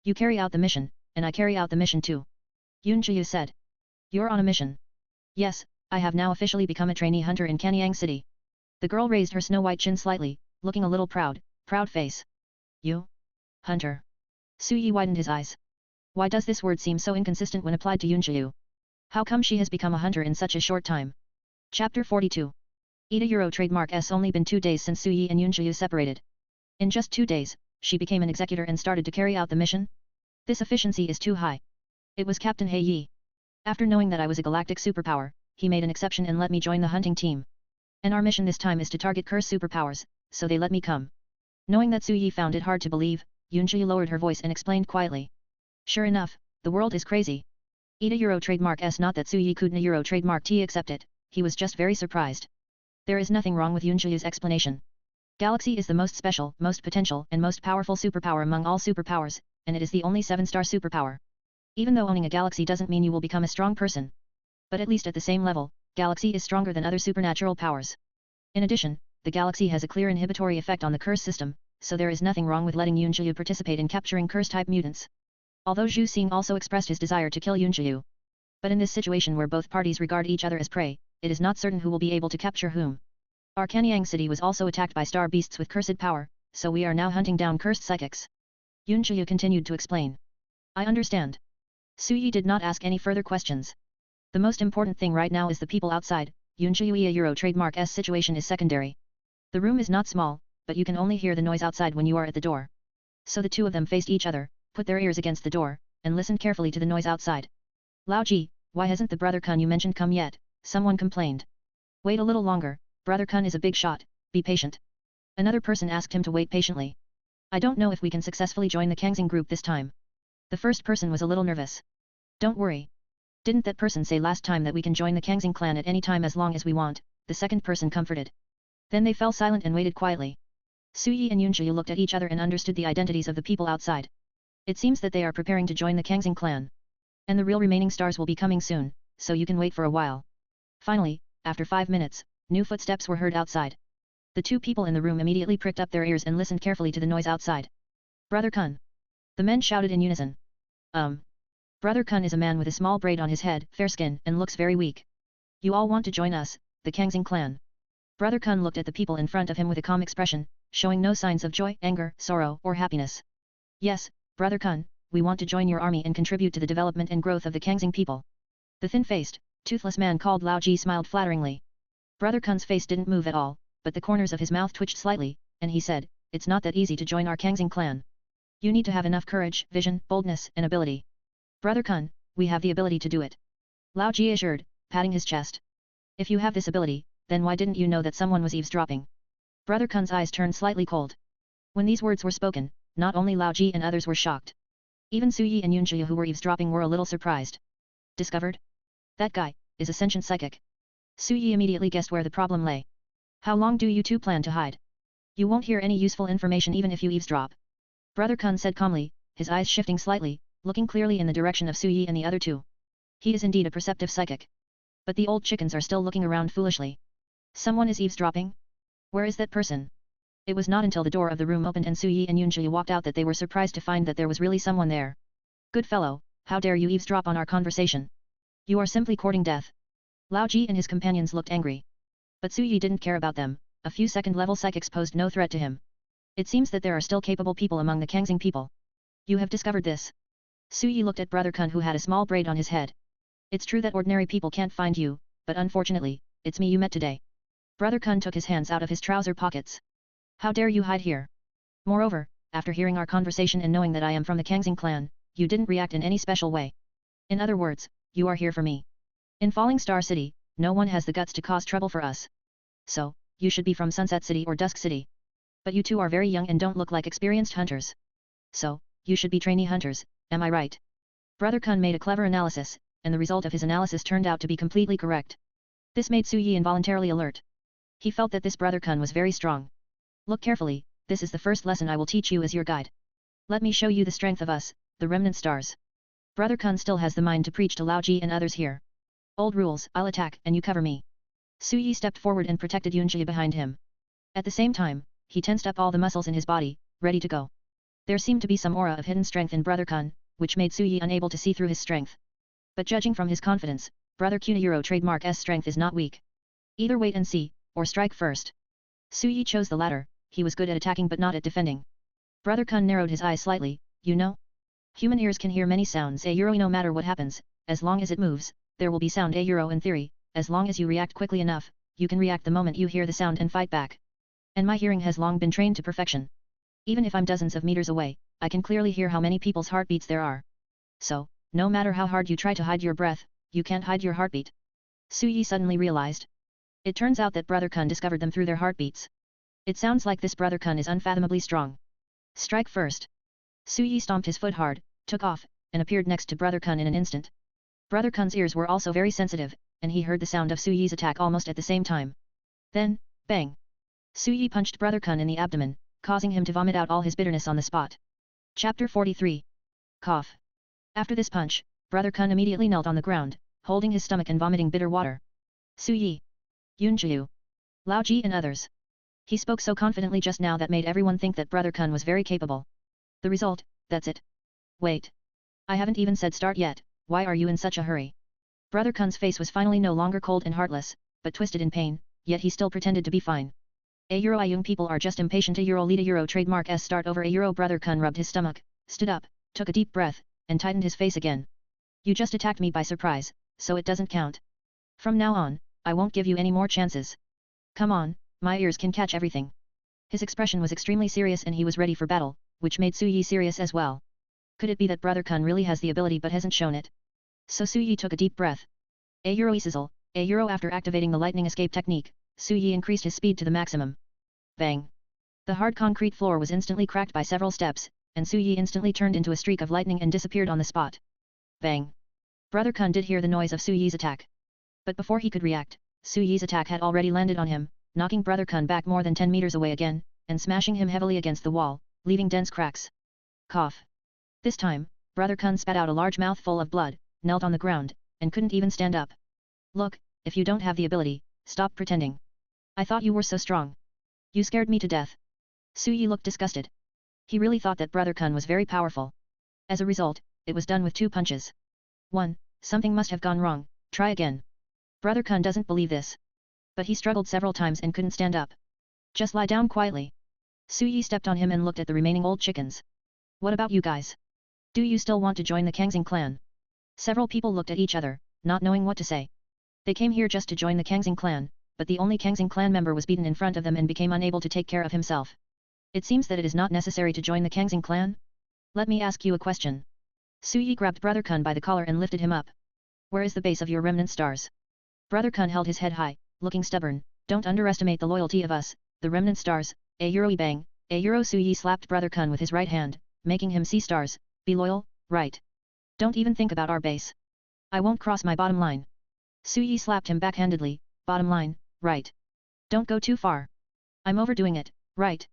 You carry out the mission, and I carry out the mission too. Yunjiu said. You're on a mission. Yes, I have now officially become a trainee hunter in Kanyang City. The girl raised her snow-white chin slightly, looking a little proud face. You? Hunter. Su Yi widened his eyes. Why does this word seem so inconsistent when applied to Yunjiu? How come she has become a hunter in such a short time? Chapter 42. Euro trademark S only been 2 days since Su Yi and Yunjiu separated. In just 2 days, she became an executor and started to carry out the mission? This efficiency is too high. It was Captain He Yi. After knowing that I was a galactic superpower, he made an exception and let me join the hunting team. And our mission this time is to target curse superpowers, so they let me come. Knowing that Su Yi found it hard to believe, Yunjiu lowered her voice and explained quietly. Sure enough, the world is crazy. Euro trademark S not that Su Yi couldn't Euro trademark T accept it, he was just very surprised. There is nothing wrong with Yunjiu's explanation. Galaxy is the most special, most potential and most powerful superpower among all superpowers, and it is the only 7-star superpower. Even though owning a galaxy doesn't mean you will become a strong person. But at least at the same level, galaxy is stronger than other supernatural powers. In addition, the galaxy has a clear inhibitory effect on the curse system, so there is nothing wrong with letting Yunjiu participate in capturing curse-type mutants. Although Zhu Xing also expressed his desire to kill Yunjiu. But in this situation where both parties regard each other as prey, it is not certain who will be able to capture whom. Our Kanyang City was also attacked by star beasts with cursed power, so we are now hunting down cursed psychics. Yunjiu continued to explain. I understand. Su Yi did not ask any further questions. The most important thing right now is the people outside. Yunjiu Euro trademark S situation is secondary. The room is not small, but you can only hear the noise outside when you are at the door. So the two of them faced each other, put their ears against the door, and listened carefully to the noise outside. Lao Ji, why hasn't the brother Kun you mentioned come yet? Someone complained. Wait a little longer, brother Kun is a big shot, be patient. Another person asked him to wait patiently. I don't know if we can successfully join the Kangxing group this time. The first person was a little nervous. Don't worry. Didn't that person say last time that we can join the Kangxing clan at any time as long as we want? The second person comforted. Then they fell silent and waited quietly. Su Yi and Yunjiu looked at each other and understood the identities of the people outside. It seems that they are preparing to join the Kangxing clan. And the real remaining stars will be coming soon, so you can wait for a while. Finally, after 5 minutes, new footsteps were heard outside. The two people in the room immediately pricked up their ears and listened carefully to the noise outside. Brother Kun. The men shouted in unison. Brother Kun is a man with a small braid on his head, fair skin, and looks very weak. You all want to join us, the Kangxing clan. Brother Kun looked at the people in front of him with a calm expression, showing no signs of joy, anger, sorrow, or happiness. Yes, Brother Kun, we want to join your army and contribute to the development and growth of the Kangxing people. The thin-faced, toothless man called Lao Ji smiled flatteringly. Brother Kun's face didn't move at all, but the corners of his mouth twitched slightly, and he said, it's not that easy to join our Kangxing clan. You need to have enough courage, vision, boldness, and ability. Brother Kun, we have the ability to do it. Lao Ji assured, patting his chest. If you have this ability, then why didn't you know that someone was eavesdropping? Brother Kun's eyes turned slightly cold. When these words were spoken, not only Lao Ji and others were shocked. Even Su Yi and Yunjia who were eavesdropping were a little surprised. Discovered? That guy is a sentient psychic. Su Yi immediately guessed where the problem lay. How long do you two plan to hide? You won't hear any useful information even if you eavesdrop. Brother Kun said calmly, his eyes shifting slightly, looking clearly in the direction of Su Yi and the other two. He is indeed a perceptive psychic. But the old chickens are still looking around foolishly. Someone is eavesdropping? Where is that person? It was not until the door of the room opened and Su Yi and Yunjia walked out that they were surprised to find that there was really someone there. Good fellow, how dare you eavesdrop on our conversation? You are simply courting death. Lao Ji and his companions looked angry. But Su Yi didn't care about them, a few second-level psychics posed no threat to him. It seems that there are still capable people among the Kangxing people. You have discovered this. Su Yi looked at Brother Kun who had a small braid on his head. It's true that ordinary people can't find you, but unfortunately, it's me you met today. Brother Kun took his hands out of his trouser pockets. How dare you hide here? Moreover, after hearing our conversation and knowing that I am from the Kangxing clan, you didn't react in any special way. In other words, you are here for me. In Falling Star City, no one has the guts to cause trouble for us. So, you should be from Sunset City or Dusk City. But you two are very young and don't look like experienced hunters. So, you should be trainee hunters, am I right? Brother Kun made a clever analysis, and the result of his analysis turned out to be completely correct. This made Su Yi involuntarily alert. He felt that this Brother Kun was very strong. Look carefully, this is the first lesson I will teach you as your guide. Let me show you the strength of us, the remnant stars. Brother Kun still has the mind to preach to Lao Ji and others here. Old rules, I'll attack and you cover me. Su Yi stepped forward and protected Yunjia behind him. At the same time, he tensed up all the muscles in his body, ready to go. There seemed to be some aura of hidden strength in Brother Kun, which made Su Yi unable to see through his strength. But judging from his confidence, Brother Kunihiro trademark S strength is not weak. Either wait and see, or strike first. Su Yi chose the latter, he was good at attacking but not at defending. Brother Kun narrowed his eyes slightly, you know? Human ears can hear many sounds no matter what happens, as long as it moves, there will be sound in theory, as long as you react quickly enough, you can react the moment you hear the sound and fight back. And my hearing has long been trained to perfection. Even if I'm dozens of meters away, I can clearly hear how many people's heartbeats there are. So, no matter how hard you try to hide your breath, you can't hide your heartbeat. Su Yi suddenly realized. It turns out that Brother Kun discovered them through their heartbeats. It sounds like this Brother Kun is unfathomably strong. Strike first. Su Yi stomped his foot hard, took off, and appeared next to Brother Kun in an instant. Brother Kun's ears were also very sensitive, and he heard the sound of Su Yi's attack almost at the same time. Then, bang! Su Yi punched Brother Kun in the abdomen, causing him to vomit out all his bitterness on the spot. Chapter 43. Cough. After this punch, Brother Kun immediately knelt on the ground, holding his stomach and vomiting bitter water. Su Yi, Yunjia, Lao Ji and others. He spoke so confidently just now that made everyone think that Brother Kun was very capable. The result, that's it. Wait. I haven't even said start yet, why are you in such a hurry? Brother Kun's face was finally no longer cold and heartless, but twisted in pain, yet he still pretended to be fine. I young people are just impatient. Lead trademark S start over Brother Kun rubbed his stomach, stood up, took a deep breath, and tightened his face again. You just attacked me by surprise, so it doesn't count. From now on, I won't give you any more chances. Come on, my ears can catch everything. His expression was extremely serious and he was ready for battle, which made Su Yi serious as well. Could it be that Brother Kun really has the ability but hasn't shown it? So Su Yi took a deep breath. Sizzle, after activating the lightning escape technique, Su Yi increased his speed to the maximum. Bang! The hard concrete floor was instantly cracked by several steps, and Su Yi instantly turned into a streak of lightning and disappeared on the spot. Bang! Brother Kun did hear the noise of Su Yi's attack. But before he could react, Su Yi's attack had already landed on him, knocking Brother Kun back more than 10 meters away again, and smashing him heavily against the wall, leaving dense cracks. Cough. This time, Brother Kun spat out a large mouthful of blood, knelt on the ground, and couldn't even stand up. Look, if you don't have the ability, stop pretending. I thought you were so strong. You scared me to death. Su Yi looked disgusted. He really thought that Brother Kun was very powerful. As a result, it was done with 2 punches. 1. Something must have gone wrong, try again. Brother Kun doesn't believe this. But he struggled several times and couldn't stand up. Just lie down quietly. Su Yi stepped on him and looked at the remaining old chickens. What about you guys? Do you still want to join the Kangxing clan? Several people looked at each other, not knowing what to say. They came here just to join the Kangxing clan, but the only Kangxing clan member was beaten in front of them and became unable to take care of himself. It seems that it is not necessary to join the Kangxing clan? Let me ask you a question. Su Yi grabbed Brother Kun by the collar and lifted him up. Where is the base of your remnant stars? Brother Kun held his head high, looking stubborn. Don't underestimate the loyalty of us, the remnant stars. Bang. Su Yi slapped Brother Kun with his right hand, making him see stars. Be loyal, right? Don't even think about our base. I won't cross my bottom line. Su Yi slapped him backhandedly. Bottom line, right? Don't go too far. I'm overdoing it, right?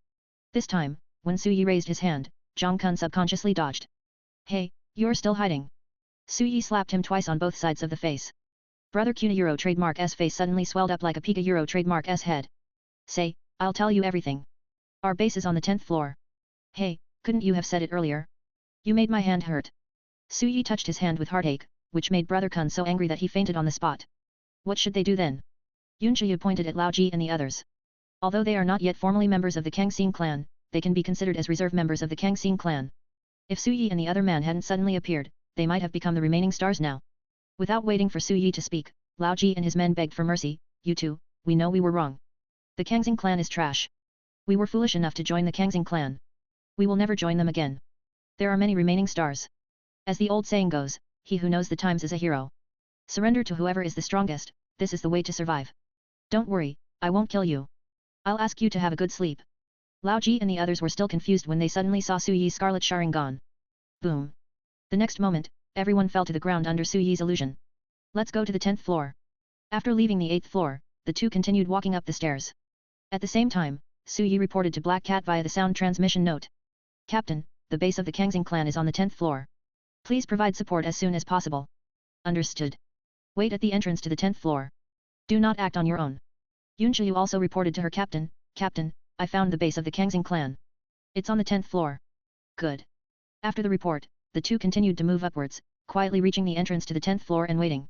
This time, when Su Yi raised his hand, Zhang Kun subconsciously dodged. Hey, you're still hiding. Su Yi slapped him twice on both sides of the face. Brother Kuna Euro trademark S face suddenly swelled up like a Pika Euro trademark S head. Say, I'll tell you everything. Our base is on the 10th floor. Hey, couldn't you have said it earlier? You made my hand hurt. Su Yi touched his hand with heartache, which made Brother Kun so angry that he fainted on the spot. What should they do then? Yun Shiyu pointed at Lao Ji and the others. Although they are not yet formally members of the Kangxing clan, they can be considered as reserve members of the Kangxing clan. If Su Yi and the other man hadn't suddenly appeared, they might have become the remaining stars now. Without waiting for Su Yi to speak, Lao Ji and his men begged for mercy. You two, we know we were wrong. The Kangxing clan is trash. We were foolish enough to join the Kangxing clan. We will never join them again. There are many remaining stars. As the old saying goes, he who knows the times is a hero. Surrender to whoever is the strongest, this is the way to survive. Don't worry, I won't kill you. I'll ask you to have a good sleep. Lao Ji and the others were still confused when they suddenly saw Su Yi's scarlet Sharingan. Boom. The next moment, everyone fell to the ground under Su Yi's illusion. Let's go to the 10th floor. After leaving the 8th floor, the two continued walking up the stairs. At the same time, Su Yi reported to Black Cat via the sound transmission note. Captain, the base of the Kangxing clan is on the 10th floor. Please provide support as soon as possible. Understood. Wait at the entrance to the 10th floor. Do not act on your own. Yun Shiyu also reported to her captain, Captain, I found the base of the Kangxing clan. It's on the 10th floor. Good. After the report, the two continued to move upwards, quietly reaching the entrance to the 10th floor and waiting.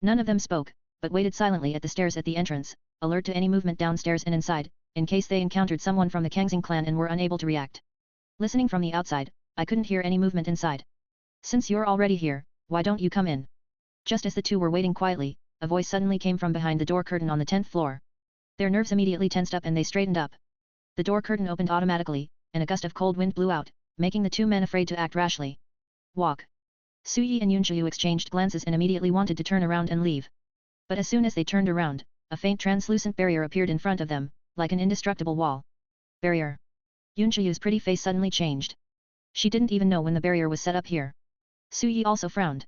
None of them spoke, but waited silently at the stairs at the entrance, alert to any movement downstairs and inside, in case they encountered someone from the Kangxing clan and were unable to react. Listening from the outside, I couldn't hear any movement inside. Since you're already here, why don't you come in? Just as the two were waiting quietly, a voice suddenly came from behind the door curtain on the 10th floor. Their nerves immediately tensed up and they straightened up. The door curtain opened automatically, and a gust of cold wind blew out, making the two men afraid to act rashly. Walk. Su Yi and Yun Shiyu exchanged glances and immediately wanted to turn around and leave. But as soon as they turned around, a faint translucent barrier appeared in front of them, like an indestructible wall. Barrier. Yun Shiyu's pretty face suddenly changed. She didn't even know when the barrier was set up here. Su Yi also frowned.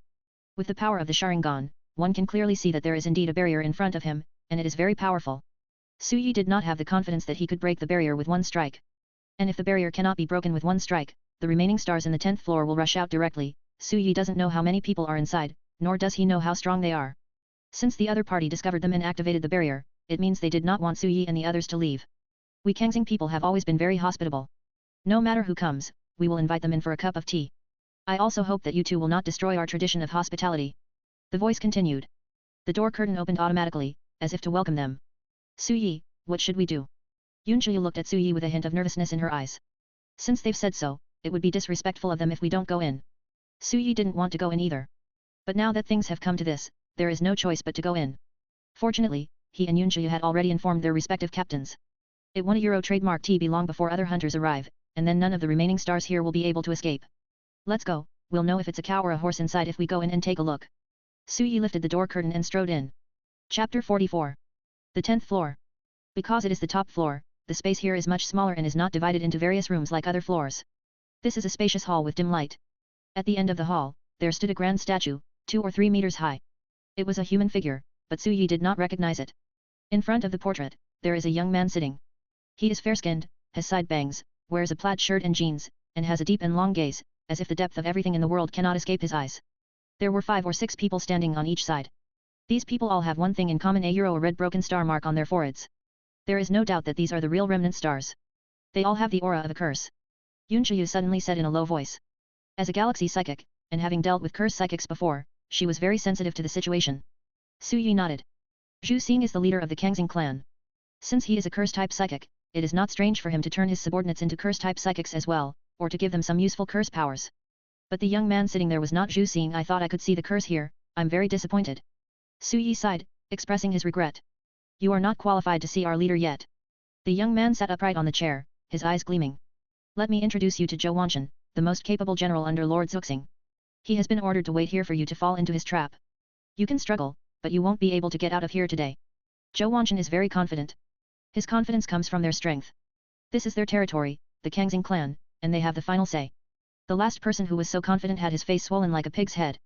With the power of the Sharingan, one can clearly see that there is indeed a barrier in front of him, and it is very powerful. Su Yi did not have the confidence that he could break the barrier with one strike. And if the barrier cannot be broken with one strike, the remaining stars in the 10th floor will rush out directly. Su Yi doesn't know how many people are inside, nor does he know how strong they are. Since the other party discovered them and activated the barrier, it means they did not want Su Yi and the others to leave. We Kangxing people have always been very hospitable. No matter who comes, we will invite them in for a cup of tea. I also hope that you two will not destroy our tradition of hospitality. The voice continued. The door curtain opened automatically, as if to welcome them. Su Yi, what should we do? Yun Shiyu looked at Su Yi with a hint of nervousness in her eyes. Since they've said so, it would be disrespectful of them if we don't go in. Su Yi didn't want to go in either. But now that things have come to this, there is no choice but to go in. Fortunately, he and Yun Shiyu had already informed their respective captains. It won a Euro trademark TB long before other hunters arrive, and then none of the remaining stars here will be able to escape. Let's go, we'll know if it's a cow or a horse inside if we go in and take a look. Su Yi lifted the door curtain and strode in. Chapter 44. The 10th floor. Because it is the top floor, the space here is much smaller and is not divided into various rooms like other floors. This is a spacious hall with dim light. At the end of the hall, there stood a grand statue, 2 or 3 meters high. It was a human figure, but Su Yi did not recognize it. In front of the portrait, there is a young man sitting. He is fair-skinned, has side bangs, wears a plaid shirt and jeans, and has a deep and long gaze, as if the depth of everything in the world cannot escape his eyes. There were 5 or 6 people standing on each side. These people all have one thing in common: a red broken star mark on their foreheads. There is no doubt that these are the real remnant stars. They all have the aura of a curse. Yun Shiyu suddenly said in a low voice. As a galaxy psychic, and having dealt with curse psychics before, she was very sensitive to the situation. Su Yi nodded. Zhu Xing is the leader of the Kangxing clan. Since he is a curse-type psychic, it is not strange for him to turn his subordinates into curse-type psychics as well, or to give them some useful curse powers. But the young man sitting there was not Zhu Xing. I thought I could see the curse here, I'm very disappointed. Su Yi sighed, expressing his regret. You are not qualified to see our leader yet. The young man sat upright on the chair, his eyes gleaming. Let me introduce you to Zhou Wanshan, the most capable general under Lord Zuxing. He has been ordered to wait here for you to fall into his trap. You can struggle, but you won't be able to get out of here today. Zhou Wanchen is very confident. His confidence comes from their strength. This is their territory, the Kangxing clan, and they have the final say. The last person who was so confident had his face swollen like a pig's head.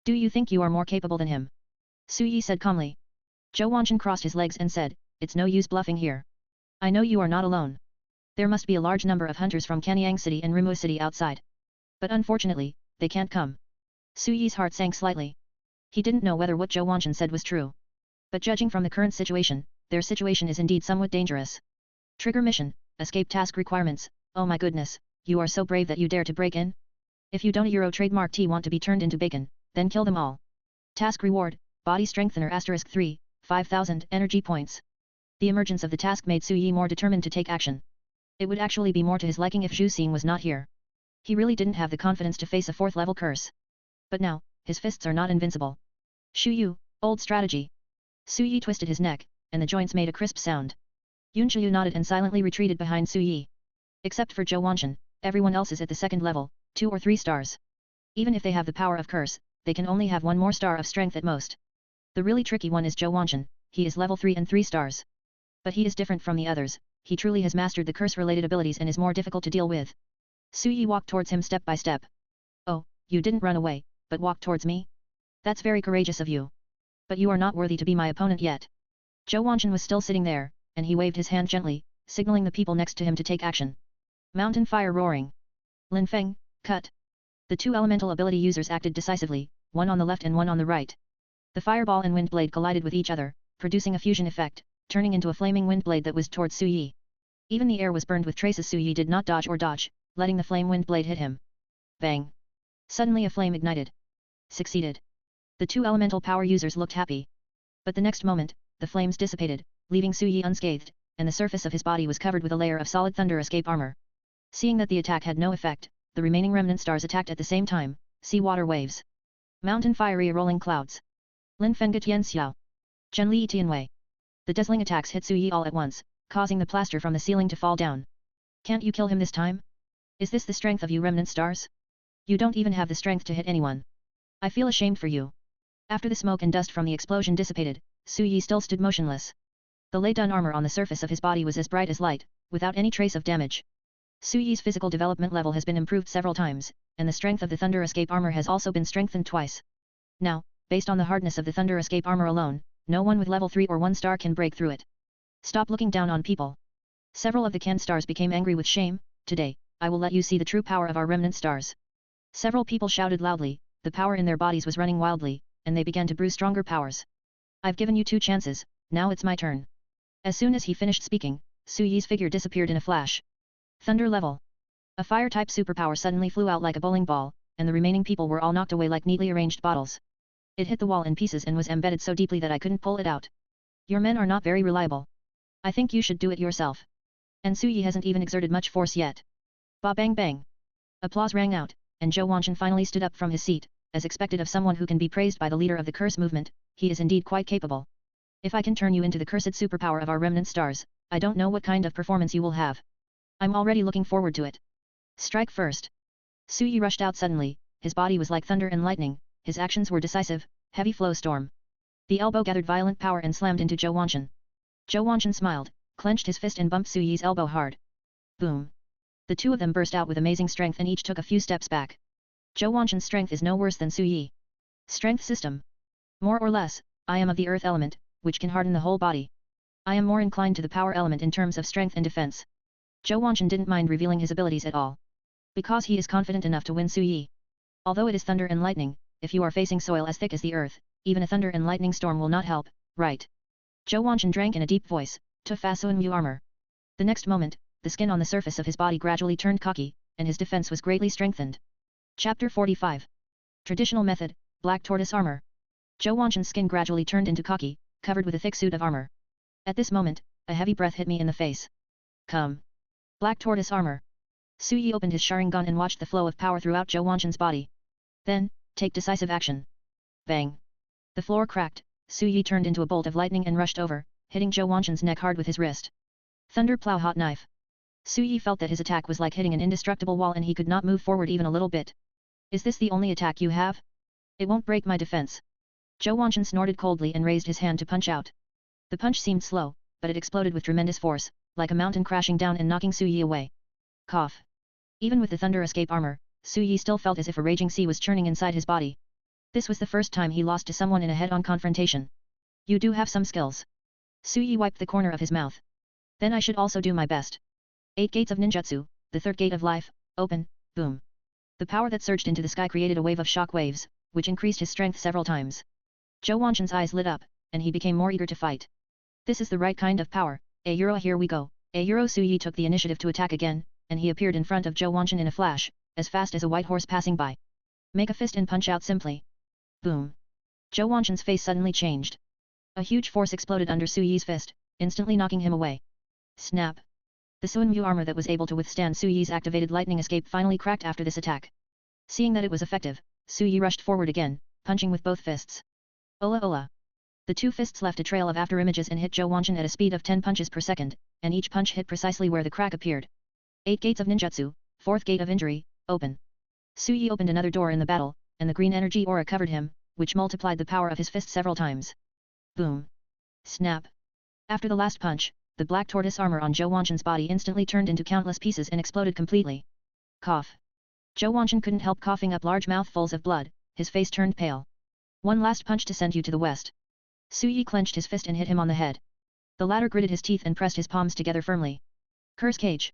Do you think you are more capable than him? Su Yi said calmly. Zhou Wanchen crossed his legs and said, it's no use bluffing here. I know you are not alone. There must be a large number of hunters from Canyang City and Rimua City outside. But unfortunately, they can't come. Su Yi's heart sank slightly. He didn't know whether what Zhou Wanchen said was true. But judging from the current situation, their situation is indeed somewhat dangerous. Trigger mission, escape task requirements. Oh my goodness, you are so brave that you dare to break in? If you don't Euro trademark T want to be turned into bacon, then kill them all. Task reward, body strengthener *3, 5,000 energy points. The emergence of the task made Su Yi more determined to take action. It would actually be more to his liking if Zhu Xing was not here. He really didn't have the confidence to face a 4th level curse. But now, his fists are not invincible. Shu Yu, old strategy. Su Yi twisted his neck, and the joints made a crisp sound. Yun Yu nodded and silently retreated behind Su Yi. Except for Zhou Wanchen, everyone else is at the 2nd level, 2 or 3 stars. Even if they have the power of curse, they can only have 1 more star of strength at most. The really tricky one is Zhou Wanchen, he is level 3 and 3 stars. But he is different from the others, he truly has mastered the curse-related abilities and is more difficult to deal with. Su Yi walked towards him step by step. Oh, you didn't run away, but walked towards me? That's very courageous of you. But you are not worthy to be my opponent yet. Zhou Wanchen was still sitting there, and he waved his hand gently, signaling the people next to him to take action. Mountain fire roaring. Lin Feng, cut. The 2 elemental ability users acted decisively, one on the left and one on the right. The fireball and wind blade collided with each other, producing a fusion effect, turning into a flaming wind blade that was towards Su Yi. Even the air was burned with traces. Su Yi did not dodge or dodge, letting the flame wind blade hit him. Bang! Suddenly a flame ignited. Succeeded. The 2 elemental power users looked happy. But the next moment, the flames dissipated, leaving Su Yi unscathed, and the surface of his body was covered with a layer of solid thunder escape armor. Seeing that the attack had no effect, the remaining remnant stars attacked at the same time, sea water waves. Mountain fiery rolling clouds. Lin Fenga Tian Xiao. Zhenli Tianwei. The dazzling attacks hit Su Yi all at once, causing the plaster from the ceiling to fall down. Can't you kill him this time? Is this the strength of you remnant stars? You don't even have the strength to hit anyone. I feel ashamed for you. After the smoke and dust from the explosion dissipated, Su Yi still stood motionless. The lay-done armor on the surface of his body was as bright as light, without any trace of damage. Su Yi's physical development level has been improved several times, and the strength of the thunder escape armor has also been strengthened twice. Now, based on the hardness of the thunder escape armor alone, no one with level 3 or 1 star can break through it. Stop looking down on people. Several of the Can stars became angry with shame. Today, I will let you see the true power of our remnant stars. Several people shouted loudly, the power in their bodies was running wildly, and they began to brew stronger powers. I've given you 2 chances, now it's my turn. As soon as he finished speaking, Su Yi's figure disappeared in a flash. Thunder level. A fire-type superpower suddenly flew out like a bowling ball, and the remaining people were all knocked away like neatly arranged bottles. It hit the wall in pieces and was embedded so deeply that I couldn't pull it out. Your men are not very reliable. I think you should do it yourself. And Su Yi hasn't even exerted much force yet. Ba bang bang. Applause rang out, and Zhou Wanchen finally stood up from his seat, as expected of someone who can be praised by the leader of the curse movement. He is indeed quite capable. If I can turn you into the cursed superpower of our remnant stars, I don't know what kind of performance you will have. I'm already looking forward to it. Strike first. Su Yi rushed out suddenly, his body was like thunder and lightning, his actions were decisive, heavy flow storm. The elbow gathered violent power and slammed into Zhou Wanchen. Zhou Wanchen smiled, clenched his fist and bumped Su Yi's elbow hard. Boom. The 2 of them burst out with amazing strength and each took a few steps back. Zhou Wanchen's strength is no worse than Su Yi. Strength system. More or less, I am of the earth element, which can harden the whole body. I am more inclined to the power element in terms of strength and defense. Zhou Wanchen didn't mind revealing his abilities at all. Because he is confident enough to win Su Yi. Although it is thunder and lightning, if you are facing soil as thick as the earth, even a thunder and lightning storm will not help, right? Zhou Wanchen drank in a deep voice, to Fasuan Yu armor. The next moment, the skin on the surface of his body gradually turned cocky, and his defense was greatly strengthened. Chapter 45. Traditional method, Black Tortoise armor. Zhou Wanchen's skin gradually turned into cocky, covered with a thick suit of armor. At this moment, a heavy breath hit me in the face. Come. Black Tortoise armor. Su Yi opened his Sharingan and watched the flow of power throughout Zhou Wanchen's body. Then, take decisive action. Bang. The floor cracked, Su Yi turned into a bolt of lightning and rushed over, hitting Zhou Wanchen's neck hard with his wrist. Thunder plow hot knife. Su Yi felt that his attack was like hitting an indestructible wall and he could not move forward even a little bit. Is this the only attack you have? It won't break my defense. Zhou Wanshan snorted coldly and raised his hand to punch out. The punch seemed slow, but it exploded with tremendous force, like a mountain crashing down and knocking Su Yi away. Cough. Even with the thunder escape armor, Su Yi still felt as if a raging sea was churning inside his body. This was the first time he lost to someone in a head-on confrontation. You do have some skills. Su Yi wiped the corner of his mouth. Then I should also do my best. 8 Gates of Ninjutsu, the third gate of life, open, boom. The power that surged into the sky created a wave of shock waves, which increased his strength several times. Zhou Wanshan's eyes lit up, and he became more eager to fight. This is the right kind of power. Here we go. Su Yi took the initiative to attack again, and he appeared in front of Zhou Wanshan in a flash, as fast as a white horse passing by. Make a fist and punch out simply. Boom. Zhou Wanshan's face suddenly changed. A huge force exploded under Su Yi's fist, instantly knocking him away. Snap. The Suanmu armor that was able to withstand Su Yi's activated lightning escape finally cracked after this attack. Seeing that it was effective, Su Yi rushed forward again, punching with both fists. Ola ola. The two fists left a trail of afterimages and hit Zhou Wanshan at a speed of 10 punches per second, and each punch hit precisely where the crack appeared. 8 Gates of Ninjutsu, 4th Gate of Injury, open. Su Yi opened another door in the battle, and the green energy aura covered him, which multiplied the power of his fist several times. Boom. Snap. After the last punch, the black tortoise armor on Zhou Wanshan's body instantly turned into countless pieces and exploded completely. Cough. Zhou Wanshan couldn't help coughing up large mouthfuls of blood, his face turned pale. One last punch to send you to the west. Su Yi clenched his fist and hit him on the head. The latter gritted his teeth and pressed his palms together firmly. Curse cage.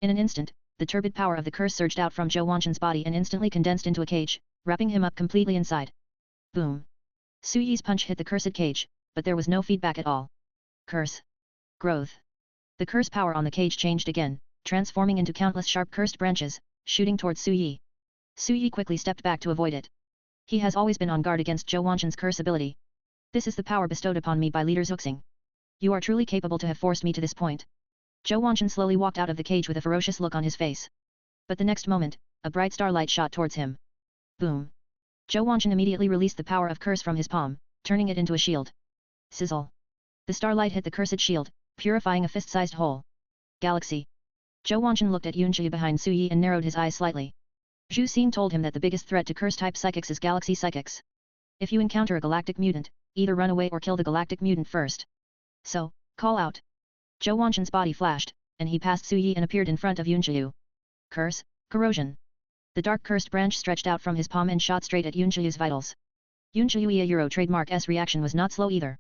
In an instant, the turbid power of the curse surged out from Zhou Wanshan's body and instantly condensed into a cage, wrapping him up completely inside. Boom. Su Yi's punch hit the cursed cage, but there was no feedback at all. Curse. Growth. The curse power on the cage changed again, transforming into countless sharp cursed branches, shooting towards Su Yi. Su Yi quickly stepped back to avoid it. He has always been on guard against Zhou Wanshan's curse ability. This is the power bestowed upon me by Leader Zuxing. You are truly capable to have forced me to this point. Zhou Wanshan slowly walked out of the cage with a ferocious look on his face. But the next moment, a bright starlight shot towards him. Boom. Zhou Wanshan immediately released the power of curse from his palm, turning it into a shield. Sizzle. The starlight hit the cursed shield, purifying a fist-sized hole. Galaxy. Zhou Wanshan looked at Yunji behind Su Yi and narrowed his eyes slightly. Zhu Xing told him that the biggest threat to curse-type psychics is galaxy psychics. If you encounter a galactic mutant, either run away or kill the galactic mutant first. So, call out. Zhou Wanshan's body flashed, and he passed Su Yi and appeared in front of Yunji. Curse, corrosion. The dark cursed branch stretched out from his palm and shot straight at Yunji's vitals. Yunji Euro trademark S reaction was not slow either.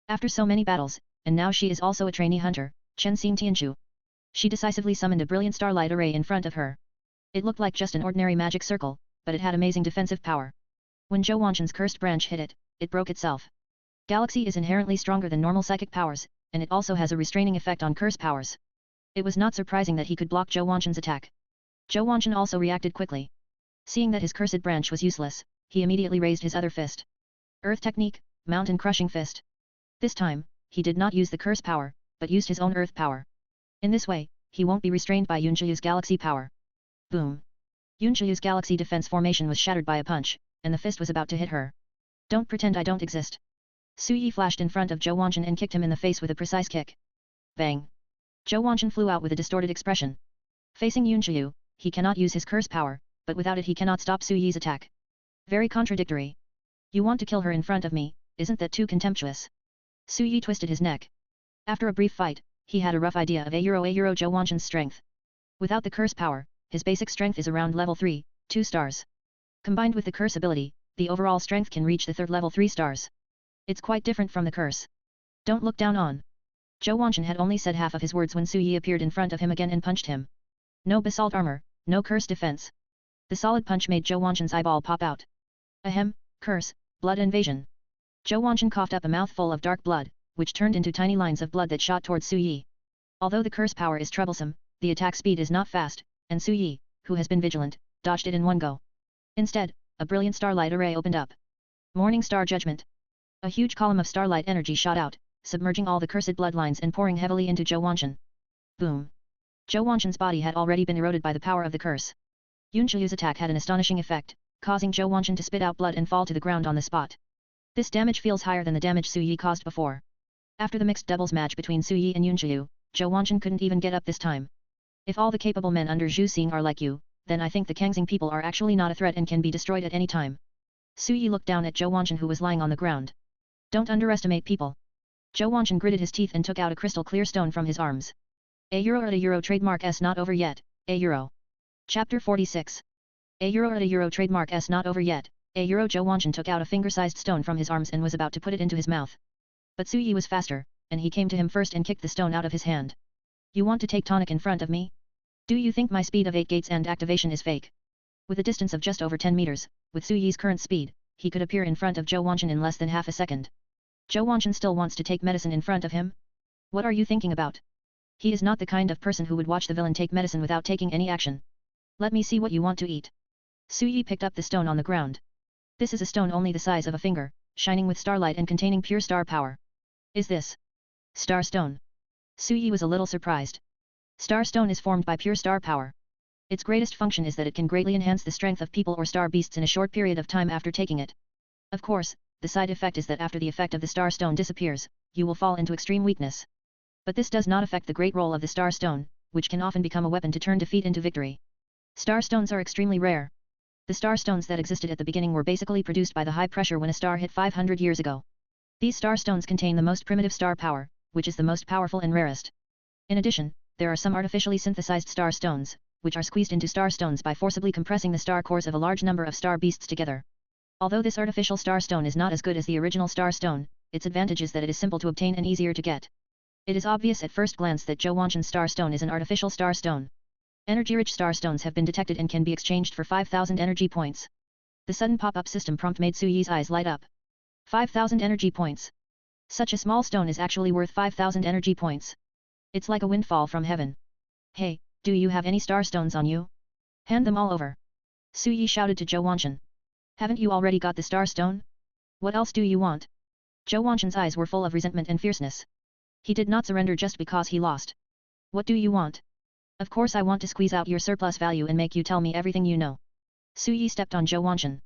After so many battles, and now she is also a trainee hunter, Chen Xing Tianchu. She decisively summoned a brilliant starlight array in front of her. It looked like just an ordinary magic circle, but it had amazing defensive power. When Zhou Wanshan's cursed branch hit it, it broke itself. Galaxy is inherently stronger than normal psychic powers, and it also has a restraining effect on curse powers. It was not surprising that he could block Zhou Wanshan's attack. Zhou Wanshan also reacted quickly. Seeing that his cursed branch was useless, he immediately raised his other fist. Earth technique, mountain crushing fist. This time, he did not use the curse power, but used his own earth power. In this way, he won't be restrained by Yunji's galaxy power. Boom. Yunji's galaxy defense formation was shattered by a punch, and the fist was about to hit her. Don't pretend I don't exist. Su Yi flashed in front of Zhou Wanshan and kicked him in the face with a precise kick. Bang. Zhou Wanshan flew out with a distorted expression. Facing Yunji, he cannot use his curse power, but without it he cannot stop Su Yi's attack. Very contradictory. You want to kill her in front of me, isn't that too contemptuous? Su Yi twisted his neck. After a brief fight, he had a rough idea of Euro Zhou Wanshan's strength. Without the curse power, his basic strength is around level 3, 2 stars. Combined with the curse ability, the overall strength can reach the third level 3 stars. It's quite different from the curse. Don't look down on. Zhou Wanshan had only said half of his words when Su Yi appeared in front of him again and punched him. No basalt armor, no curse defense. The solid punch made Zhou Wanshan's eyeball pop out. Ahem, curse, blood invasion. Zhou Wanshan coughed up a mouthful of dark blood, which turned into tiny lines of blood that shot towards Su Yi. Although the curse power is troublesome, the attack speed is not fast, and Su Yi, who has been vigilant, dodged it in one go. Instead, a brilliant starlight array opened up. Morning Star Judgment. A huge column of starlight energy shot out, submerging all the cursed bloodlines and pouring heavily into Zhou Wanshan. Boom. Zhou Wanshan's body had already been eroded by the power of the curse. Yunji's attack had an astonishing effect, causing Zhou Wanshan to spit out blood and fall to the ground on the spot. This damage feels higher than the damage Su Yi caused before. After the mixed doubles match between Su Yi and Yunji, Zhou Wanshan couldn't even get up this time. If all the capable men under Zhu Xing are like you, then I think the Kangxing people are actually not a threat and can be destroyed at any time. Su Yi looked down at Zhou Wanchen who was lying on the ground. Don't underestimate people. Zhou Wanchen gritted his teeth and took out a crystal clear stone from his arms. €1 trademark S not over yet, €. Chapter 46. €1 trademark S not over yet, €. Zhou Wanchen took out a finger-sized stone from his arms and was about to put it into his mouth. But Su Yi was faster, and he came to him first and kicked the stone out of his hand. You want to take tonic in front of me? Do you think my speed of 8 gates and activation is fake? With a distance of just over 10 meters, with Su Yi's current speed, he could appear in front of Zhou Wanchen in less than half a second. Zhou Wanchen still wants to take medicine in front of him? What are you thinking about? He is not the kind of person who would watch the villain take medicine without taking any action. Let me see what you want to eat. Su Yi picked up the stone on the ground. This is a stone only the size of a finger, shining with starlight and containing pure star power. Is this Star Stone? Su Yi was a little surprised. Star Stone is formed by pure star power. Its greatest function is that it can greatly enhance the strength of people or star beasts in a short period of time after taking it. Of course, the side effect is that after the effect of the Star Stone disappears, you will fall into extreme weakness. But this does not affect the great role of the Star Stone, which can often become a weapon to turn defeat into victory. Star Stones are extremely rare. The Star Stones that existed at the beginning were basically produced by the high pressure when a star hit 500 years ago. These Star Stones contain the most primitive star power, which is the most powerful and rarest. In addition, there are some artificially synthesized Star Stones, which are squeezed into Star Stones by forcibly compressing the star cores of a large number of star beasts together. Although this artificial Star Stone is not as good as the original Star Stone, its advantage is that it is simple to obtain and easier to get. It is obvious at first glance that Zhou Wanchen's Star Stone is an artificial Star Stone. Energy-rich Star Stones have been detected and can be exchanged for 5,000 energy points. The sudden pop-up system prompt made Su Yi's eyes light up. 5,000 energy points. Such a small stone is actually worth 5,000 energy points. It's like a windfall from heaven. Hey, do you have any Star Stones on you? Hand them all over. Su Yi shouted to Zhou Wanchen. Haven't you already got the Star Stone? What else do you want? Zhou Wanchen's eyes were full of resentment and fierceness. He did not surrender just because he lost. What do you want? Of course I want to squeeze out your surplus value and make you tell me everything you know. Su Yi stepped on Zhou Wanchen.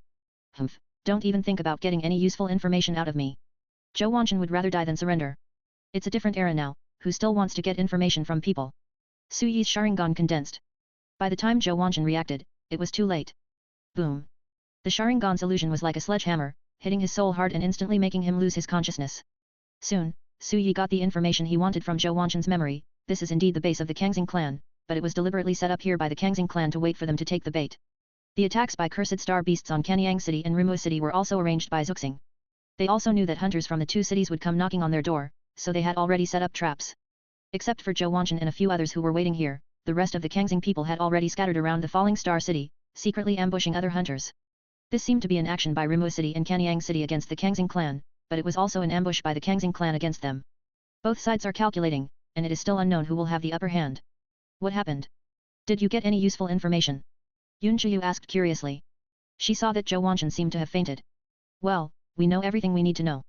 Humph, don't even think about getting any useful information out of me. Zhou Wanchen would rather die than surrender. It's a different era now, who still wants to get information from people? Su Yi's Sharingan condensed. By the time Zhou Wanchen reacted, it was too late. Boom. The Sharingan's illusion was like a sledgehammer, hitting his soul hard and instantly making him lose his consciousness. Soon, Su Yi got the information he wanted from Zhou Wanchen's memory. This is indeed the base of the Kangxing clan, but it was deliberately set up here by the Kangxing clan to wait for them to take the bait. The attacks by cursed star beasts on Kanyang City and Rimua City were also arranged by Zuxing. They also knew that hunters from the two cities would come knocking on their door, so they had already set up traps. Except for Zhou Wanchen and a few others who were waiting here, the rest of the Kangxing people had already scattered around the falling star city, secretly ambushing other hunters. This seemed to be an action by Rimua City and Kanyang City against the Kangxing clan, but it was also an ambush by the Kangxing clan against them. Both sides are calculating, and it is still unknown who will have the upper hand. What happened? Did you get any useful information? Yun Chiyu asked curiously. She saw that Zhou Wanchen seemed to have fainted. Well, we know everything we need to know.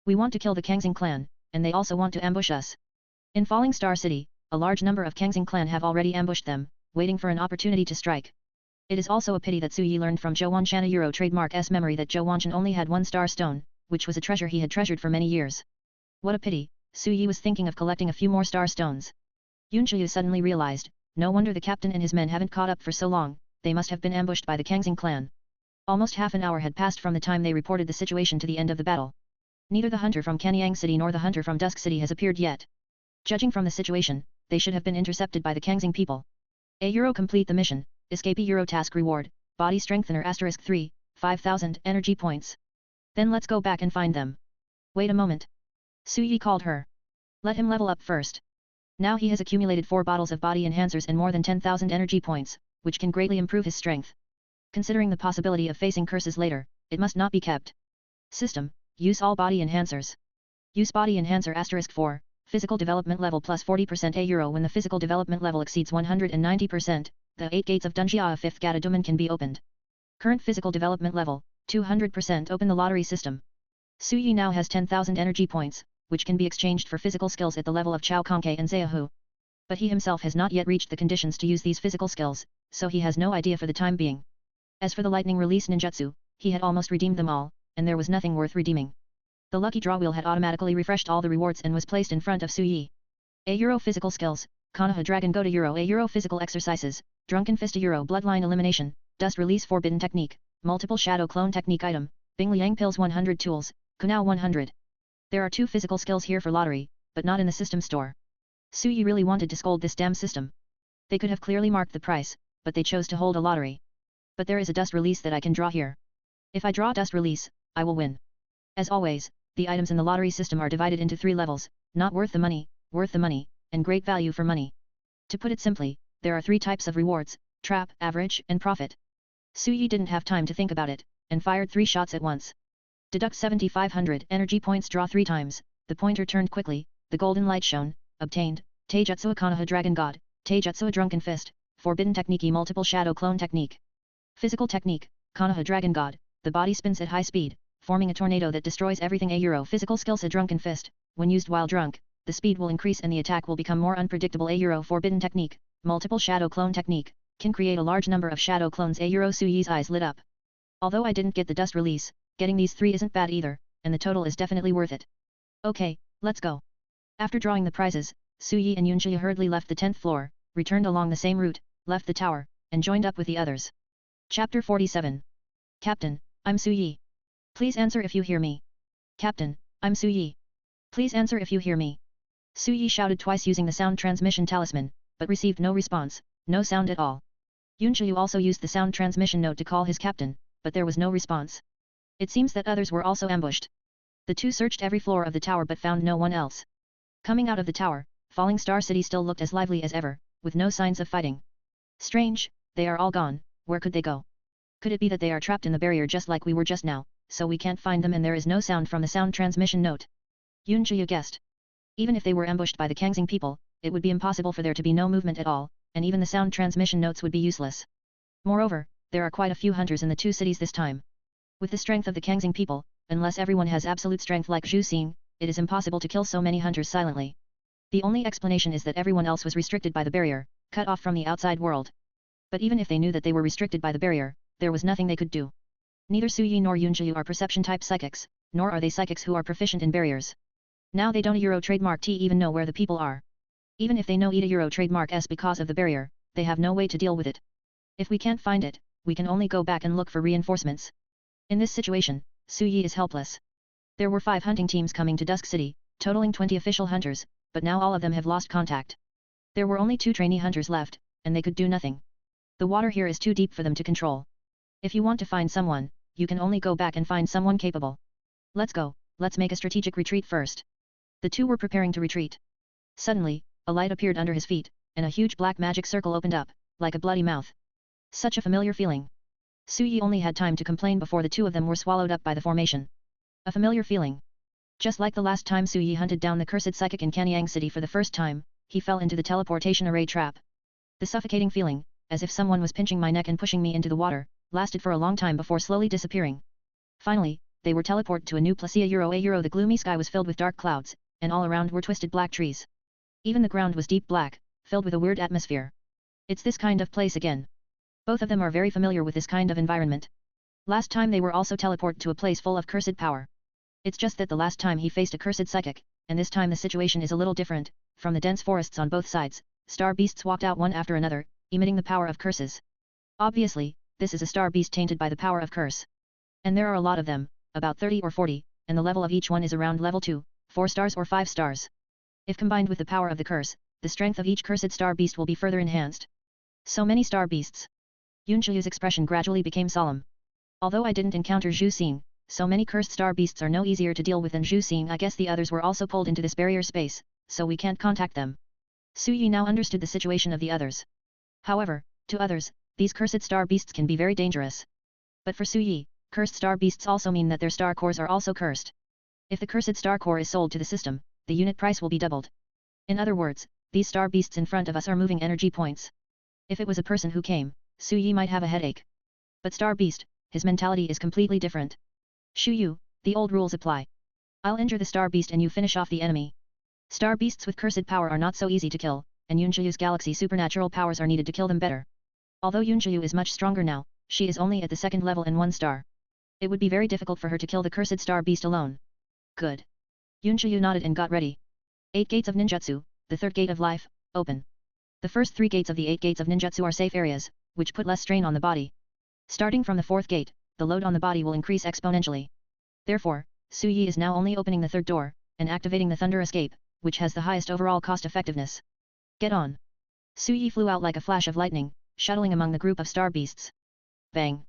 We want to kill the Kangxing clan, and they also want to ambush us. In Falling Star City, a large number of Kangxing clan have already ambushed them, waiting for an opportunity to strike. It is also a pity that Su Yi learned from Zhou Wanchan Euro trademark S memory that Zhou Wanchan only had one Star Stone, which was a treasure he had treasured for many years. What a pity, Su Yi was thinking of collecting a few more Star Stones. Yun Chiyu suddenly realized, no wonder the captain and his men haven't caught up for so long, they must have been ambushed by the Kangxing clan. Almost half an hour had passed from the time they reported the situation to the end of the battle. Neither the hunter from Kanyang City nor the hunter from Dusk City has appeared yet. Judging from the situation, they should have been intercepted by the Kangxing people. €. Complete the mission, escape €. Task reward, body strengthener *3, 5,000 energy points. Then let's go back and find them. Wait a moment. Su Yi called her. Let him level up first. Now he has accumulated 4 bottles of body enhancers and more than 10,000 energy points, which can greatly improve his strength. Considering the possibility of facing curses later, it must not be kept. System, use all body enhancers. Use body enhancer *4, physical development level plus 40% €. When the physical development level exceeds 190%, the 8 Gates of Dunjia of 5th Gata Domain can be opened. Current physical development level, 200%. Open the lottery system. Su Yi now has 10,000 energy points, which can be exchanged for physical skills at the level of Chao Kongke and Zayahu. But he himself has not yet reached the conditions to use these physical skills, so he has no idea for the time being. As for the lightning release ninjutsu, he had almost redeemed them all, and there was nothing worth redeeming. The lucky draw wheel had automatically refreshed all the rewards and was placed in front of Su Yi. €. Physical skills, Konoha Dragon Go to Euro A Euro Physical Exercises, Drunken Fist a Euro Bloodline Elimination, Dust Release Forbidden Technique, Multiple Shadow Clone Technique Item, Bing Liang Pills 100 Tools, Kunao 100. There are 2 physical skills here for lottery, but not in the system store. Su Yi really wanted to scold this damn system. They could have clearly marked the price, but they chose to hold a lottery. But there is a dust release that I can draw here. If I draw dust release, I will win. As always, the items in the lottery system are divided into 3 levels, not worth the money, and great value for money. To put it simply, there are 3 types of rewards, trap, average, and profit. Su Yi didn't have time to think about it, and fired 3 shots at once. Deduct 7500 energy points, draw 3 times, the pointer turned quickly, the golden light shone, obtained, Taijutsu Konoha Dragon God, Taijutsu a Drunken Fist, Forbidden Technique Multiple Shadow Clone Technique. Physical Technique, Konoha Dragon God, the body spins at high speed, forming a tornado that destroys everything. A Euro Physical Skills a Drunken Fist, when used while drunk, the speed will increase and the attack will become more unpredictable. A Euro Forbidden Technique, Multiple Shadow Clone Technique, can create a large number of shadow clones. A Euro Su Yi's eyes lit up. Although I didn't get the dust release, getting these 3 isn't bad either, and the total is definitely worth it. Okay, let's go. After drawing the prizes, Su Yi and Yunjia hurriedly left the 10th floor, returned along the same route, left the tower, and joined up with the others. Chapter 47. Captain, I'm Su Yi. Please answer if you hear me. Captain, I'm Su Yi. Please answer if you hear me. Su Yi shouted twice using the sound transmission talisman, but received no response, no sound at all. Yunjia also used the sound transmission note to call his captain, but there was no response. It seems that others were also ambushed. The 2 searched every floor of the tower but found no one else. Coming out of the tower, Falling Star City still looked as lively as ever, with no signs of fighting. Strange, they are all gone, where could they go? Could it be that they are trapped in the barrier just like we were just now, so we can't find them and there is no sound from the sound transmission note? Yunjia guessed. Even if they were ambushed by the Kangxing people, it would be impossible for there to be no movement at all, and even the sound transmission notes would be useless. Moreover, there are quite a few hunters in the 2 cities this time. With the strength of the Kangxing people, unless everyone has absolute strength like Zhu Xing, it is impossible to kill so many hunters silently. The only explanation is that everyone else was restricted by the barrier, cut off from the outside world. But even if they knew that they were restricted by the barrier, there was nothing they could do. Neither Su Yi nor Yunjia are perception-type psychics, nor are they psychics who are proficient in barriers. Now they don't Euro trademark T even know where the people are. Even if they know Ita Euro trademark S because of the barrier, they have no way to deal with it. If we can't find it, we can only go back and look for reinforcements. In this situation, Su Yi is helpless. There were 5 hunting teams coming to Dusk City, totaling 20 official hunters, but now all of them have lost contact. There were only 2 trainee hunters left, and they could do nothing. The water here is too deep for them to control. If you want to find someone, you can only go back and find someone capable. Let's go, let's make a strategic retreat first. The 2 were preparing to retreat. Suddenly, a light appeared under his feet, and a huge black magic circle opened up, like a bloody mouth. Such a familiar feeling. Su Yi only had time to complain before the 2 of them were swallowed up by the formation. A familiar feeling. Just like the last time Su Yi hunted down the cursed psychic in Kanyang City for the first time, he fell into the teleportation array trap. The suffocating feeling, as if someone was pinching my neck and pushing me into the water, lasted for a long time before slowly disappearing. Finally, they were teleported to a new place. A Euro. The gloomy sky was filled with dark clouds, and all around were twisted black trees. Even the ground was deep black, filled with a weird atmosphere. It's this kind of place again. Both of them are very familiar with this kind of environment. Last time they were also teleported to a place full of cursed power. It's just that the last time he faced a cursed psychic, and this time the situation is a little different. From the dense forests on both sides, star beasts walked out one after another, emitting the power of curses. Obviously, this is a star beast tainted by the power of curse. And there are a lot of them, about 30 or 40, and the level of each one is around level 2, 4 stars or 5 stars. If combined with the power of the curse, the strength of each cursed star beast will be further enhanced. So many star beasts. Yunjiu's expression gradually became solemn. Although I didn't encounter Zhu Xing, so many cursed star beasts are no easier to deal with than Zhu Xing. I guess the others were also pulled into this barrier space, so we can't contact them. Su Yi now understood the situation of the others. However, to others, these cursed star beasts can be very dangerous. But for Su Yi, cursed star beasts also mean that their star cores are also cursed. If the cursed star core is sold to the system, the unit price will be doubled. In other words, these star beasts in front of us are moving energy points. If it was a person who came, Su Yi might have a headache. But star beast, his mentality is completely different. Shu Yu, the old rules apply. I'll injure the star beast and you finish off the enemy. Star beasts with cursed power are not so easy to kill, and Yunjiu's galaxy supernatural powers are needed to kill them better. Although Yunjiu is much stronger now, she is only at the 2nd level and 1 star. It would be very difficult for her to kill the cursed star beast alone. Good. Yunjiu nodded and got ready. 8 Gates of Ninjutsu, the 3rd gate of life, open. The first 3 gates of the 8 gates of ninjutsu are safe areas, which put less strain on the body. Starting from the 4th gate, the load on the body will increase exponentially. Therefore, Su Yi is now only opening the 3rd door, and activating the Thunder Escape, which has the highest overall cost effectiveness. Get on! Su Yi flew out like a flash of lightning, shuttling among the group of star beasts. Bang!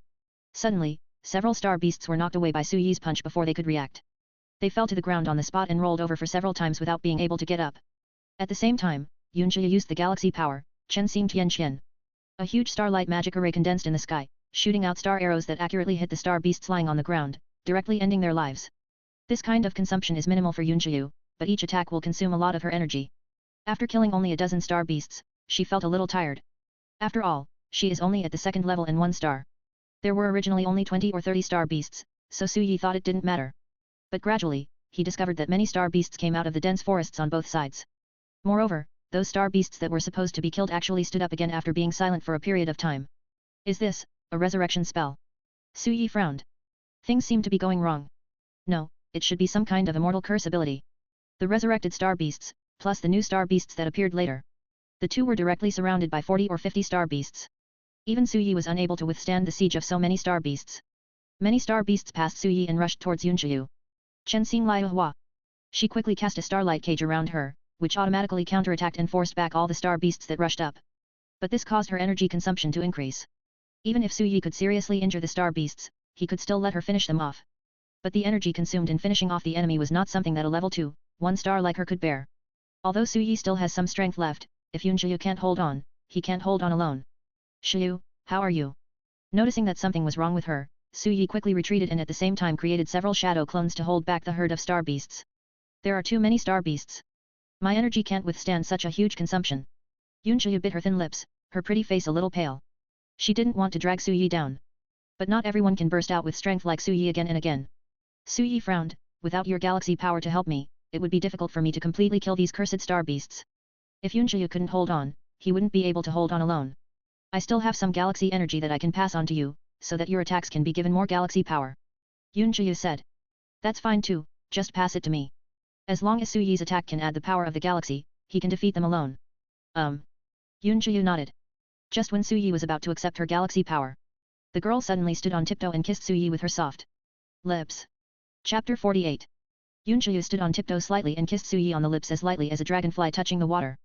Suddenly, several star beasts were knocked away by Su Yi's punch before they could react. They fell to the ground on the spot and rolled over for several times without being able to get up. At the same time, Yunjia used the galaxy power, Chen Xing Tian Qian. A huge starlight magic array condensed in the sky, shooting out star arrows that accurately hit the star beasts lying on the ground, directly ending their lives. This kind of consumption is minimal for Yunjia, but each attack will consume a lot of her energy. After killing only a dozen star beasts, she felt a little tired. After all, she is only at the 2nd level and 1 star. There were originally only 20 or 30 star beasts, so Su Yi thought it didn't matter. But gradually, he discovered that many star beasts came out of the dense forests on both sides. Moreover, those star beasts that were supposed to be killed actually stood up again after being silent for a period of time. Is this a resurrection spell? Su Yi frowned. Things seem to be going wrong. No, it should be some kind of immortal curse ability. The resurrected star beasts, plus the new star beasts that appeared later. The two were directly surrounded by 40 or 50 star beasts. Even Su Yi was unable to withstand the siege of so many star beasts. Many star beasts passed Su Yi and rushed towards Yunjia. Chen Xing Liu Hua. She quickly cast a starlight cage around her, which automatically counterattacked and forced back all the star beasts that rushed up. But this caused her energy consumption to increase. Even if Su Yi could seriously injure the star beasts, he could still let her finish them off. But the energy consumed in finishing off the enemy was not something that a level 2, 1 star like her could bear. Although Su Yi still has some strength left, if Yunjia can't hold on, he can't hold on alone. Shiyu, how are you? Noticing that something was wrong with her, Su Yi quickly retreated and at the same time created several shadow clones to hold back the herd of star beasts. There are too many star beasts. My energy can't withstand such a huge consumption. Yunjia bit her thin lips, her pretty face a little pale. She didn't want to drag Su Yi down. But not everyone can burst out with strength like Su Yi again and again. Su Yi frowned, without your galaxy power to help me, it would be difficult for me to completely kill these cursed star beasts. If Yunjia couldn't hold on, he wouldn't be able to hold on alone. I still have some galaxy energy that I can pass on to you, so that your attacks can be given more galaxy power. Yunjia said. That's fine too, just pass it to me. As long as Su Yi's attack can add the power of the galaxy, he can defeat them alone. Yunjia nodded. Just when Su Yi was about to accept her galaxy power, the girl suddenly stood on tiptoe and kissed Su Yi with her soft lips. Chapter 48. Yunjia stood on tiptoe slightly and kissed Su Yi on the lips as lightly as a dragonfly touching the water.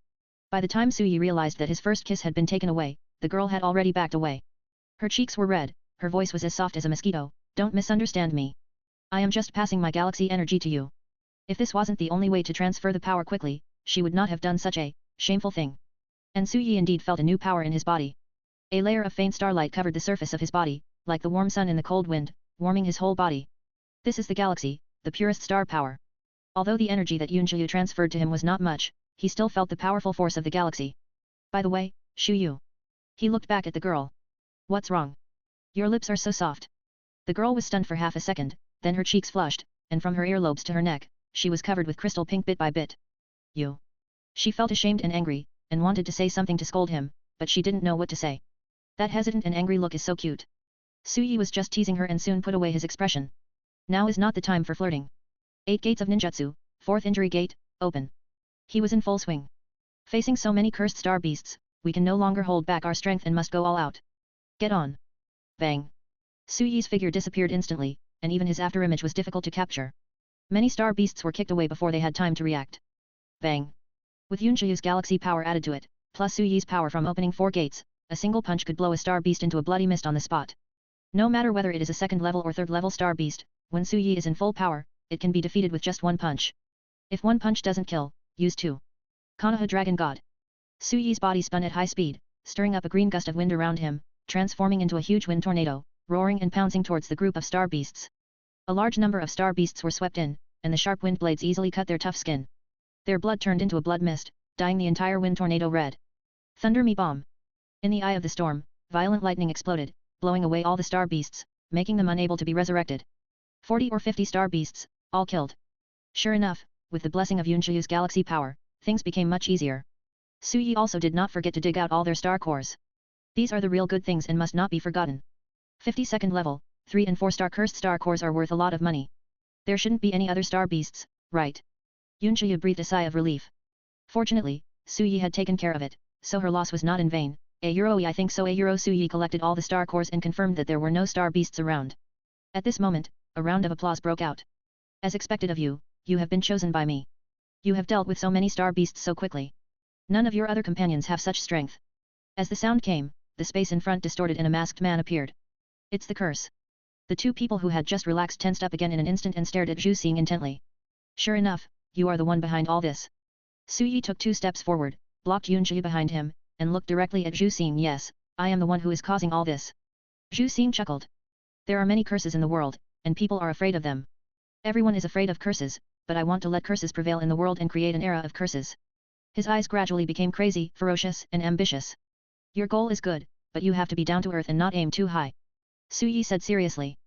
By the time Su Yi realized that his first kiss had been taken away, the girl had already backed away. Her cheeks were red, her voice was as soft as a mosquito. Don't misunderstand me. I am just passing my galaxy energy to you. If this wasn't the only way to transfer the power quickly, she would not have done such a shameful thing. And Su Yi indeed felt a new power in his body. A layer of faint starlight covered the surface of his body, like the warm sun in the cold wind, warming his whole body. This is the galaxy, the purest star power. Although the energy that Yunjia transferred to him was not much, he still felt the powerful force of the galaxy. By the way, Shu Yu. He looked back at the girl. What's wrong? Your lips are so soft. The girl was stunned for half a second, then her cheeks flushed, and from her earlobes to her neck, she was covered with crystal pink bit by bit. You. She felt ashamed and angry, and wanted to say something to scold him, but she didn't know what to say. That hesitant and angry look is so cute. Su Yi was just teasing her and soon put away his expression. Now is not the time for flirting. 8 Gates of Ninjutsu, 4th Injury Gate, open. He was in full swing. Facing so many cursed star beasts, we can no longer hold back our strength and must go all out. Get on. Bang. Su Yi's figure disappeared instantly, and even his afterimage was difficult to capture. Many star beasts were kicked away before they had time to react. Bang. With Yunjia's galaxy power added to it, plus Su Yi's power from opening 4 gates, a single punch could blow a star beast into a bloody mist on the spot. No matter whether it is a 2nd level or 3rd level star beast, when Su Yi is in full power, it can be defeated with just 1 punch. If 1 punch doesn't kill, use 2. Konoha Dragon God. Su Yi's body spun at high speed, stirring up a green gust of wind around him, transforming into a huge wind tornado, roaring and pouncing towards the group of star beasts. A large number of star beasts were swept in, and the sharp wind blades easily cut their tough skin. Their blood turned into a blood mist, dyeing the entire wind tornado red. Thunder Me Bomb. In the eye of the storm, violent lightning exploded, blowing away all the star beasts, making them unable to be resurrected. 40 or 50 star beasts, all killed. Sure enough, with the blessing of Yunjia's galaxy power, things became much easier. Su Yi also did not forget to dig out all their star cores. These are the real good things and must not be forgotten. 52nd level, 3 and 4 star cursed star cores are worth a lot of money. There shouldn't be any other star beasts, right? Yunjia breathed a sigh of relief. Fortunately, Su Yi had taken care of it, so her loss was not in vain. I think so. Su Yi collected all the star cores and confirmed that there were no star beasts around. At this moment, a round of applause broke out. As expected of you, you have been chosen by me. You have dealt with so many star beasts so quickly. None of your other companions have such strength. As the sound came, the space in front distorted and a masked man appeared. It's the curse. The two people who had just relaxed tensed up again in an instant and stared at Zhu Xing intently. Sure enough, you are the one behind all this. Su Yi took 2 steps forward, blocked Yunjia behind him, and looked directly at Zhu Xing. Yes, I am the one who is causing all this. Zhu Xing chuckled. There are many curses in the world, and people are afraid of them. Everyone is afraid of curses, but I want to let curses prevail in the world and create an era of curses. His eyes gradually became crazy, ferocious, and ambitious. Your goal is good, but you have to be down to earth and not aim too high. Su Yi said seriously.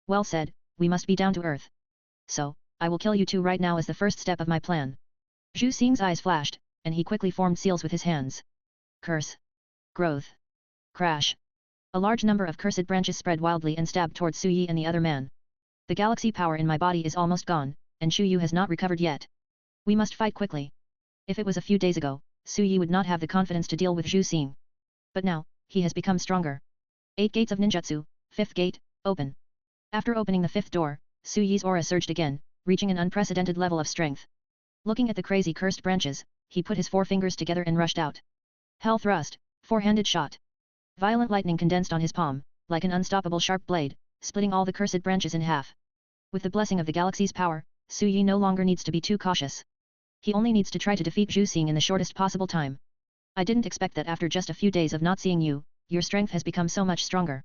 Well said, we must be down to earth. So, I will kill you two right now as the first step of my plan. Zhu Xing's eyes flashed, and he quickly formed seals with his hands. Curse. Growth. Crash. A large number of cursed branches spread wildly and stabbed towards Su Yi and the other man. The galaxy power in my body is almost gone, and Shu Yu has not recovered yet. We must fight quickly. If it was a few days ago, Su Yi would not have the confidence to deal with Zhu Xing. But now, he has become stronger. 8 Gates of Ninjutsu, 5th gate, open. After opening the 5th door, Su Yi's aura surged again, reaching an unprecedented level of strength. Looking at the crazy cursed branches, he put his 4 fingers together and rushed out. Hell thrust, 4-handed shot. Violent lightning condensed on his palm, like an unstoppable sharp blade, splitting all the cursed branches in half. With the blessing of the galaxy's power, Su Yi no longer needs to be too cautious. He only needs to try to defeat Zhu Xing in the shortest possible time. I didn't expect that after just a few days of not seeing you, your strength has become so much stronger.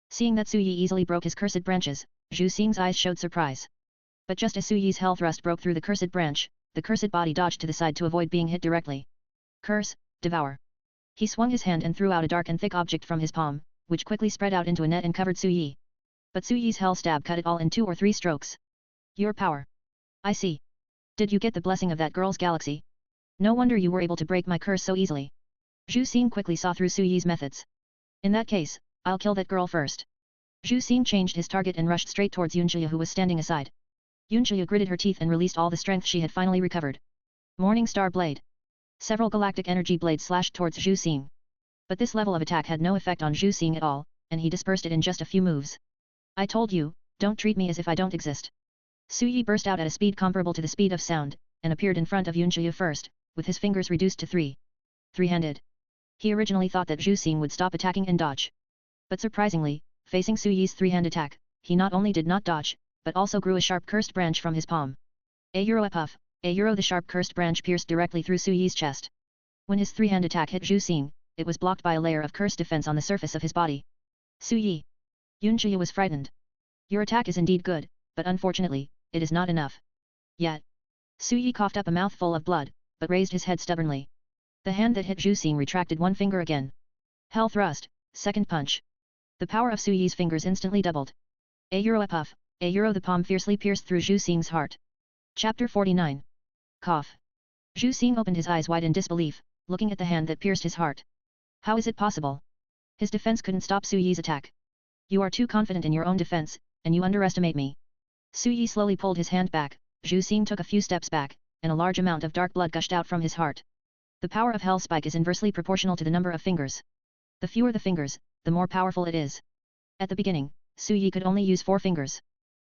Seeing that Su Yi easily broke his cursed branches, Zhu Xing's eyes showed surprise. But just as Su Yi's hell thrust broke through the cursed branch, the cursed body dodged to the side to avoid being hit directly. Curse, devour. He swung his hand and threw out a dark and thick object from his palm, which quickly spread out into a net and covered Su Yi. But Su Yi's hell stab cut it all in 2 or 3 strokes. Your power. I see. Did you get the blessing of that girl's galaxy? No wonder you were able to break my curse so easily. Zhu Xing quickly saw through Su Yi's methods. In that case, I'll kill that girl first. Zhu Xing changed his target and rushed straight towards Yunjia who was standing aside. Yunjia gritted her teeth and released all the strength she had finally recovered. Morning Star Blade. Several galactic energy blades slashed towards Zhu Xing. But this level of attack had no effect on Zhu Xing at all, and he dispersed it in just a few moves. I told you, don't treat me as if I don't exist. Su Yi burst out at a speed comparable to the speed of sound, and appeared in front of Yunjia first, with his fingers reduced to 3. 3-handed. He originally thought that Zhu Xing would stop attacking and dodge. But surprisingly, facing Su Yi's 3-hand attack, he not only did not dodge, but also grew a sharp cursed branch from his palm. A puff, the sharp cursed branch pierced directly through Su Yi's chest. When his 3-hand attack hit Zhu Xing, it was blocked by a layer of cursed defense on the surface of his body. Su Yi. Yunjia was frightened. Your attack is indeed good, but unfortunately, it is not enough. Yet. Su Yi coughed up a mouthful of blood, but raised his head stubbornly. The hand that hit Zhu Xing retracted 1 finger again. Hell thrust, 2nd punch. The power of Su Yi's fingers instantly doubled. A puff, the palm fiercely pierced through Zhu Xing's heart. Chapter 49. Cough. Zhu Xing opened his eyes wide in disbelief, looking at the hand that pierced his heart. How is it possible? His defense couldn't stop Su Yi's attack. You are too confident in your own defense, and you underestimate me. Su Yi slowly pulled his hand back, Zhu Xing took a few steps back, and a large amount of dark blood gushed out from his heart. The power of Hell Spike is inversely proportional to the number of fingers. The fewer the fingers, the more powerful it is. At the beginning, Su Yi could only use 4 fingers.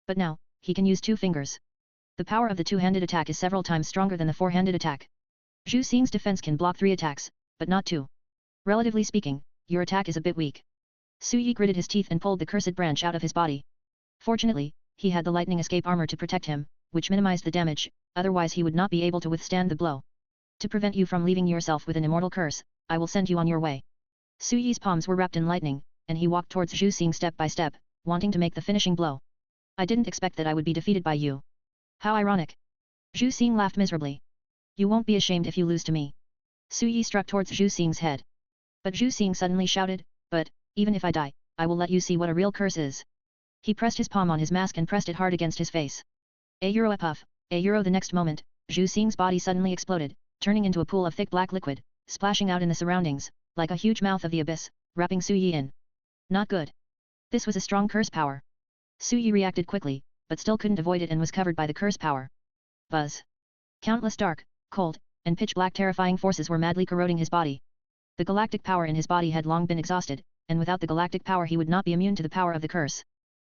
But now, he can use 2 fingers. The power of the 2-handed attack is several times stronger than the 4-handed attack. Zhu Xing's defense can block 3 attacks, but not 2. Relatively speaking, your attack is a bit weak. Su Yi gritted his teeth and pulled the cursed branch out of his body. Fortunately, he had the lightning escape armor to protect him, which minimized the damage, otherwise he would not be able to withstand the blow. To prevent you from leaving yourself with an immortal curse, I will send you on your way. Su Yi's palms were wrapped in lightning, and he walked towards Zhu Xing step by step, wanting to make the finishing blow. I didn't expect that I would be defeated by you. How ironic. Zhu Xing laughed miserably. You won't be ashamed if you lose to me. Su Yi struck towards Zhu Xing's head. But Zhu Xing suddenly shouted, but, even if I die, I will let you see what a real curse is. He pressed his palm on his mask and pressed it hard against his face. A puff, the next moment, Zhu Xing's body suddenly exploded, turning into a pool of thick black liquid, splashing out in the surroundings, like a huge mouth of the abyss, wrapping Su Yi in. Not good. This was a strong curse power. Su Yi reacted quickly, but still couldn't avoid it and was covered by the curse power. Buzz. Countless dark, cold, and pitch-black terrifying forces were madly corroding his body. The galactic power in his body had long been exhausted, and without the galactic power he would not be immune to the power of the curse.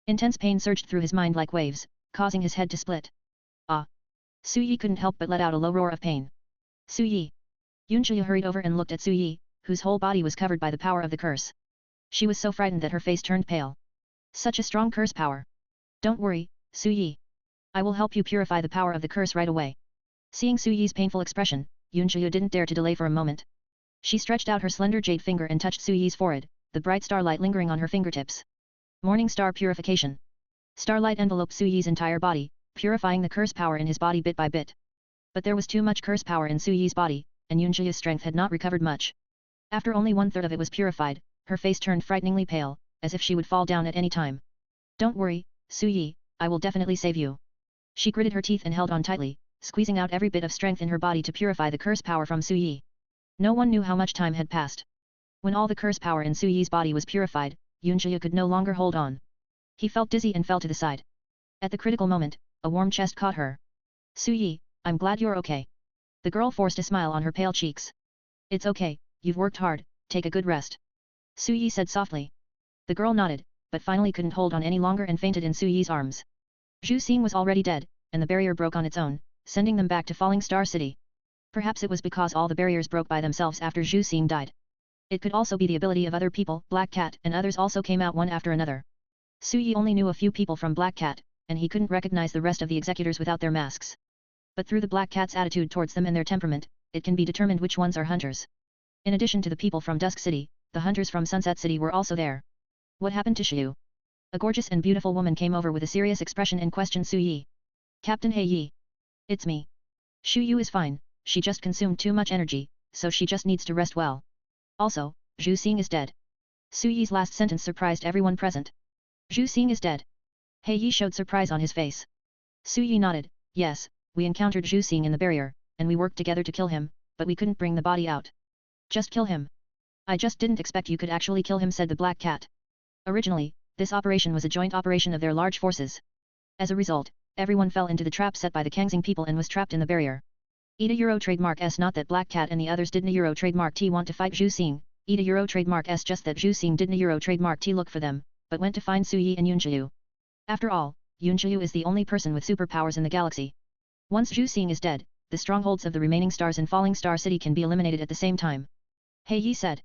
Intense pain surged through his mind like waves, causing his head to split. Ah! Su Yi couldn't help but let out a low roar of pain. Su Yi! Yunjiu hurried over and looked at Su Yi, whose whole body was covered by the power of the curse. She was so frightened that her face turned pale. Such a strong curse power! Don't worry, Su Yi. I will help you purify the power of the curse right away. Seeing Su Yi's painful expression, Yunjiu didn't dare to delay for a moment. She stretched out her slender jade finger and touched Su Yi's forehead, the bright starlight lingering on her fingertips. Morning Star Purification. Starlight enveloped Su Yi's entire body, purifying the curse power in his body bit by bit. But there was too much curse power in Su Yi's body, and Yunjiu's strength had not recovered much. After only 1/3 of it was purified, her face turned frighteningly pale, as if she would fall down at any time. Don't worry, Su Yi, I will definitely save you. She gritted her teeth and held on tightly, squeezing out every bit of strength in her body to purify the curse power from Su Yi. No one knew how much time had passed. When all the curse power in Su Yi's body was purified, Yunjiu could no longer hold on. He felt dizzy and fell to the side. At the critical moment, a warm chest caught her. Su Yi, I'm glad you're okay. The girl forced a smile on her pale cheeks. It's okay, you've worked hard, take a good rest. Su Yi said softly. The girl nodded, but finally couldn't hold on any longer and fainted in Su Yi's arms. Zhu Xing was already dead, and the barrier broke on its own, sending them back to Falling Star City. Perhaps it was because all the barriers broke by themselves after Zhu Xing died. It could also be the ability of other people. Black Cat and others also came out one after another. Su Yi only knew a few people from Black Cat, and he couldn't recognize the rest of the executors without their masks. But through the Black Cat's attitude towards them and their temperament, it can be determined which ones are hunters. In addition to the people from Dusk City, the hunters from Sunset City were also there. What happened to Xiu? A gorgeous and beautiful woman came over with a serious expression and questioned Su Yi. Captain He Yi. It's me. Xu Yu is fine, she just consumed too much energy, so she just needs to rest well. Also, Zhu Xing is dead. Su Yi's last sentence surprised everyone present. Zhu Xing is dead. He Yi showed surprise on his face. Su Yi nodded, yes, we encountered Zhu Xing in the barrier, and we worked together to kill him, but we couldn't bring the body out. Just kill him. I just didn't expect you could actually kill him, said the Black Cat. Originally, this operation was a joint operation of their large forces. As a result, everyone fell into the trap set by the Kangxing people and was trapped in the barrier. Eda Euro trademark S. Not that Black Cat and the others didn't Euro trademark T want to fight Zhu Xing. Eda Euro trademark S. Just that Zhu Xing didn't Euro trademark T look for them, but went to find Su Yi and Yunjiu. After all, Yunjiu is the only person with superpowers in the galaxy. Once Zhu Xing is dead, the strongholds of the remaining stars in Falling Star City can be eliminated at the same time. He Yi said.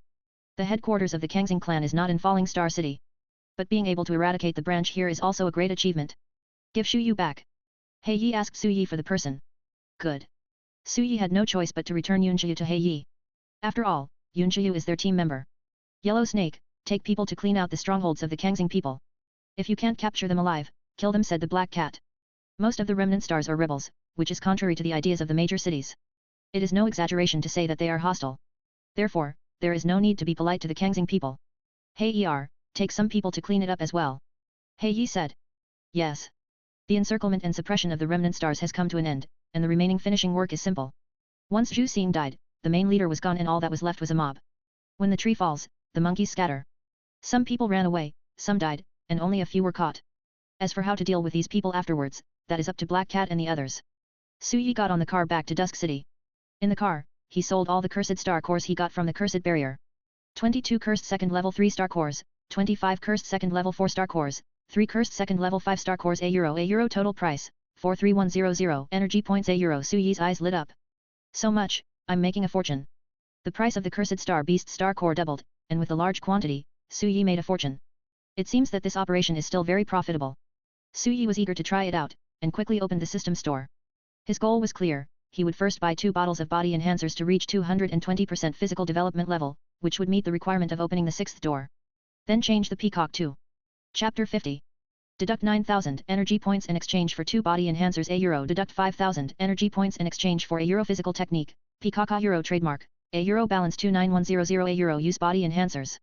The headquarters of the Kangxing clan is not in Falling Star City. But being able to eradicate the branch here is also a great achievement. Give Xu Yu back. He Yi asked Su Yi for the person. Good. Su Yi had no choice but to return Yunjiu to He Yi. After all, Yunjiu is their team member. Yellow Snake, take people to clean out the strongholds of the Kangxing people. If you can't capture them alive, kill them, said the Black Cat. Most of the remnant stars are rebels, which is contrary to the ideas of the major cities. It is no exaggeration to say that they are hostile. Therefore, there is no need to be polite to the Kangxing people. He Er, take some people to clean it up as well. He Yi said. Yes. The encirclement and suppression of the remnant stars has come to an end, and the remaining finishing work is simple. Once Zhu Xing died, the main leader was gone and all that was left was a mob. When the tree falls, the monkeys scatter. Some people ran away, some died, and only a few were caught. As for how to deal with these people afterwards, that is up to Black Cat and the others. Su Yi got on the car back to Dusk City. In the car, he sold all the cursed star cores he got from the cursed barrier. 22 cursed second level 3 star cores, 25 cursed second level 4 star cores, 3 cursed second level 5 star cores. A euro total price, 43100 energy points. A Su Yi's eyes lit up. So much, I'm making a fortune. The price of the cursed star beast star core doubled, and with a large quantity, Su Yi made a fortune. It seems that this operation is still very profitable. Su Yi was eager to try it out, and quickly opened the system store. His goal was clear. He would first buy 2 bottles of body enhancers to reach 220% physical development level, which would meet the requirement of opening the 6th door. Then change the peacock to. Chapter 50. Deduct 9,000 energy points in exchange for 2 body enhancers. €. Deduct 5,000 energy points in exchange for a physical technique. Peacock a trademark. A balance 29100. A use body enhancers.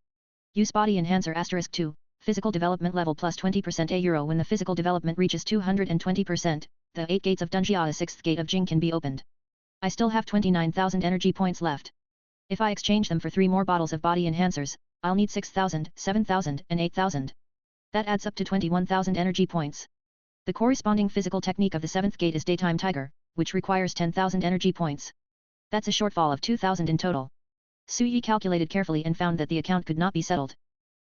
Use body enhancer *2. Physical development level plus 20%. A when the physical development reaches 220%, the 8 Gates of Dunjia, 6th Gate of Jing, can be opened. I still have 29,000 energy points left. If I exchange them for 3 more bottles of body enhancers, I'll need 6,000, 7,000, and 8,000. That adds up to 21,000 energy points. The corresponding physical technique of the 7th Gate is Daytime Tiger, which requires 10,000 energy points. That's a shortfall of 2,000 in total. Su Yi calculated carefully and found that the account could not be settled.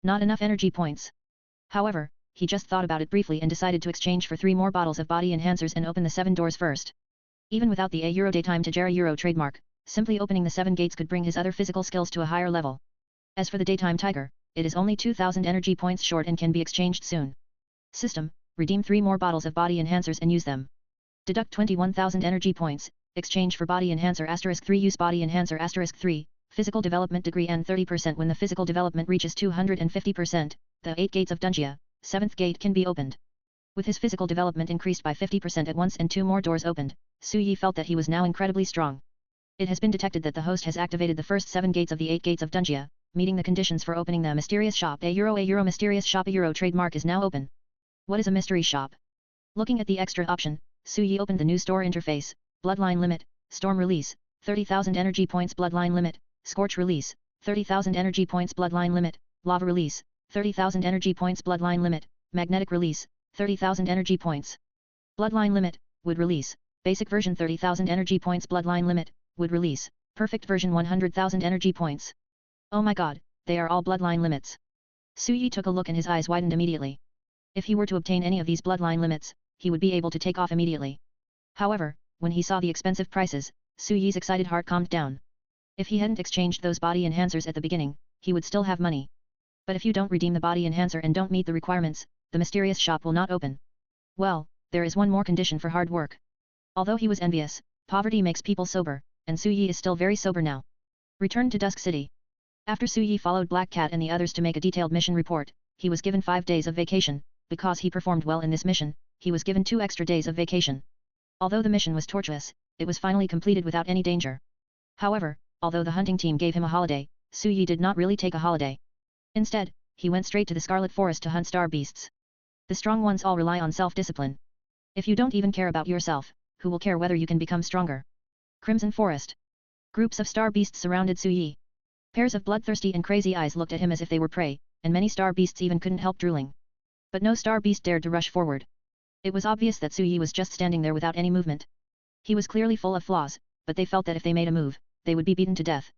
Not enough energy points. However, he just thought about it briefly and decided to exchange for 3 more bottles of body enhancers and open the 7 doors first. Even without the A Daytime Tajutsu trademark, simply opening the 7 gates could bring his other physical skills to a higher level. As for the Daytime Tiger, it is only 2,000 energy points short and can be exchanged soon. System, redeem 3 more bottles of body enhancers and use them. Deduct 21,000 energy points, exchange for body enhancer *3 use body enhancer *3, physical development degree and 30% when the physical development reaches 250%, the 8 Gates of Dunjia, 7th gate can be opened. With his physical development increased by 50% at once and 2 more doors opened, Su Yi felt that he was now incredibly strong. It has been detected that the host has activated the first 7 gates of the 8 Gates of Dunjia, meeting the conditions for opening the mysterious shop. A euro mysterious shop. A trademark is now open. What is a mystery shop? Looking at the extra option, Su Yi opened the new store interface. Bloodline limit, storm release, 30,000 energy points. Bloodline limit, scorch release, 30,000 energy points. Bloodline limit, lava release, 30,000 energy points. Bloodline limit, magnetic release, 30,000 energy points. Bloodline limit, wood release, basic version 30,000 energy points. Bloodline limit, wood release, perfect version 100,000 energy points. Oh my god, they are all bloodline limits. Su Yi took a look and his eyes widened immediately. If he were to obtain any of these bloodline limits, he would be able to take off immediately. However, when he saw the expensive prices, Su Yi's excited heart calmed down. If he hadn't exchanged those body enhancers at the beginning, he would still have money. But if you don't redeem the body enhancer and don't meet the requirements, the mysterious shop will not open. Well, there is one more condition for hard work. Although he was envious, poverty makes people sober, and Su Yi is still very sober now. Return to Dusk City. After Su Yi followed Black Cat and the others to make a detailed mission report, he was given 5 days of vacation. Because he performed well in this mission, he was given 2 extra days of vacation. Although the mission was tortuous, it was finally completed without any danger. However, although the hunting team gave him a holiday, Su Yi did not really take a holiday. Instead, he went straight to the Scarlet Forest to hunt star beasts. The strong ones all rely on self-discipline. If you don't even care about yourself, who will care whether you can become stronger? Crimson Forest. Groups of star beasts surrounded Su Yi. Pairs of bloodthirsty and crazy eyes looked at him as if they were prey, and many star beasts even couldn't help drooling. But no star beast dared to rush forward. It was obvious that Su Yi was just standing there without any movement. He was clearly full of flaws, but they felt that if they made a move, they would be beaten to death.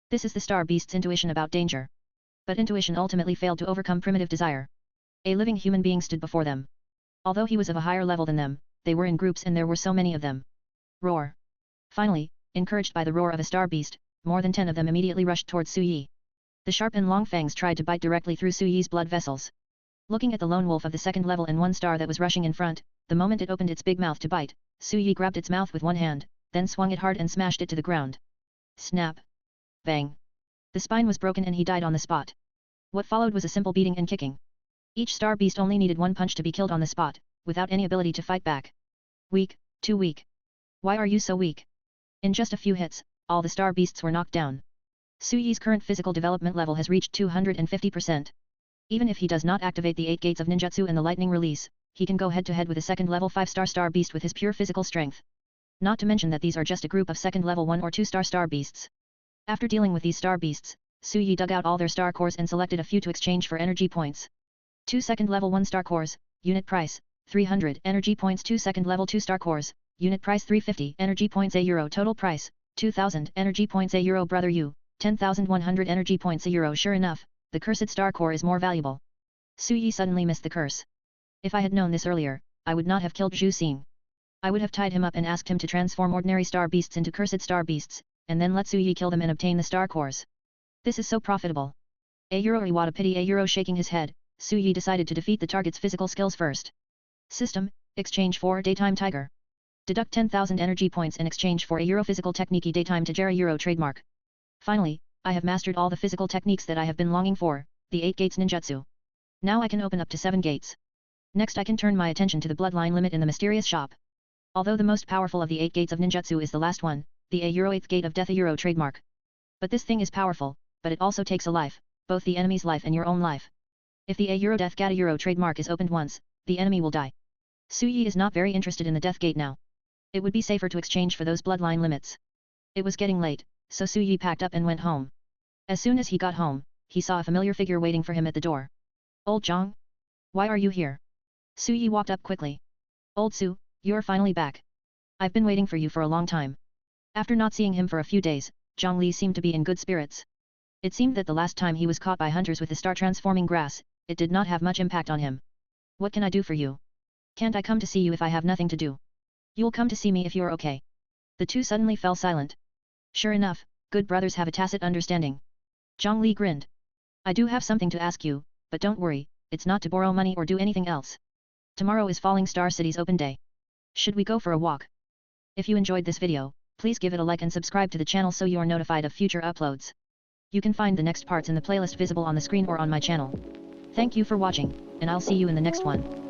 This is the star beast's intuition about danger. But intuition ultimately failed to overcome primitive desire. A living human being stood before them. Although he was of a higher level than them, they were in groups and there were so many of them. Roar. Finally, encouraged by the roar of a star beast, more than 10 of them immediately rushed towards Su Yi. The sharp and long fangs tried to bite directly through Su Yi's blood vessels. Looking at the lone wolf of the 2nd level and 1 star that was rushing in front, the moment it opened its big mouth to bite, Su Yi grabbed its mouth with one hand, then swung it hard and smashed it to the ground. Snap. Bang. The spine was broken and he died on the spot. What followed was a simple beating and kicking. Each star beast only needed 1 punch to be killed on the spot, without any ability to fight back. Weak, too weak. Why are you so weak? In just a few hits, all the star beasts were knocked down. Su Yi's current physical development level has reached 250%. Even if he does not activate the 8 Gates of Ninjutsu and the lightning release, he can go head-to-head with a 2nd level 5-star star beast with his pure physical strength. Not to mention that these are just a group of 2nd level 1 or 2-star star beasts. After dealing with these star beasts, Su Yi dug out all their star cores and selected a few to exchange for energy points. 2 2nd level 1-star cores, unit price, 300 energy points. 2 2nd level 2-star cores, unit price 350 energy points. €, total price, 2,000 energy points. €, brother you, 10,100 energy points. €. Sure enough, the cursed star core is more valuable. Su Yi suddenly missed the curse. If I had known this earlier, I would not have killed Zhu Xing. I would have tied him up and asked him to transform ordinary star beasts into cursed star beasts, and then let Su Yi kill them and obtain the star cores. This is so profitable. What a pity. Shaking his head, Su Yi decided to defeat the target's physical skills first. System, exchange for Daytime Tiger. Deduct 10,000 energy points in exchange for a physical technique Daytime Tajutsu trademark. Finally, I have mastered all the physical techniques that I have been longing for, the 8 Gates Ninjutsu. Now I can open up to 7 gates. Next I can turn my attention to the bloodline limit in the mysterious shop. Although the most powerful of the 8 Gates of Ninjutsu is the last one, the 8th Gate of Death trademark. But this thing is powerful, but it also takes a life, both the enemy's life and your own life. If the Death Gate trademark is opened once, the enemy will die. Su Yi is not very interested in the Death Gate now. It would be safer to exchange for those bloodline limits. It was getting late, so Su Yi packed up and went home. As soon as he got home, he saw a familiar figure waiting for him at the door. Old Zhang? Why are you here? Su Yi walked up quickly. Old Su, you're finally back. I've been waiting for you for a long time. After not seeing him for a few days, Zhang Li seemed to be in good spirits. It seemed that the last time he was caught by hunters with the star-transforming grass, it did not have much impact on him. What can I do for you? Can't I come to see you if I have nothing to do? You'll come to see me if you're okay. The two suddenly fell silent. Sure enough, good brothers have a tacit understanding. Zhang Li grinned. I do have something to ask you, but don't worry, it's not to borrow money or do anything else. Tomorrow is Falling Star City's open day. Should we go for a walk? If you enjoyed this video, please give it a like and subscribe to the channel so you are notified of future uploads. You can find the next parts in the playlist visible on the screen or on my channel. Thank you for watching, and I'll see you in the next one.